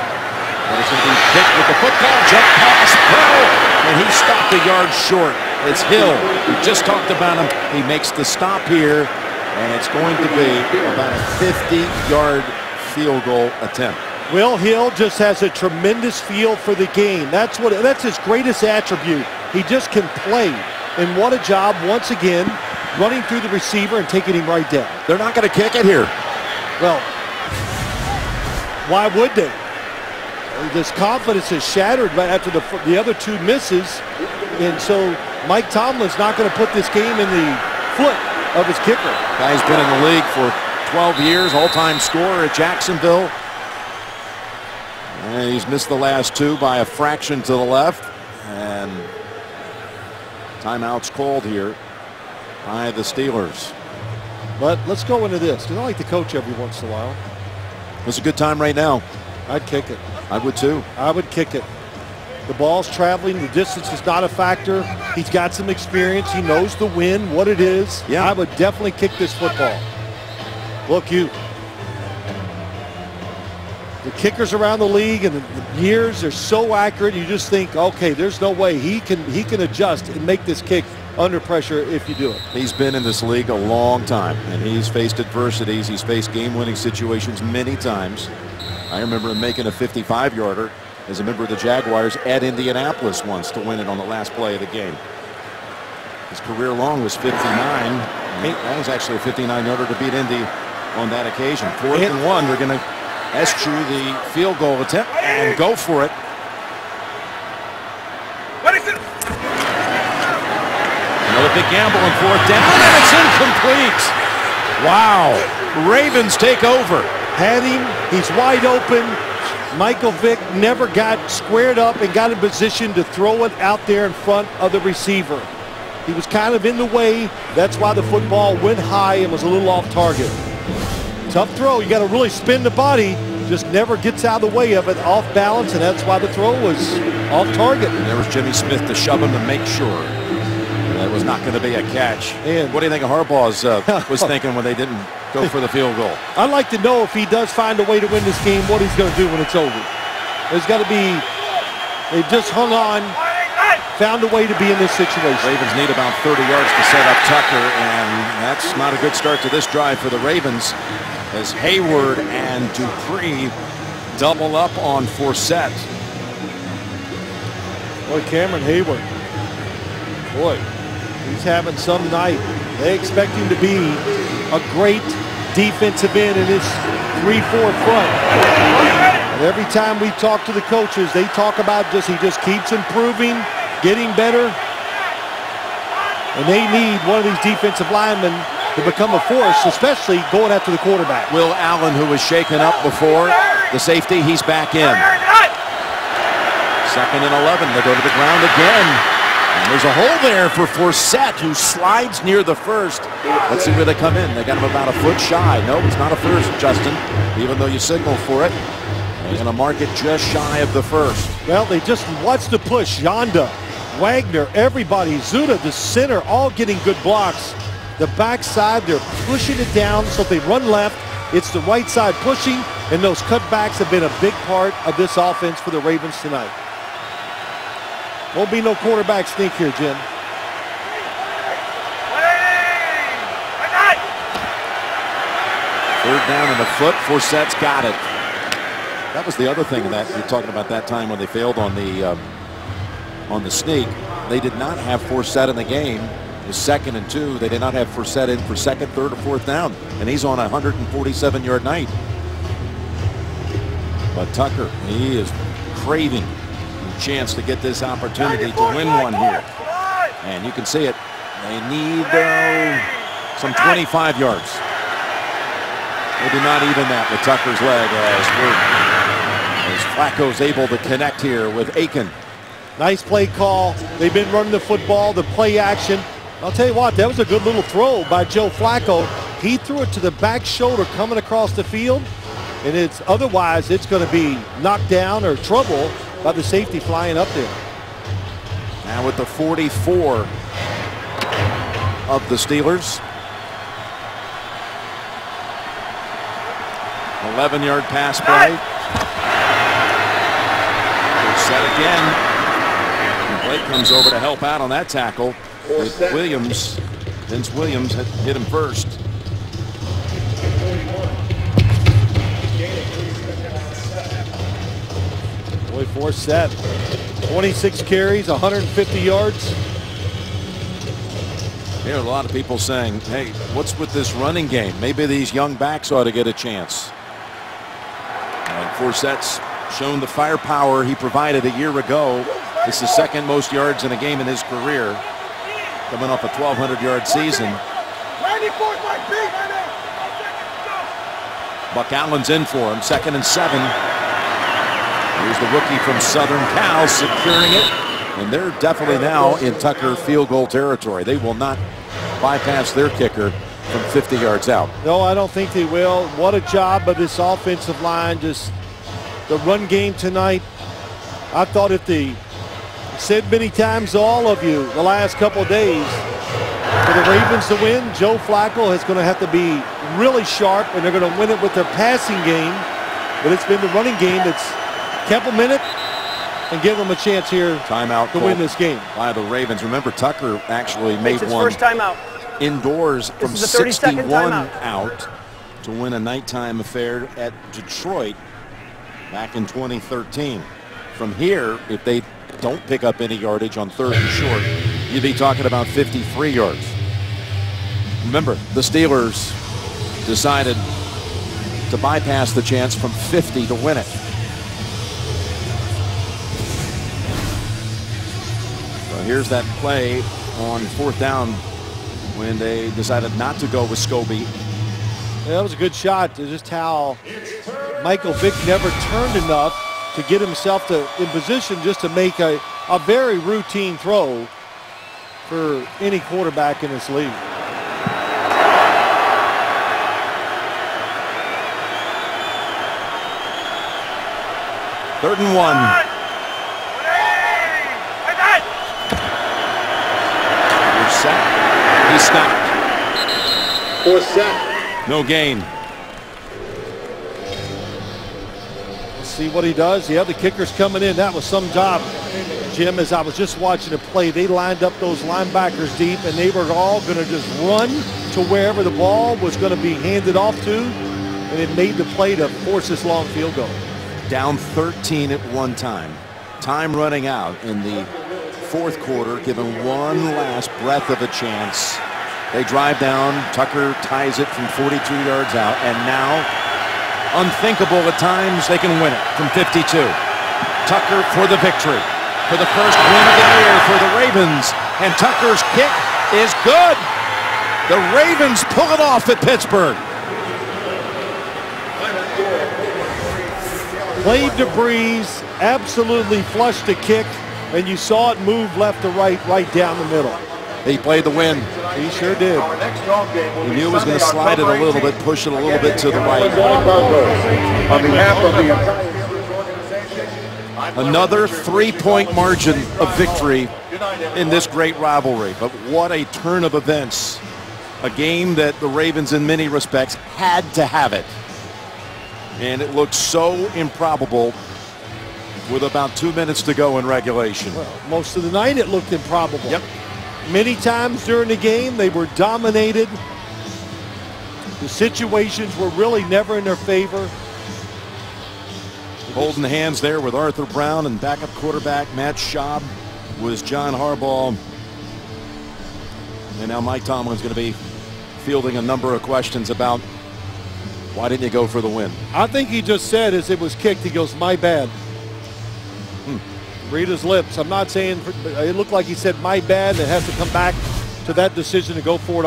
But it's going to be picked with the football. Jump pass. Bell. And he stopped a yard short. It's Hill. We just talked about him. He makes the stop here. And it's going to be about a 50-yard field goal attempt. Will Hill just has a tremendous feel for the game. That's his greatest attribute. He just can play. And what a job, once again, running through the receiver and taking him right down. They're not going to kick it here. Well, why would they? This confidence is shattered right after the other 2 misses. And so Mike Tomlin's not going to put this game in the foot of his kicker. Guy's been in the league for 12 years, all-time scorer at Jacksonville. And he's missed the last 2 by a fraction to the left. And timeout's called here by the Steelers. But let's go into this, because I like to coach every once in a while. It's a good time right now. I'd kick it. I would too. I would kick it. The ball's traveling. The distance is not a factor. He's got some experience. He knows the wind, what it is. Yeah. I would definitely kick this football. Look, you. The kickers around the league and the years are so accurate. You just think, okay, there's no way he can adjust and make this kick under pressure if you do it. He's been in this league a long time, and he's faced adversities. He's faced game-winning situations many times. I remember him making a 55-yarder as a member of the Jaguars at Indianapolis once to win it on the last play of the game. His career long was 59. That was actually a 59-yarder to beat Indy on that occasion. 4th and 1. We're going to eschew the field goal attempt and go for it. Another big gamble on 4th down, and it's incomplete. Wow. Ravens take over. Had him. He's wide open. Michael Vick never got squared up and got in position to throw it out there in front of the receiver. He was kind of in the way. That's why the football went high and was a little off target. Tough throw. You got to really spin the body. Just never gets out of the way of it, off balance, and that's why the throw was off target. And there was Jimmy Smith to shove him to make sure that was not going to be a catch. And what do you think of Harbaugh's was thinking when they didn't go for the field goal? I'd like to know if he does find a way to win this game, what he's going to do when it's over. There's got to be, they just hung on, found a way to be in this situation. Ravens need about 30 yards to set up Tucker, and that's not a good start to this drive for the Ravens as Hayward and Dupree double up on Forsett. Boy, Cameron Hayward, boy, he's having some night. They expect him to be a great defensive end in this 3-4 front. And every time we talk to the coaches, they talk about he just keeps improving, getting better. And they need one of these defensive linemen to become a force, especially going after the quarterback. Will Allen, who was shaken up before the safety, he's back in. 2nd and 11. They go to the ground again. And there's a hole there for Forsett, who slides near the first. Let's see where they come in. They got him about a foot shy. No, it's not a first, Justin, even though you signaled for it. They're going to mark it just shy of the first. Well, they just watch the push. Yonda, Wagner, everybody, Zuda, the center, all getting good blocks. The backside, they're pushing it down, so if they run left, it's the right side pushing, and those cutbacks have been a big part of this offense for the Ravens tonight. Won't be no quarterback sneak here, Jim. 3rd down and a foot. Forsett's got it. That was the other thing that you're talking about that time when they failed on the sneak. They did not have Forsett in the game. It was 2nd and 2. They did not have Forsett in for 2nd, 3rd, or 4th down, and he's on a 147-yard night. But Tucker, he is craving a chance to get this opportunity to win one here. And you can see it. They need some 25 yards. They do not even that with Tucker's leg as Flacco's able to connect here with Aiken. Nice play call. They've been running the football, the play action. I'll tell you what, that was a good little throw by Joe Flacco. He threw it to the back shoulder coming across the field, and otherwise it's going to be knocked down or trouble by the safety flying up there. Now with the 44 of the Steelers. 11-yard pass play. Set again. And Blake comes over to help out on that tackle with Williams. Vince Williams had hit him first. Boy, Forsett, 26 carries, 150 yards. There are a lot of people saying, hey, what's with this running game? Maybe these young backs ought to get a chance. And Forsett's shown the firepower he provided a year ago. It's the 2nd most yards in a game in his career, coming off a 1,200-yard season. Buck Allen's in for him, 2nd and 7. Here's the rookie from Southern Cal securing it, and they're definitely now in Tucker field goal territory. They will not bypass their kicker from 50 yards out. No, I don't think they will. What a job by this offensive line. Just the run game tonight. I thought if they said many times to all of you the last couple of days, for the Ravens to win, Joe Flacco is going to have to be really sharp, and they're going to win it with their passing game. But it's been the running game that's kept them in it and give them a chance here Timeout to win this game. By the Ravens. Remember, Tucker actually made his one first timeout. Indoors from This is the 32nd 61 timeout. out to win a nighttime affair at Detroit back in 2013. From here, if they don't pick up any yardage on 3rd and short, you'd be talking about 53 yards. Remember, the Steelers decided to bypass the chance from 50 to win it. So here's that play on 4th down when they decided not to go with Scobie. Yeah, that was a good shot. Just how Michael Vick never turned enough to get himself in position just to make a very routine throw for any quarterback in this league. Third and 1. He's sacked. He's stopped. 4th sack. No gain. Let's see what he does. Yeah, the kicker's coming in. That was some job, Jim. As I was just watching the play, they lined up those linebackers deep, and they were all going to just run to wherever the ball was going to be handed off to, and it made the play to force this long field goal. Down 13 at one time. Time running out in the 4th quarter, given one last breath of a chance. They drive down. Tucker ties it from 42 yards out, and now, unthinkable at times, they can win it from 52. Tucker for the victory, for the first win of the year for the Ravens, and Tucker's kick is good. The Ravens pull it off at Pittsburgh. Played to Breeze, absolutely flushed the kick, and you saw it move left to right down the middle. He played the win. He sure did. He knew he was going to slide it a little bit, push it a little bit to the right. On behalf of the entire Another 3-point margin of victory in this great rivalry. But what a turn of events. A game that the Ravens in many respects had to have it. And it looked so improbable with about 2 minutes to go in regulation. Well, most of the night it looked improbable. Yep. Many times during the game they were dominated. The situations were really never in their favor. Holding hands there with Arthur Brown, and backup quarterback Matt Schaub was John Harbaugh. And now Mike Tomlin's going to be fielding a number of questions about why didn't you go for the win? I think he just said as it was kicked, he goes, my bad. Read his lips. I'm not saying, it looked like he said my bad, and it has to come back to that decision to go for it.